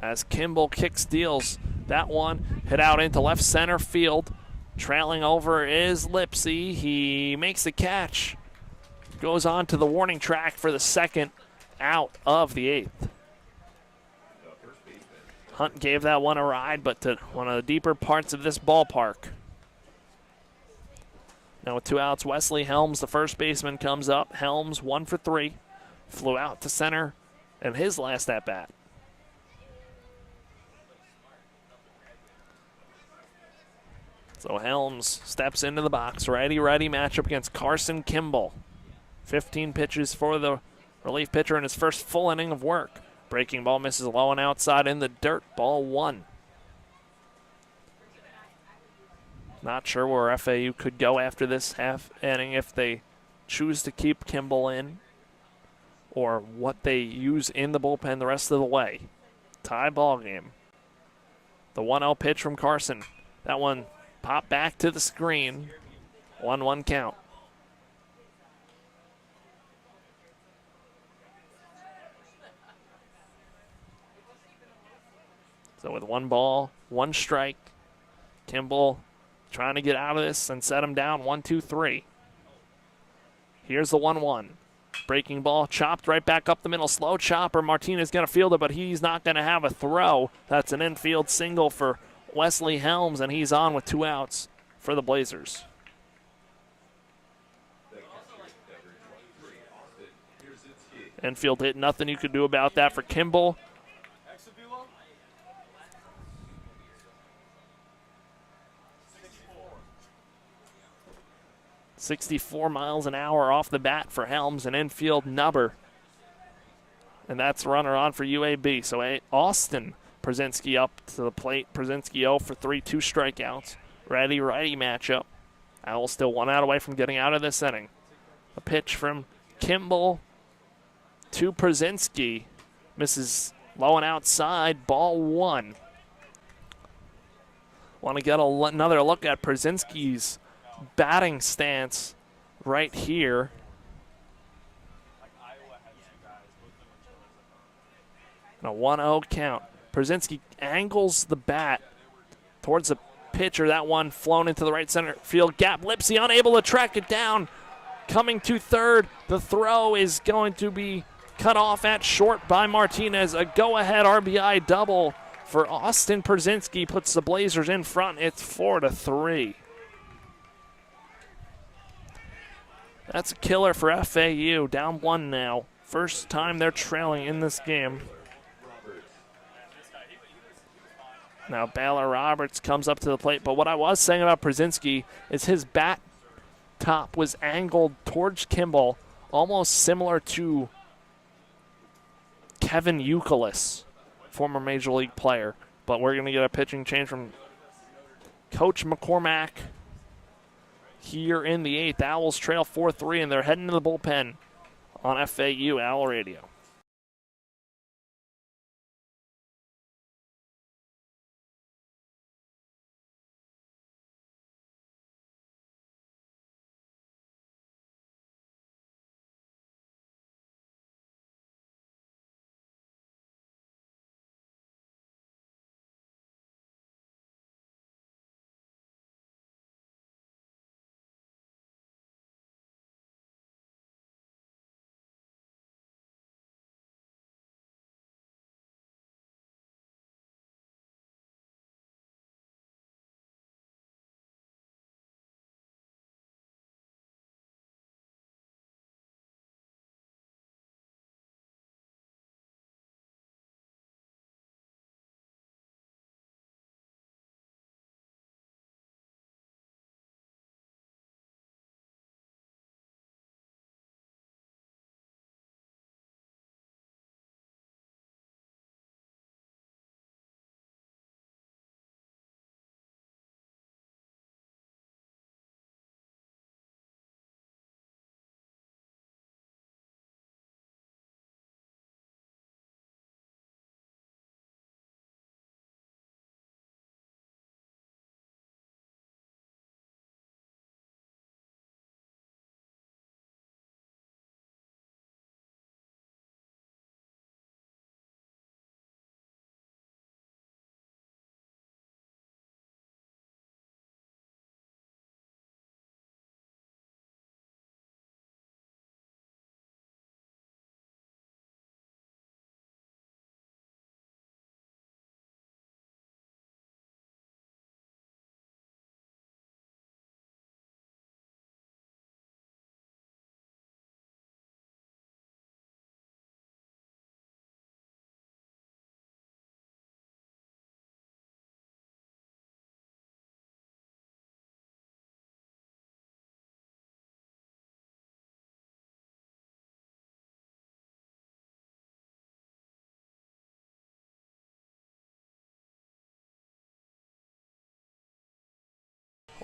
As Kimball kicks deals, that one hit out into left center field. Trailing over is Lipsy. He makes the catch. Goes on to the warning track for the second out of the 8th. Hunt gave that one a ride, but to one of the deeper parts of this ballpark. Now with 2 outs, Wesley Helms, the first baseman, comes up. Helms 1 for 3. Flew out to center in his last at-bat. So Helms steps into the box. Righty-righty matchup against Carson Kimball. 15 pitches for the relief pitcher in his first full inning of work. Breaking ball misses low and outside in the dirt. Ball 1. Not sure where FAU could go after this half inning if they choose to keep Kimball in or what they use in the bullpen the rest of the way. Tie ball game. The 1-0 pitch from Carson. That one popped back to the screen. 1-1 count. So with 1 ball, 1 strike, Kimball trying to get out of this and set him down 1-2-3. Here's the 1-1. Breaking ball chopped right back up the middle. Slow chopper. Martinez going to field it, but he's not going to have a throw. That's an infield single for Wesley Helms, and he's on with 2 outs for the Blazers. Infield hit, nothing you could do about that for Kimball. 64 miles an hour off the bat for Helms, an infield nubber. And that's runner on for UAB. So Austin Przinski up to the plate. Przinski 0 for 3, 2 strikeouts. Righty-righty matchup. Owls still 1 out away from getting out of this inning. A pitch from Kimball to Przinski. Misses low and outside. Ball 1. Want to get another look at Przinski's batting stance right here. And a 1-0 count. Przinski angles the bat towards the pitcher. That one flown into the right center field gap. Lipsy unable to track it down. Coming to third. The throw is going to be cut off at short by Martinez. A go-ahead RBI double for Austin Przinski puts the Blazers in front. It's 4-3. That's a killer for FAU. Down 1 now. First time they're trailing in this game. Now Baylor Roberts comes up to the plate. But what I was saying about Przinski is his bat top was angled towards Kimball, almost similar to Kevin Youkilis, former Major League player. But we're going to get a pitching change from Coach McCormack here in the 8th. Owls trail 4-3, and they're heading to the bullpen on FAU Owl Radio.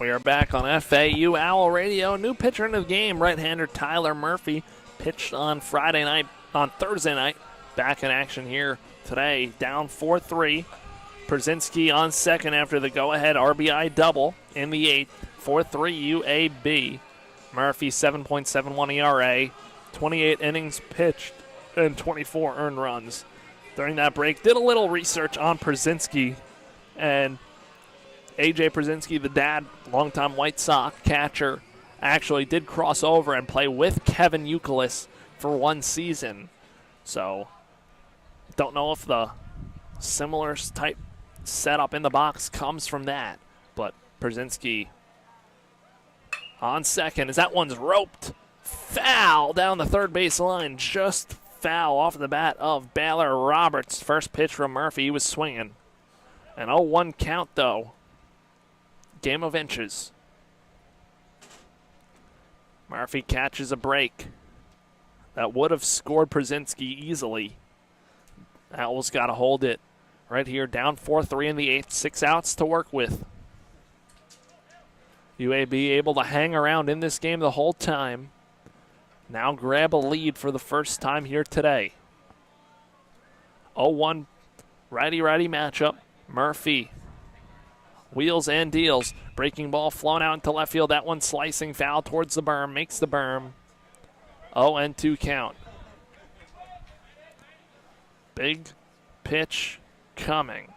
We are back on FAU Owl Radio. New pitcher in the game, right-hander Tyler Murphy, pitched on Thursday night. Back in action here today, down 4-3. Brzezinski on second after the go-ahead RBI double in the eighth. 4-3 UAB. Murphy 7.71 ERA, 28 innings pitched, and 24 earned runs. During that break, did a little research on Brzezinski, and A.J. Brzezinski, the dad, longtime White Sox catcher, actually did cross over and play with Kevin Youkilis for one season. So, don't know if the similar type setup in the box comes from that. But Brzezinski on second as that one's roped. Foul down the third base line. Just foul off the bat of Baylor Roberts. First pitch from Murphy. He was swinging. An 0-1 count, though. Game of inches. Murphy catches a break. That would have scored Brzezinski easily. Owls got to hold it right here. Down 4-3 in the eighth. 6 outs to work with. UAB able to hang around in this game the whole time. Now grab a lead for the first time here today. 0-1 righty-righty matchup. Murphy wheels and deals. Breaking ball flown out into left field. That one slicing foul towards the berm. Makes the berm. 0-2 count. Big pitch coming.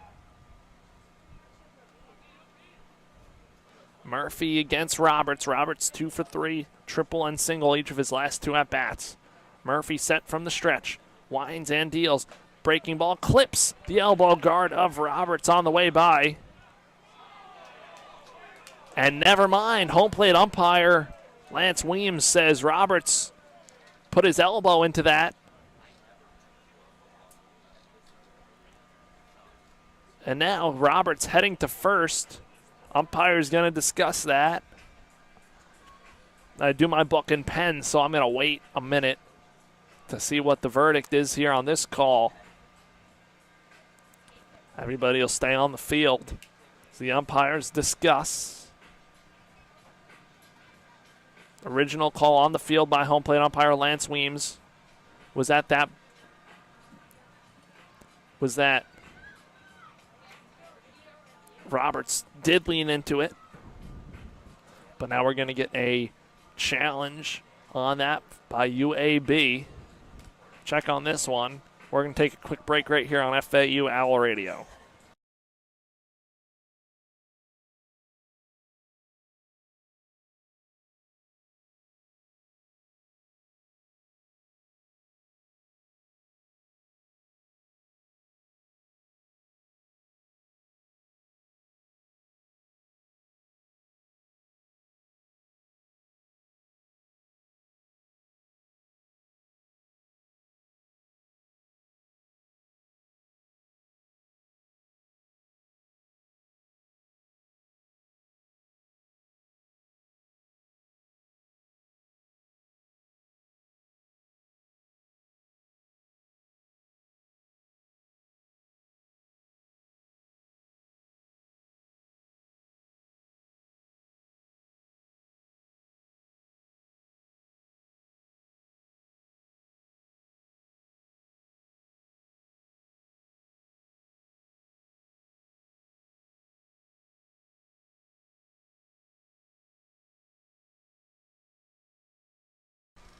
Murphy against Roberts. Roberts 2 for 3. Triple and single each of his last 2 at-bats. Murphy set from the stretch. Winds and deals. Breaking ball clips the elbow guard of Roberts on the way by. And never mind, home plate umpire Lance Weems says Roberts put his elbow into that. And now Roberts heading to first. Umpire's going to discuss that. I do my book and pen, so I'm going to wait a minute to see what the verdict is here on this call. Everybody will stay on the field as the umpires discuss. Original call on the field by home plate umpire Lance Weems was that Roberts did lean into it. But now we're going to get a challenge on that by UAB. Check on this one. We're going to take a quick break right here on FAU Owl Radio.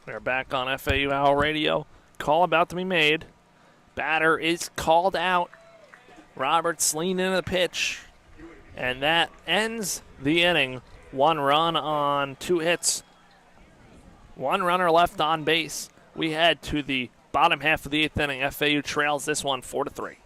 We're back on FAU Owl Radio. Call about to be made. Batter is called out. Roberts leaned into the pitch. And that ends the inning. 1 run on 2 hits. 1 runner left on base. We head to the bottom half of the 8th inning. FAU trails this one 4-3.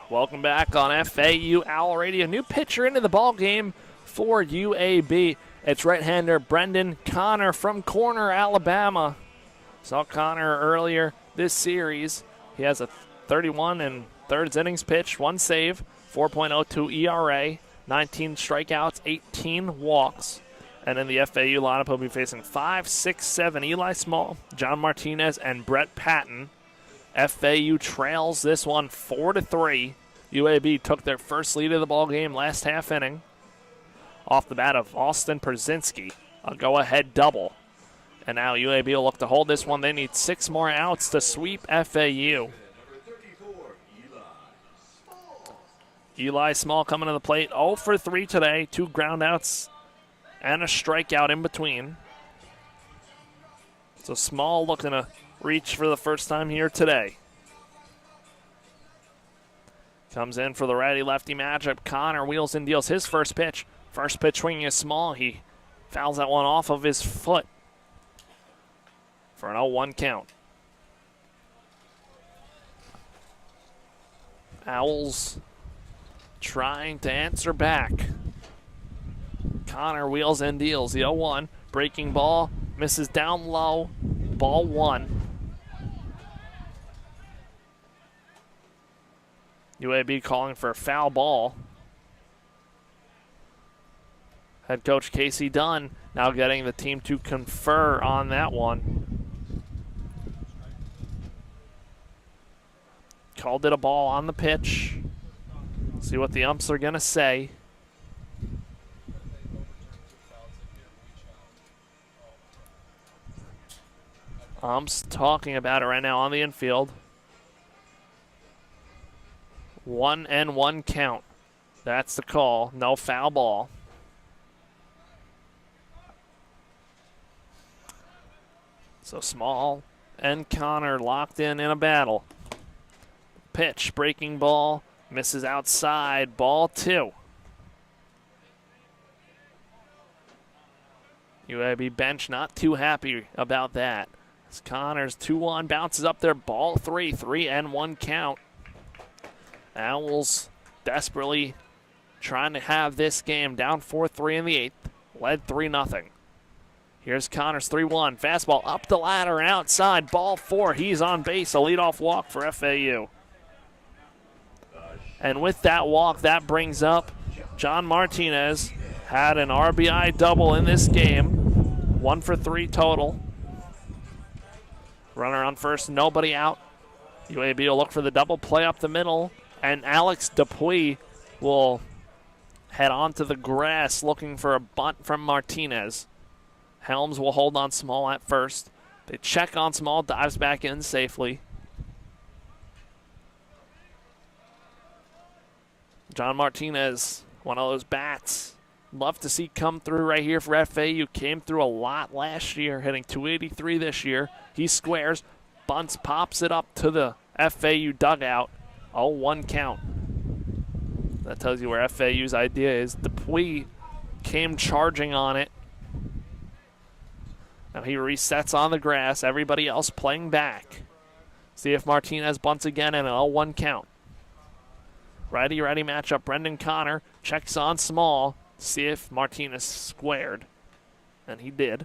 Welcome back on FAU Owl Radio. New pitcher into the ball game for UAB. It's right-hander Brendan Connor from Corner, Alabama. Saw Connor earlier this series. He has a 31 and thirds innings pitched, 1 save, 4.02 ERA, 19 strikeouts, 18 walks. And in the FAU lineup, he'll be facing 5, 6, 7 Eli Small, John Martinez, and Brett Patton. FAU trails this one 4-3. UAB took their first lead of the ball game last half inning. Off the bat of Austin Przynski, a go-ahead double. And now UAB will look to hold this one. They need 6 more outs to sweep FAU. Eli Small coming to the plate, 0 for 3 today. 2 groundouts and a strikeout in between. So Small looking to reach for the first time here today. Comes in for the righty-lefty matchup. Connor wheels and deals his first pitch. First pitch swinging is Small. He fouls that one off of his foot for an 0-1 count. Owls trying to answer back. Connor wheels and deals the 0-1. Breaking ball, misses down low. Ball 1. UAB calling for a foul ball. Head coach Casey Dunn now getting the team to confer on that one. Called it a ball on the pitch. See what the umps are going to say. Umps talking about it right now on the infield. 1-1 count. That's the call. No foul ball. So Small and Connor locked in a battle. Pitch, breaking ball, misses outside. Ball 2. UAB bench not too happy about that. As Connor's 2-1 bounces up there. Ball 3. 3-1 count. Owls desperately trying to have this game down 4-3 in the 8th. Led 3-0. Here's Connor's 3-1. Fastball up the ladder and outside. Ball 4. He's on base. A leadoff walk for FAU. And with that walk, that brings up John Martinez. Had an RBI double in this game. 1 for 3 total. Runner on first, nobody out. UAB will look for the double play up the middle. And Alex Dupuis will head onto the grass looking for a bunt from Martinez. Helms will hold on Small at first. They check on Small, dives back in safely. John Martinez, one of those bats. Love to see come through right here for FAU. Came through a lot last year, hitting .283 this year. He squares, bunts, pops it up to the FAU dugout. 0-1 count. That tells you where FAU's idea is. Dupuis came charging on it. Now he resets on the grass. Everybody else playing back. See if Martinez bunts again and an 0-1 count. Righty-righty matchup. Brendan Connor checks on Small. See if Martinez squared. And he did.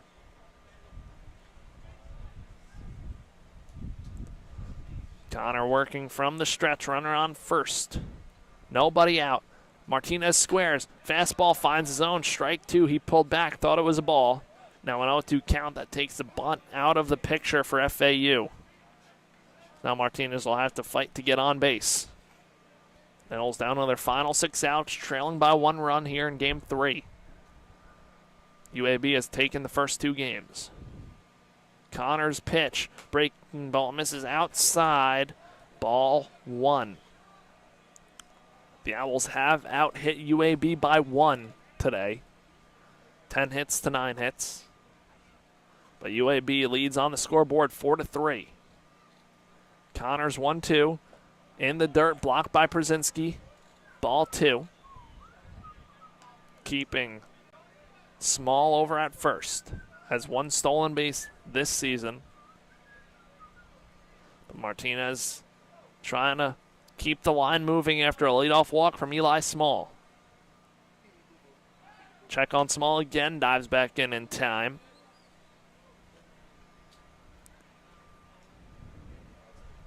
Connor working from the stretch, runner on first. Nobody out. Martinez squares. Fastball finds his own. Strike 2. He pulled back, thought it was a ball. Now an 0-2 count that takes the bunt out of the picture for FAU. Now Martinez will have to fight to get on base. Nails down on their final 6 outs, trailing by 1 run here in Game 3. UAB has taken the first 2 games. Connor's pitch, breaking ball, misses outside. Ball 1. The Owls have out-hit UAB by 1 today. 10 hits to 9 hits. But UAB leads on the scoreboard 4-3. Connor's 1-2. In the dirt, blocked by Przynski. Ball 2. Keeping Small over at first. Has 1 stolen base this season. But Martinez trying to keep the line moving after a leadoff walk from Eli Small. Check on Small again, dives back in time.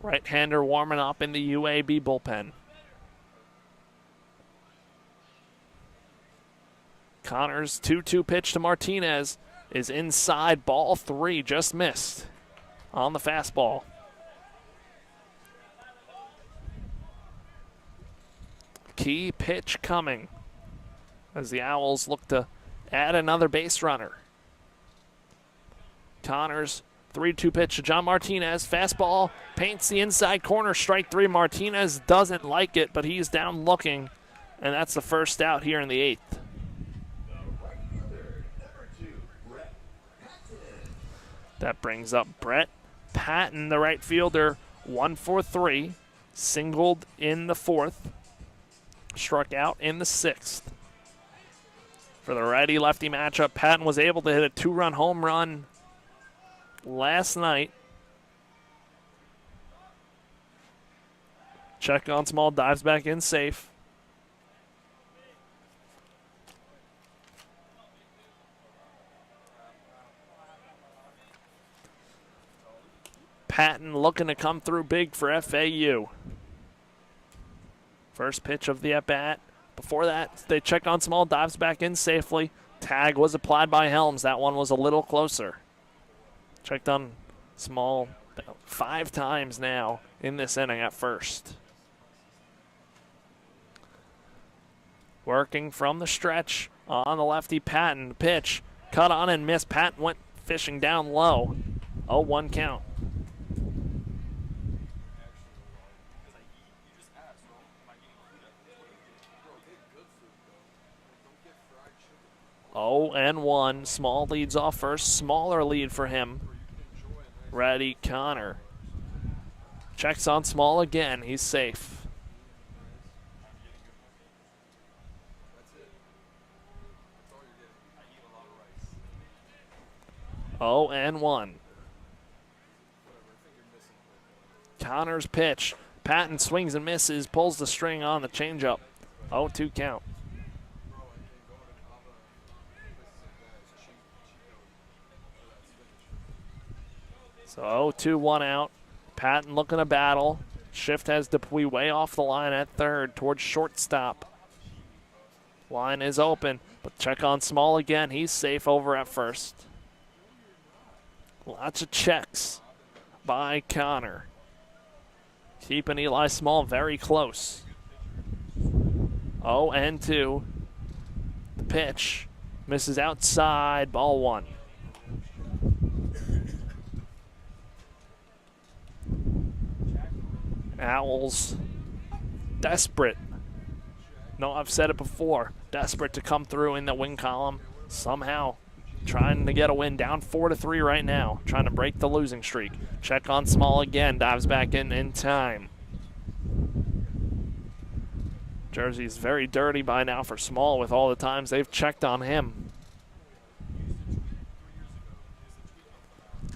Right-hander warming up in the UAB bullpen. Connor's 2-2 pitch to Martinez is inside, ball 3, just missed on the fastball. Key pitch coming as the Owls look to add another base runner. Connor's 3-2 pitch to John Martinez. Fastball paints the inside corner. Strike 3. Martinez doesn't like it, but he's down looking, and that's the first out here in the 8th. That brings up Brett Patton, the right fielder, 1 for 3. Singled in the 4th. Struck out in the 6th. For the righty-lefty matchup, Patton was able to hit a 2-run home run last night. Check on Small, dives back in safe. Patton looking to come through big for FAU. First pitch of the at-bat. Before that, they checked on Small, dives back in safely. Tag was applied by Helms. That one was a little closer. Checked on Small 5 times now in this inning at first. Working from the stretch on the lefty, Patton. Pitch, cut on and missed. Patton went fishing down low. 0-1 count. Oh, and 1. Small leads off first. Smaller lead for him. Ready, Connor. Checks on Small again. He's safe. Oh, and 1. Connor's pitch. Patton swings and misses. Pulls the string on the changeup. 0-2 count. So 0-2, 1 out. Patton looking to battle. Shift has Dupuy way off the line at third towards shortstop. Line is open, but check on Small again. He's safe over at first. Lots of checks by Connor. Keeping Eli Small very close. 0-2. The pitch misses outside, ball 1. Owls desperate. No, I've said it before. Desperate to come through in the win column. Somehow trying to get a win. Down 4-3 right now. Trying to break the losing streak. Check on Small again. Dives back in time. Jersey's very dirty by now for Small with all the times they've checked on him.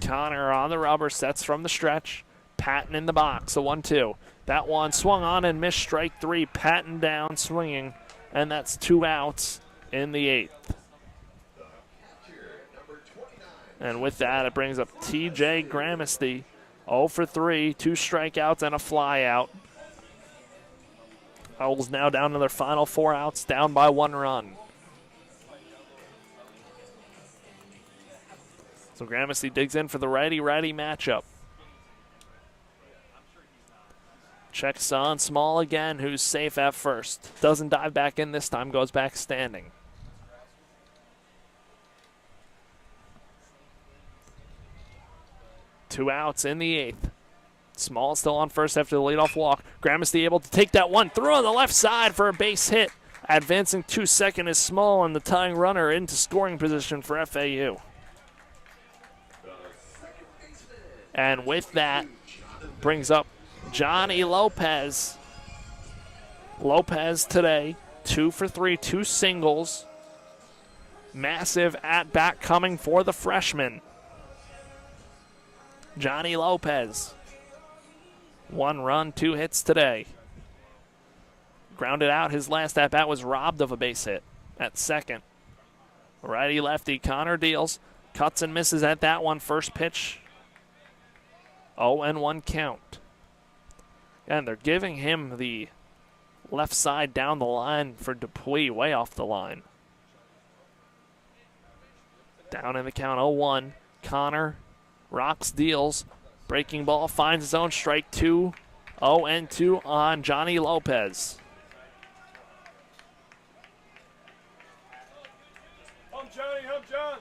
Connor on the rubber. Sets from the stretch. Patton in the box, a 1-2. That one swung on and missed, strike 3. Patton down, swinging, and that's 2 outs in the 8th. And with that, it brings up T.J. Gramesty, 0 for 3, 2 strikeouts and a fly out. Owls now down to their final 4 outs, down by 1 run. So Gramesty digs in for the righty-righty matchup. Checks on Small again, who's safe at first. Doesn't dive back in this time, goes back standing. Two outs in the 8th. Small still on first after the leadoff walk. Gramesty able to take that one through on the left side for a base hit. Advancing to second is Small, and the tying runner into scoring position for FAU. And with that, brings up Johnny Lopez. Lopez today, 2 for 3, 2 singles. Massive at-bat coming for the freshman. Johnny Lopez. 1 run, 2 hits today. grounded out. His last at-bat was robbed of a base hit at second. Righty-lefty, Connor deals. Cuts and misses at that one. First pitch, 0-1 count. And they're giving him the left side down the line for Dupuis, way off the line. Down in the count, 0-1. Connor rocks, deals. Breaking ball, finds his own, strike two. 0-2 on Johnny Lopez. Home Johnny, home John.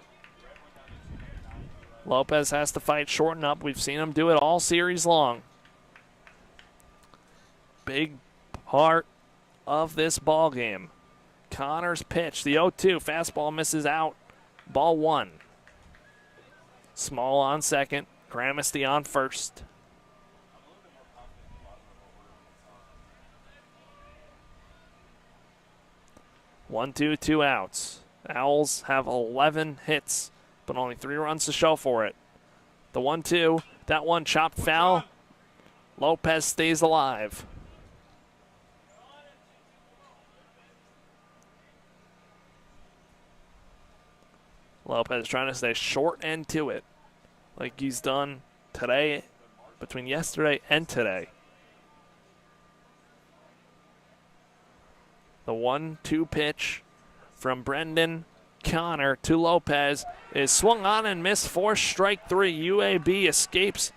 Lopez has to fight, shorten up. We've seen him do it all series long. Big part of this ball game. Connor's pitch, the 0-2, fastball misses out. Ball one. Small on second, Gramesty on first. One, two outs. Owls have 11 hits, but only 3 runs to show for it. The 1-2, that one chopped foul. Lopez stays alive. Lopez trying to stay short and to it, like he's done today, between yesterday and today. The 1-2 pitch from Brendan Connor to Lopez is swung on and missed for strike 3. UAB escapes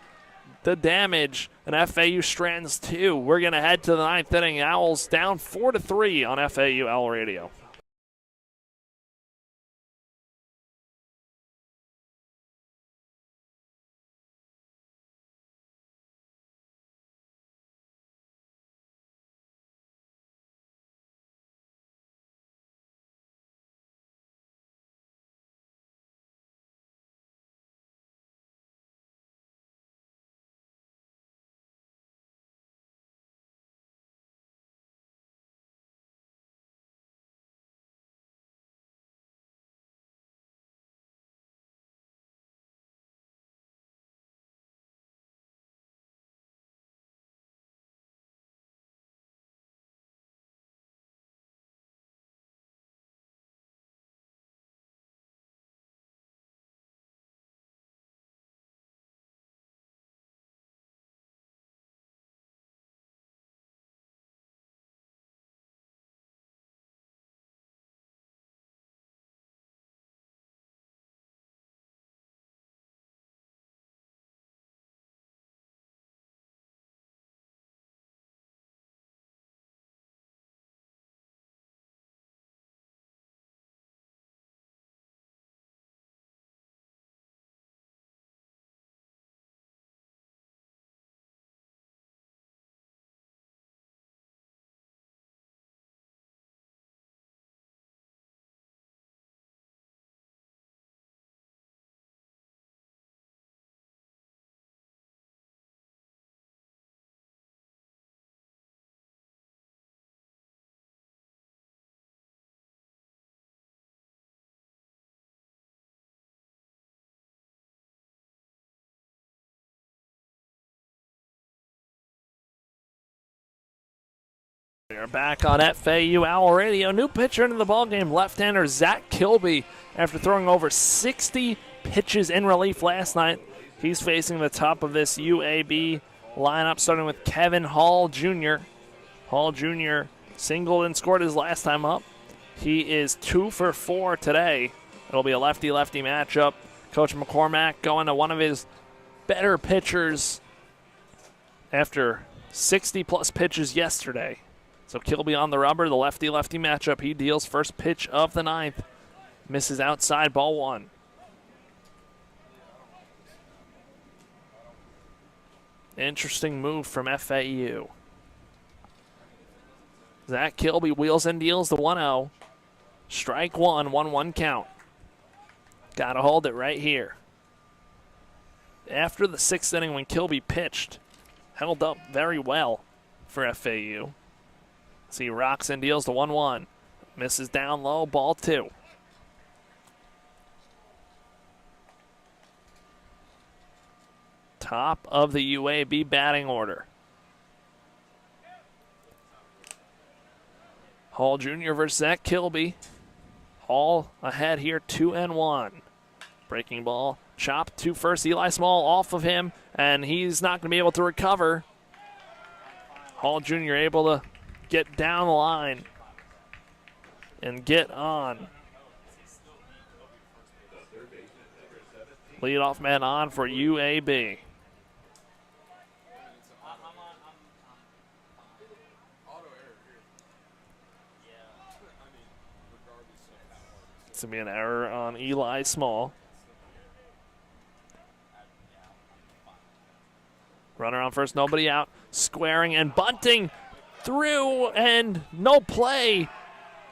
the damage, and FAU strands 2. We're going to head to the 9th inning. Owls down 4-3 on FAU Owl Radio. We are back on FAU Owl Radio. New pitcher into the ballgame, left-hander Zach Kilby. After throwing over 60 pitches in relief last night, he's facing the top of this UAB lineup, starting with Kevin Hall Jr. Hall Jr. singled and scored his last time up. He is 2 for 4 today. It'll be a lefty-lefty matchup. Coach McCormack going to one of his better pitchers after 60-plus pitches yesterday. So Kilby on the rubber, the lefty-lefty matchup. He deals first pitch of the 9th. Misses outside, ball 1. Interesting move from FAU. Zach Kilby wheels and deals the 1-0. Strike 1, 1-1 count. Got to hold it right here. After the 6th inning when Kilby pitched, held up very well for FAU. So he rocks and deals the 1-1. Misses down low, ball 2. Top of the UAB batting order. Hall Jr. versus Zach Kilby. Hall ahead here, 2-1. Breaking ball, chop to first. Eli Small off of him, and he's not going to be able to recover. Hall Jr. able to get down the line and get on. Leadoff man on for UAB. It's going to be an error on Eli Small. Runner on first, nobody out. Squaring and bunting through, and no play.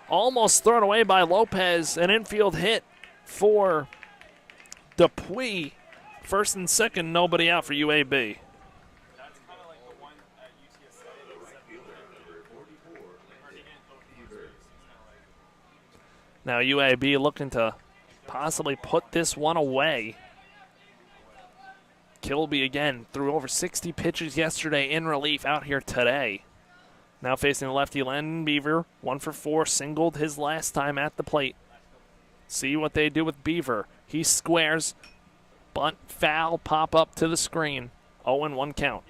Almost thrown away by Lopez. An infield hit for Dupuis. First and second, nobody out for UAB. Now UAB looking to possibly put this one away. Kilby again threw over 60 pitches yesterday in relief out here today. Now facing the lefty Landon Beaver, 1 for 4, singled his last time at the plate. See what they do with Beaver. He squares, bunt, foul, pop up to the screen. 0-1 count.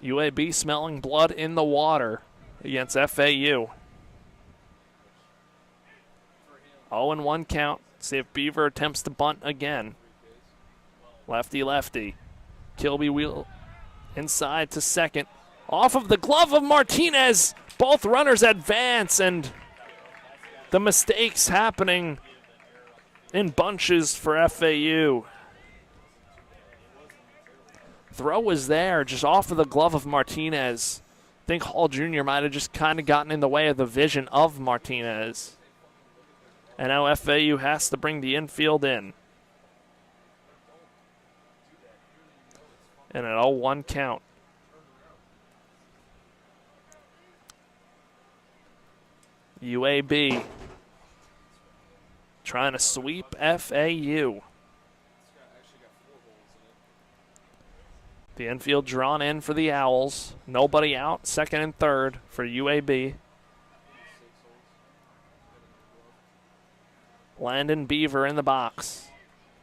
UAB smelling blood in the water against FAU. 0-1 count. See if Beaver attempts to bunt again. Lefty. Kilby wheel inside to second. Off of the glove of Martinez. Both runners advance, and the mistakes happening in bunches for FAU. Throw was there, just off of the glove of Martinez. I think Hall Jr. might have just kind of gotten in the way of the vision of Martinez. And now FAU has to bring the infield in. And an 0-1 count. UAB trying to sweep FAU. The infield drawn in for the Owls. Nobody out, second and third for UAB. Landon Beaver in the box.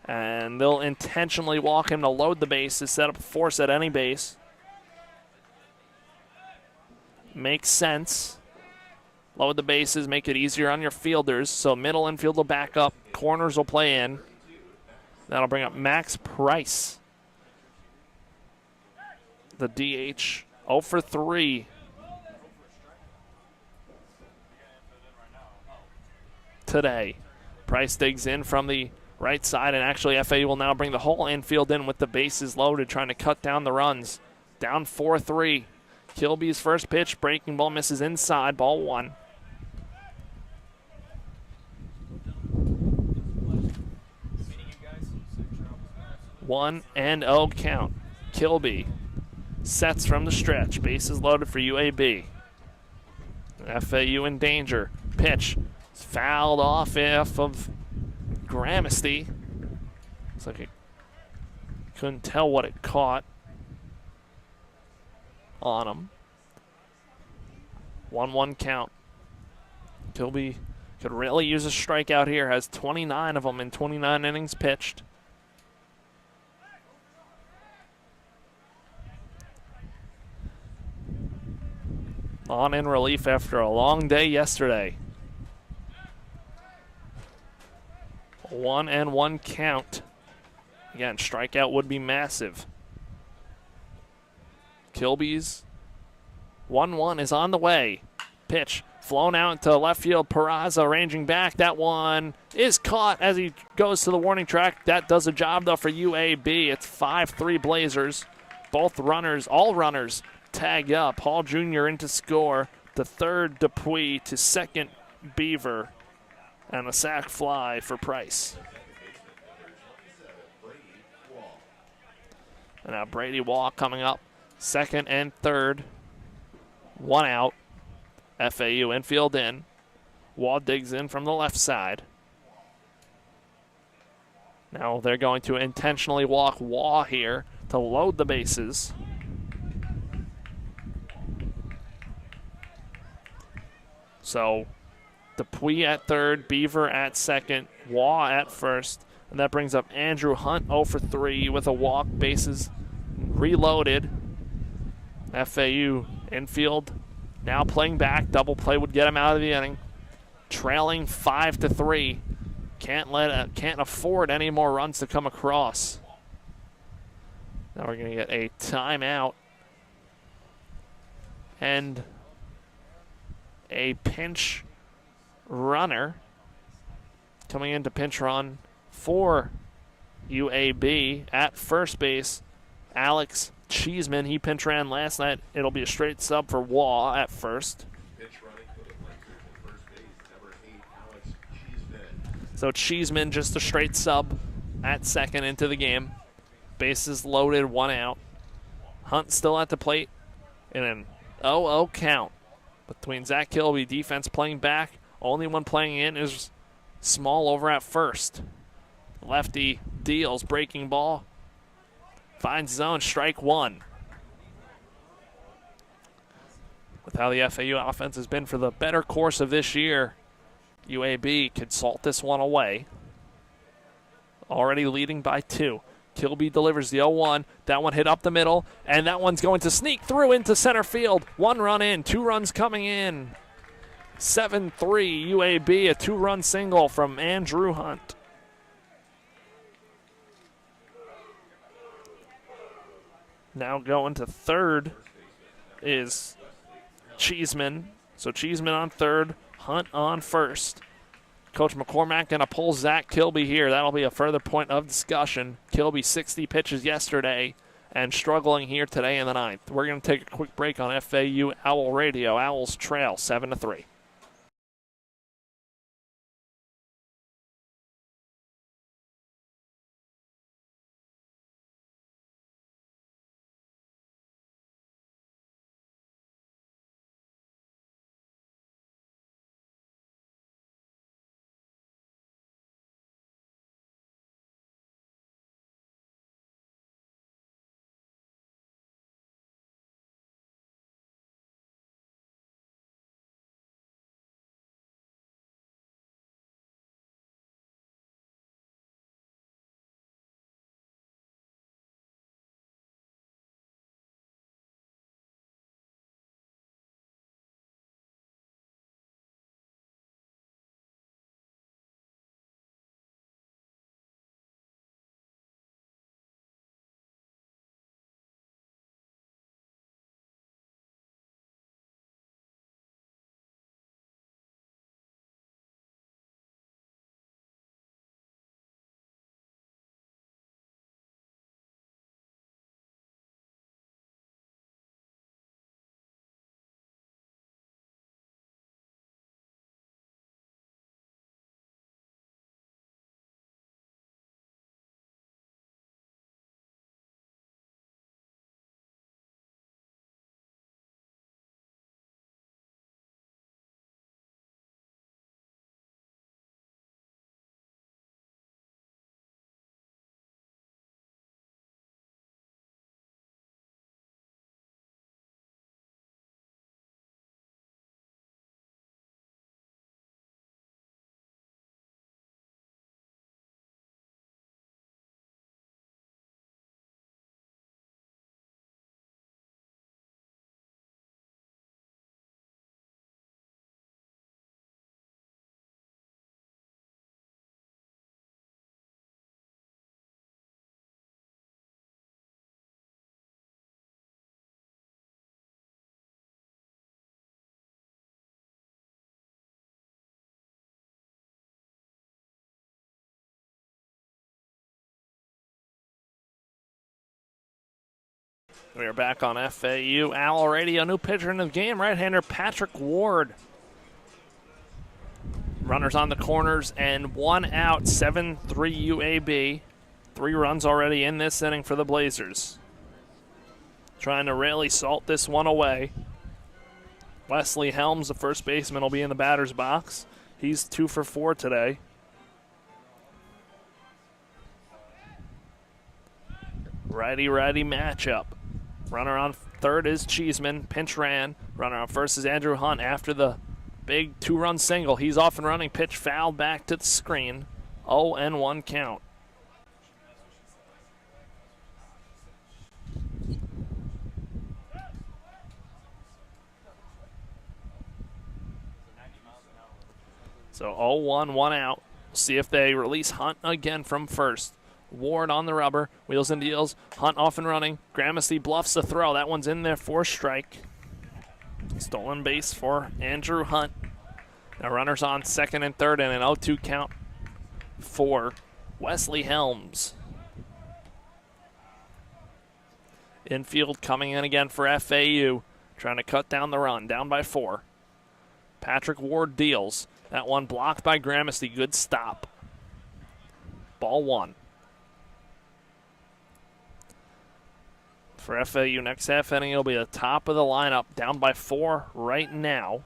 And they'll intentionally walk him to load the bases, set up a force at any base. Makes sense. Load the bases, make it easier on your fielders. So middle infield will back up, corners will play in. That'll bring up Max Price. The DH, 0 for 3. Today. Price digs in from the right side, and actually FAU will now bring the whole infield in with the bases loaded, trying to cut down the runs. Down 4-3. Kilby's first pitch, breaking ball misses inside, ball 1. One and 0 count. Kilby sets from the stretch. Bases loaded for UAB. FAU in danger. Pitch fouled off of Gramesty. Looks like it couldn't tell what it caught on him. 1-1 count. Kilby could really use a strikeout here. Has 29 of them in 29 innings pitched. On in relief after a long day yesterday. 1-1 count. Again, strikeout would be massive. Kilby's 1-1 is on the way. Pitch flown out to left field. Peraza ranging back. That one is caught as he goes to the warning track. That does a job, though, for UAB. It's 5-3 Blazers. Both runners, all runners, tag up. Hall Jr. in to score. To third, Dupuis. To second, Beaver. And a sac fly for Price. And now Brady Wall coming up. Second and third. 1 out. FAU infield in. Wall digs in from the left side. Now they're going to intentionally walk Wall here. to load the bases. So Dupuis at third, Beaver at second, Waugh at first, and that brings up Andrew Hunt 0 for 3 with a walk, bases reloaded. FAU infield now playing back. Double play would get him out of the inning. Trailing 5-3. Can't afford any more runs to come across. Now we're going to get a timeout and a pinch runner coming in to pinch run for UAB at first base. Alex Cheeseman, he pinch ran last night. It'll be a straight sub for Waugh at first. Pitch running for the Blazers at first base, number 8, Alex Cheeseman. So Cheeseman just a straight sub at second into the game. Bases loaded, 1 out. Hunt still at the plate in an 0-0 count between Zach Kilby, defense playing back. Only one playing in is Small over at first. Lefty deals, breaking ball. Finds zone, strike 1. With how the FAU offense has been for the better course of this year, UAB could salt this one away. Already leading by 2. Kilby delivers the 0-1. That one hit up the middle, and that one's going to sneak through into center field. 1 run in, 2 runs coming in. 7-3 UAB, a 2-run single from Andrew Hunt. Now going to third is Cheeseman. So Cheeseman on third, Hunt on first. Coach McCormack going to pull Zach Kilby here. That'll be a further point of discussion. Kilby 60 pitches yesterday and struggling here today in the 9th. We're going to take a quick break on FAU Owl Radio. Owls trail 7-3. We are back on FAU Owl Radio. New pitcher in the game, right-hander Patrick Ward. Runners on the corners and 1 out, 7-3 UAB. 3 runs already in this inning for the Blazers. Trying to really salt this one away. Wesley Helms, the first baseman, will be in the batter's box. He's 2 for 4 today. Righty-righty matchup. Runner on third is Cheeseman. Pinch ran. Runner on first is Andrew Hunt after the big two-run single. He's off and running. Pitch fouled back to the screen. 0-1 count. So 0-1, one out. See if they release Hunt again from first. Ward on the rubber, wheels and deals. Hunt off and running. Gramercy bluffs the throw. That one's in there for a strike. Stolen base for Andrew Hunt. Now runners on second and third and an 0-2 count for Wesley Helms. Infield coming in again for FAU. Trying to cut down the run. Down by 4. Patrick Ward deals. That one blocked by Gramercy. Good stop. Ball 1. For FAU, next half inning, it'll be the top of the lineup, down by 4 right now.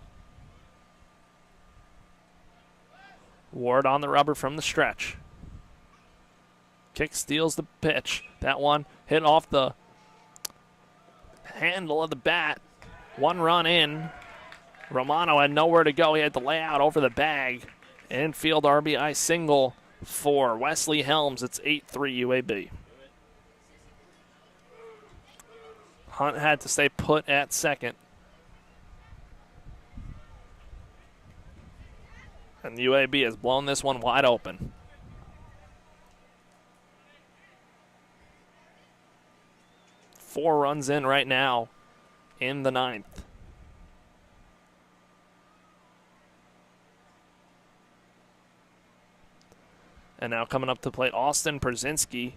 Ward on the rubber from the stretch. Kick steals the pitch. That one hit off the handle of the bat. 1 run in. Romano had nowhere to go. He had to lay out over the bag. Infield RBI single for Wesley Helms. It's 8-3 UAB. Hunt had to stay put at second. And UAB has blown this one wide open. Four runs in right now in the 9th. And now coming up to plate, Austin Brzezinski,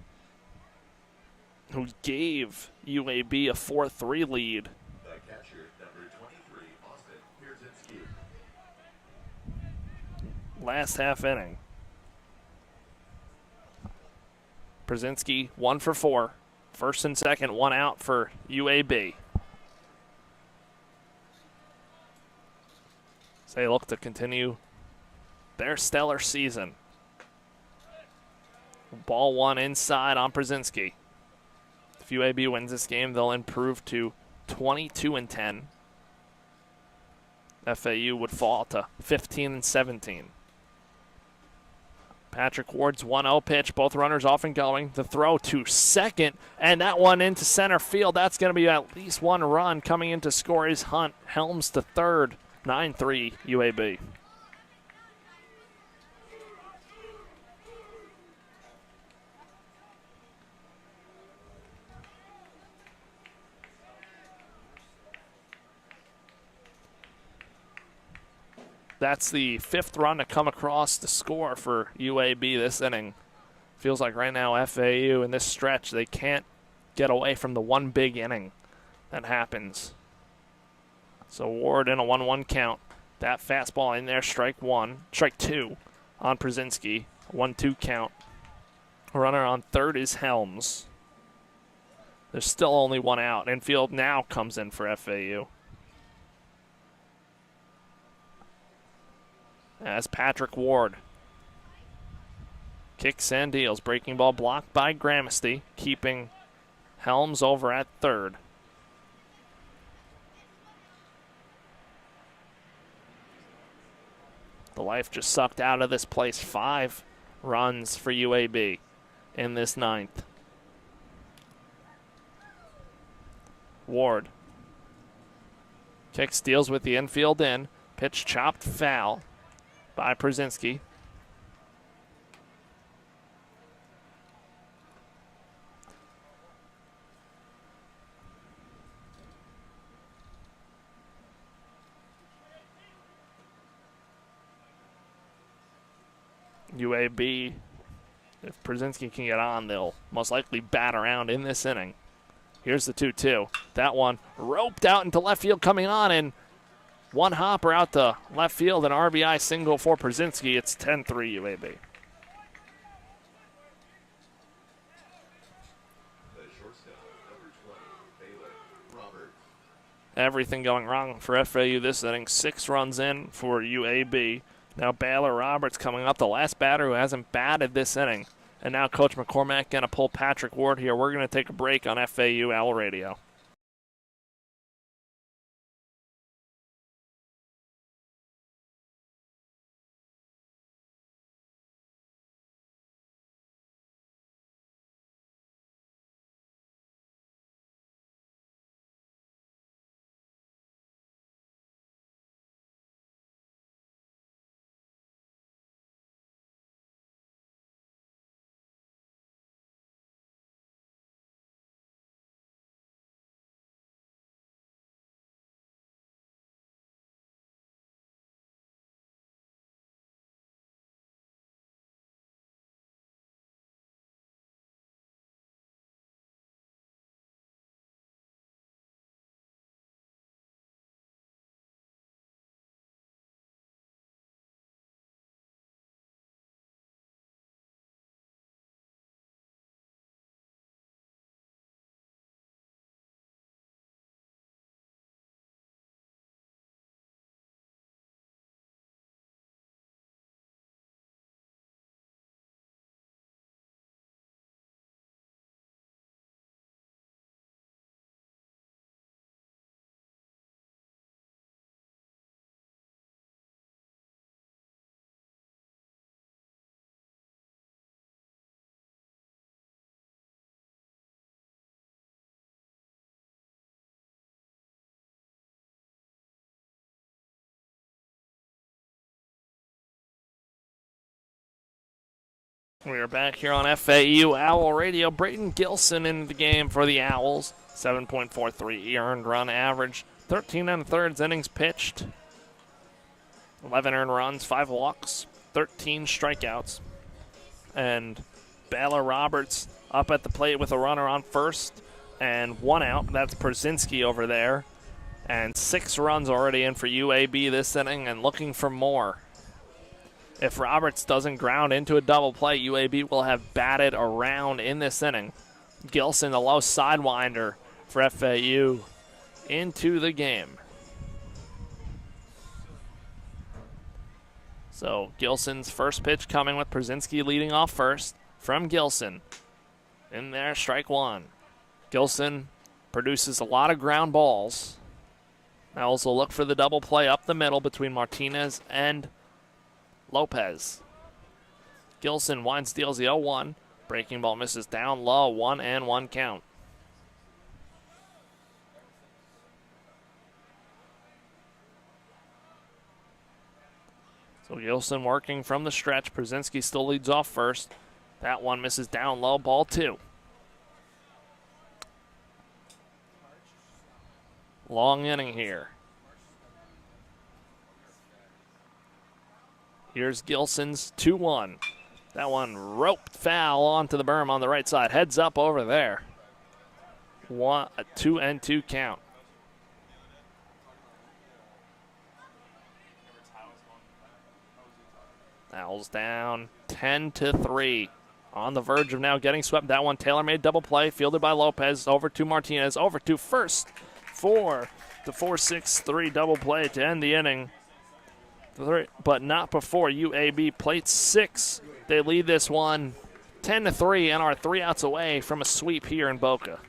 who gave UAB a 4-3 lead. The catcher, number 23, Austin Brzezinski. Last half inning. Brzezinski 1 for 4. First and second, 1 out for UAB. So they look to continue their stellar season. Ball 1 inside on Brzezinski. If UAB wins this game, they'll improve to 22-10. FAU would fall to 15-17. Patrick Ward's 1-0 pitch. Both runners off and going. The throw to second, and that one into center field. That's going to be at least 1 run coming in to score is Hunt. Helms to third. 9-3 UAB. That's the 5th run to come across the score for UAB this inning. Feels like right now FAU in this stretch, they can't get away from the one big inning that happens. So Ward in a 1-1 count. That fastball in there, strike 2 on Brzezinski. 1-2 count. Runner on third is Helms. There's still only 1 out. Infield now comes in for FAU. As Patrick Ward kicks and deals. Breaking ball blocked by Gramercy, keeping Helms over at third. The life just sucked out of this place. 5 runs for UAB in this 9th. Ward kicks, deals with the infield in. Pitch chopped foul by Brzezinski. UAB, if Brzezinski can get on, they'll most likely bat around in this inning. Here's the 2-2. That one roped out into left field coming on, and 1 hopper out to left field, an RBI single for Brzezinski. It's 10-3 UAB. The shortstop, number 20, Baylor Roberts. Everything going wrong for FAU this inning. 6 runs in for UAB. Now Baylor Roberts coming up, the last batter who hasn't batted this inning. And now Coach McCormack going to pull Patrick Ward here. We're going to take a break on FAU Owl Radio. We are back here on FAU Owl Radio. Brayton Gilson in the game for the Owls. 7.43 earned run average. 13 1/3 innings pitched. 11 earned runs, 5 walks, 13 strikeouts. And Baylor Roberts up at the plate with a runner on first and 1 out. That's Przynski over there. And 6 runs already in for UAB this inning and looking for more. If Roberts doesn't ground into a double play, UAB will have batted around in this inning. Gilson, the low sidewinder for FAU, into the game. So Gilson's first pitch coming with Przynski leading off first from Gilson. In there, strike 1. Gilson produces a lot of ground balls. Owls will look for the double play up the middle between Martinez and Lopez. Gilson winds, steals the 0-1. Breaking ball misses down low, 1-1 count. So Gilson working from the stretch. Przynski still leads off first. That one misses down low, ball 2. Long inning here. Here's Gilson's 2-1. That one roped foul onto the berm on the right side. Heads up over there. A 2-2 count. Owls down 10-3. On the verge of now getting swept. That one tailor-made double play fielded by Lopez. Over to Martinez. Over to first for the 4-6-3 double play to end the inning. But not before UAB plate 6. They lead this one 10-3 and are 3 outs away from a sweep here in Boca.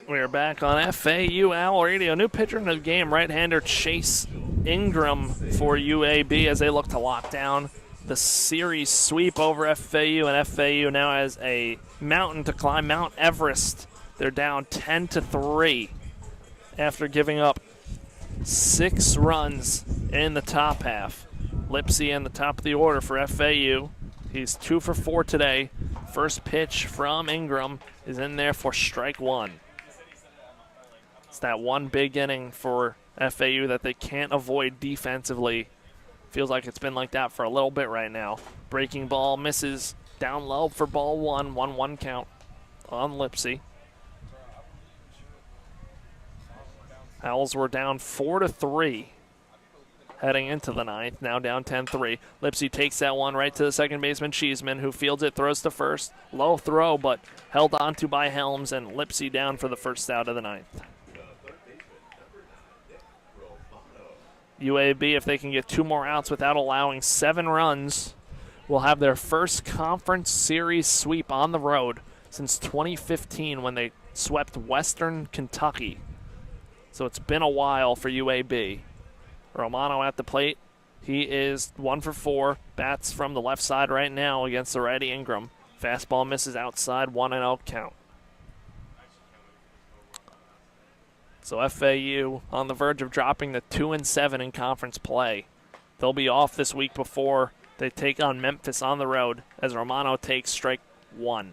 We are back on FAU Owl Radio. New pitcher in the game, right-hander Chase Ingram for UAB as they look to lock down the series sweep over FAU, and FAU now has a mountain to climb, Mount Everest. They're down 10-3 after giving up 6 runs in the top half. Lipsy in the top of the order for FAU. He's 2 for 4 today. First pitch from Ingram is in there for strike 1. It's that one big inning for FAU that they can't avoid defensively. Feels like it's been like that for a little bit right now. Breaking ball misses down low for ball 1. 1-1 count on Lipsy. Owls were down 4-3 heading into the ninth. Now down 10-3. Lipsy takes that one right to the second baseman, Cheeseman, who fields it, throws to first. Low throw, but held onto by Helms, and Lipsy down for the first out of the ninth. UAB, if they can get 2 more outs without allowing 7 runs, will have their first conference series sweep on the road since 2015 when they swept Western Kentucky. So it's been a while for UAB. Romano at the plate. He is 1 for 4. Bats from the left side right now against the righty Ingram. Fastball misses outside, 1-0 count. So FAU on the verge of dropping to 2-7 in conference play. They'll be off this week before they take on Memphis on the road as Romano takes strike 1.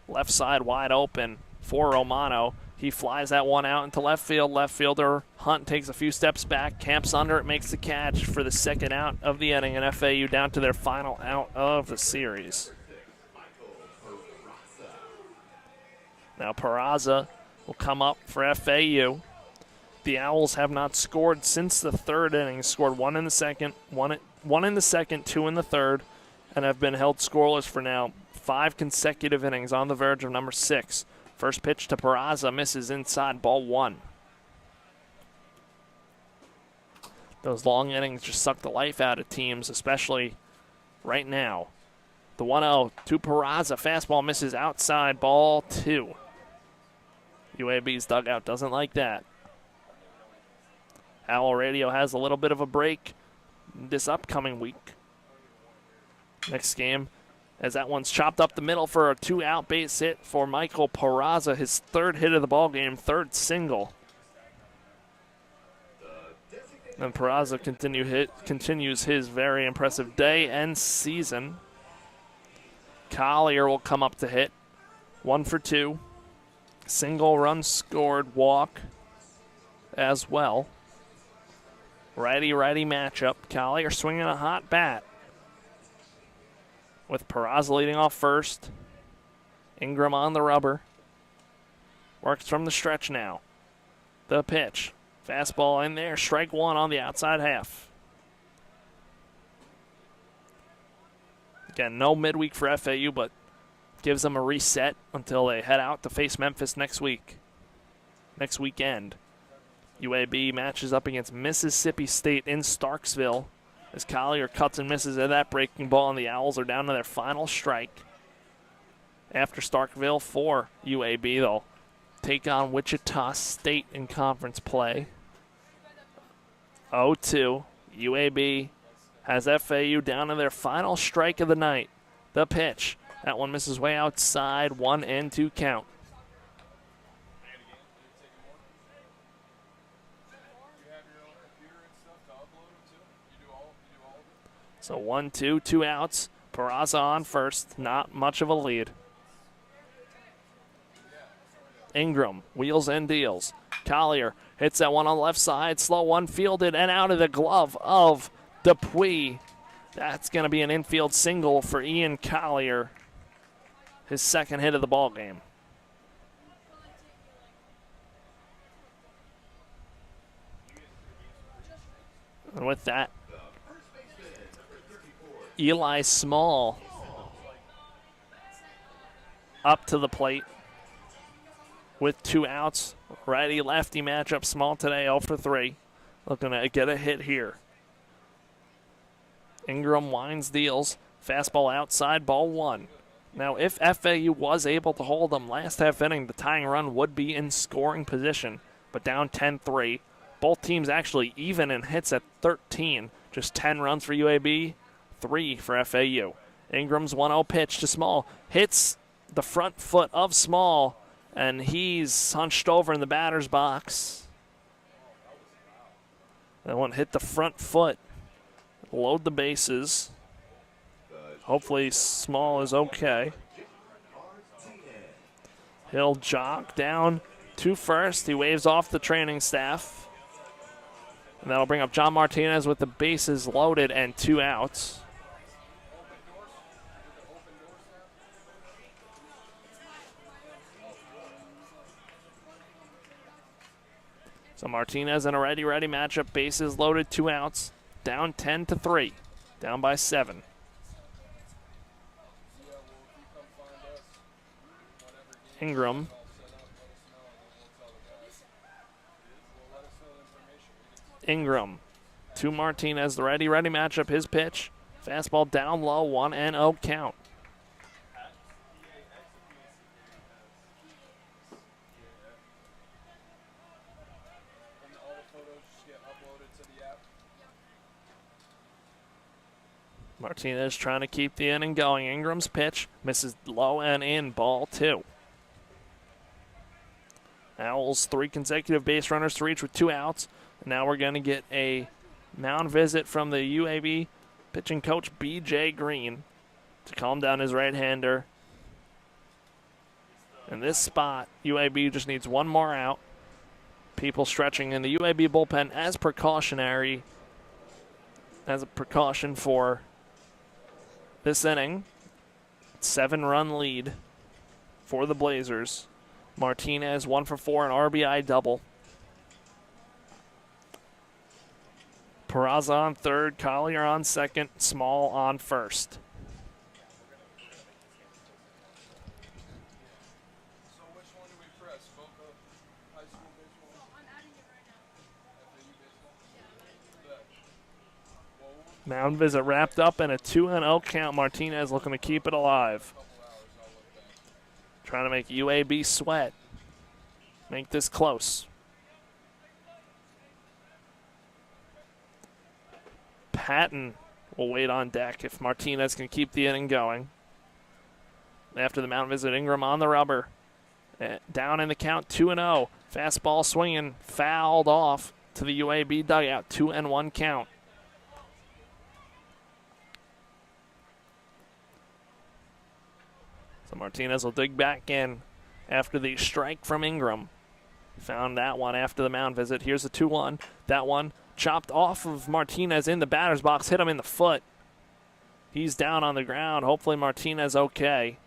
Left side wide open for Romano. He flies that one out into left field. Left fielder Hunt takes a few steps back, camps under it, makes the catch for the second out of the inning, and FAU down to their final out of the series. Now Peraza will come up for FAU. The Owls have not scored since the third inning. Scored 1 in the second, one in the second, 2 in the third, and have been held scoreless for now 5 consecutive innings on the verge of number 6. First pitch to Peraza misses inside, ball 1. Those long innings just suck the life out of teams, especially right now. The 1-0 to Peraza. Fastball misses outside, ball 2. UAB's dugout doesn't like that. Owl Radio has a little bit of a break this upcoming week. Next game, as that one's chopped up the middle for a 2-out base hit for Michael Peraza, his 3rd hit of the ball game, 3rd single. And Peraza continues his very impressive day and season. Collier will come up to hit. 1 for 2. Single run scored, walk as well. Righty-righty matchup. Collier swinging a hot bat. With Peraza leading off first. Ingram on the rubber. Works from the stretch now. The pitch. Fastball in there. Strike 1 on the outside half. Again, no midweek for FAU, but gives them a reset until they head out to face Memphis next weekend. UAB matches up against Mississippi State in Starksville as Collier cuts and misses at that breaking ball, and the Owls are down to their final strike. After Starkville for UAB, they'll take on Wichita State in conference play. 0-2. UAB has FAU down to their final strike of the night. The pitch. That one misses way outside, 1-2 count. So 1-2, 2 outs. Peraza on first, not much of a lead. Ingram wheels and deals. Collier hits that one on the left side, slow one fielded and out of the glove of Dupuis. That's going to be an infield single for Ian Collier, his 2nd hit of the ball game. And with that, Eli Small up to the plate with 2 outs. Righty-lefty matchup. Small today, 0 for 3. Looking to get a hit here. Ingram winds, deals. Fastball outside, ball 1. Now, if FAU was able to hold them last half inning, the tying run would be in scoring position, but down 10-3. Both teams actually even in hits at 13. Just 10 runs for UAB, 3 for FAU. Ingram's 1-0 pitch to Small. Hits the front foot of Small, and he's hunched over in the batter's box. That one hit the front foot. Load the bases. Hopefully Small is okay. He'll jog down to first. He waves off the training staff. And that'll bring up John Martinez with the bases loaded and 2 outs. So Martinez in a ready matchup, bases loaded, 2 outs. Down 10-3, down by 7. Ingram. Ingram to Martinez, the ready matchup, his pitch. Fastball down low, 1-0 count. Martinez trying to keep the inning going. Ingram's pitch misses low and in, ball 2. Owls 3 consecutive base runners to reach with 2 outs. Now we're going to get a mound visit from the UAB pitching coach B.J. Green to calm down his right-hander. In this spot, UAB just needs 1 more out. People stretching in the UAB bullpen as a precaution for this inning. 7-run lead for the Blazers. Martinez 1 for 4, an RBI double. Peraza on third, Collier on second, Small on first. So which one do we press? Boca High School baseball? I'm adding it right now. FAU baseball? Yeah. Mound visit wrapped up in a 2-0 count. Martinez looking to keep it alive. Trying to make UAB sweat. Make this close. Patton will wait on deck if Martinez can keep the inning going. After the mound visit, Ingram on the rubber. Down in the count, 2-0. Fastball swinging, fouled off to the UAB dugout. 2-1 count. So Martinez will dig back in after the strike from Ingram. Found that one after the mound visit. Here's a 2-1. That one chopped off of Martinez in the batter's box, hit him in the foot. He's down on the ground. Hopefully Martinez okay.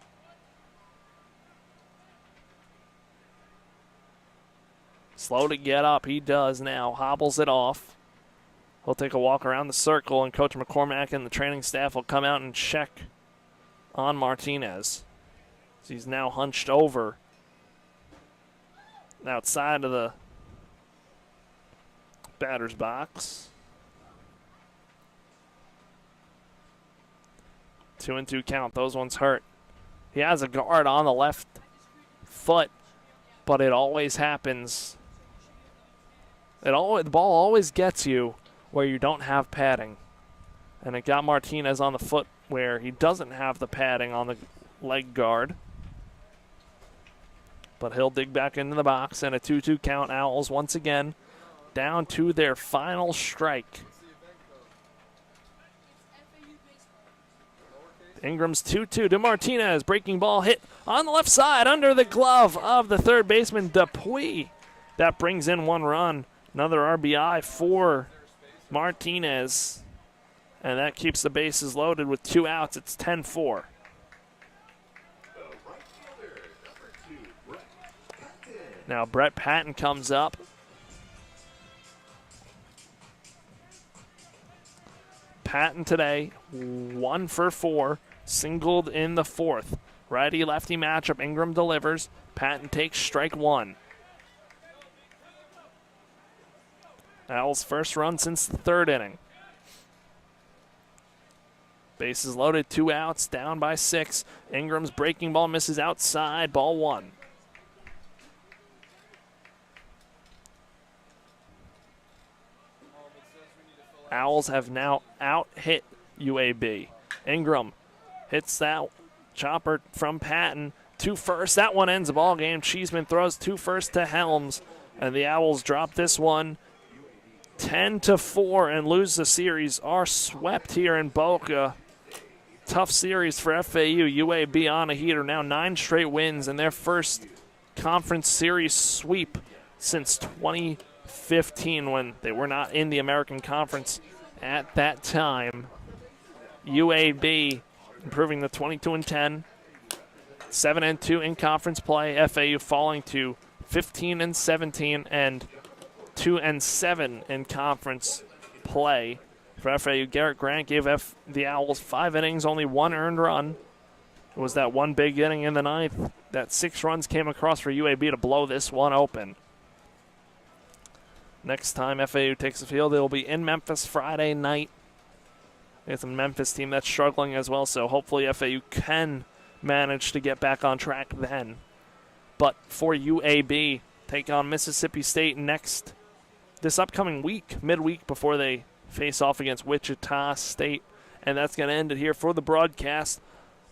Slow to get up. He does now. Hobbles it off. He'll take a walk around the circle, and Coach McCormack and the training staff will come out and check on Martinez. He's now hunched over outside of the batter's box. 2-2 count. Those ones hurt. He has a guard on the left foot, but it always happens. The ball always gets you where you don't have padding. And it got Martinez on the foot where he doesn't have the padding on the leg guard. But he'll dig back into the box, and a 2-2 count. Owls once again down to their final strike. Ingram's 2-2 to Martinez. Breaking ball hit on the left side under the glove of the third baseman, Dupuy. That brings in 1 run. Another RBI for Martinez. And that keeps the bases loaded with 2 outs. It's 10-4. Now Brett Patton comes up. Patton today, 1 for 4, singled in the 4th. Righty-lefty matchup, Ingram delivers. Patton takes strike 1. Owls' first run since the 3rd inning. Bases loaded, 2 outs, down by 6. Ingram's breaking ball misses outside, ball 1. It says we need to fill out. Owls have now out-hit UAB. Ingram hits that chopper from Patton to first. That one ends the ball game. Cheeseman throws to first to Helms, and the Owls drop this one 10-4 and lose the series. Are swept here in Boca. Tough series for FAU. UAB on a heater now, 9 straight wins in their first conference series sweep since 2015 when they were not in the American Conference at that time. UAB improving to 22-10, 7-2 in conference play. FAU falling to 15-17 and 2-7 in conference play. For FAU, Garrett Grant gave the Owls 5 innings, only 1 earned run. It was that one big inning in the 9th that 6 runs came across for UAB to blow this one open. Next time FAU takes the field, it will be in Memphis Friday night. It's a Memphis team that's struggling as well, so hopefully FAU can manage to get back on track then. But for UAB, take on Mississippi State this upcoming week, midweek, before they face off against Wichita State. And that's going to end it here for the broadcast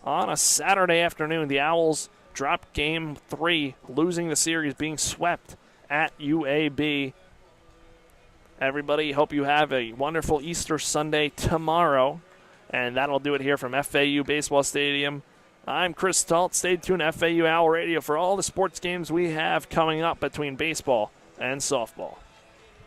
on a Saturday afternoon. The Owls dropped Game 3, losing the series, being swept at UAB. Everybody, hope you have a wonderful Easter Sunday tomorrow. And that'll do it here from FAU Baseball Stadium. I'm Chris Talt. Stay tuned to FAU Owl Radio for all the sports games we have coming up between baseball and softball.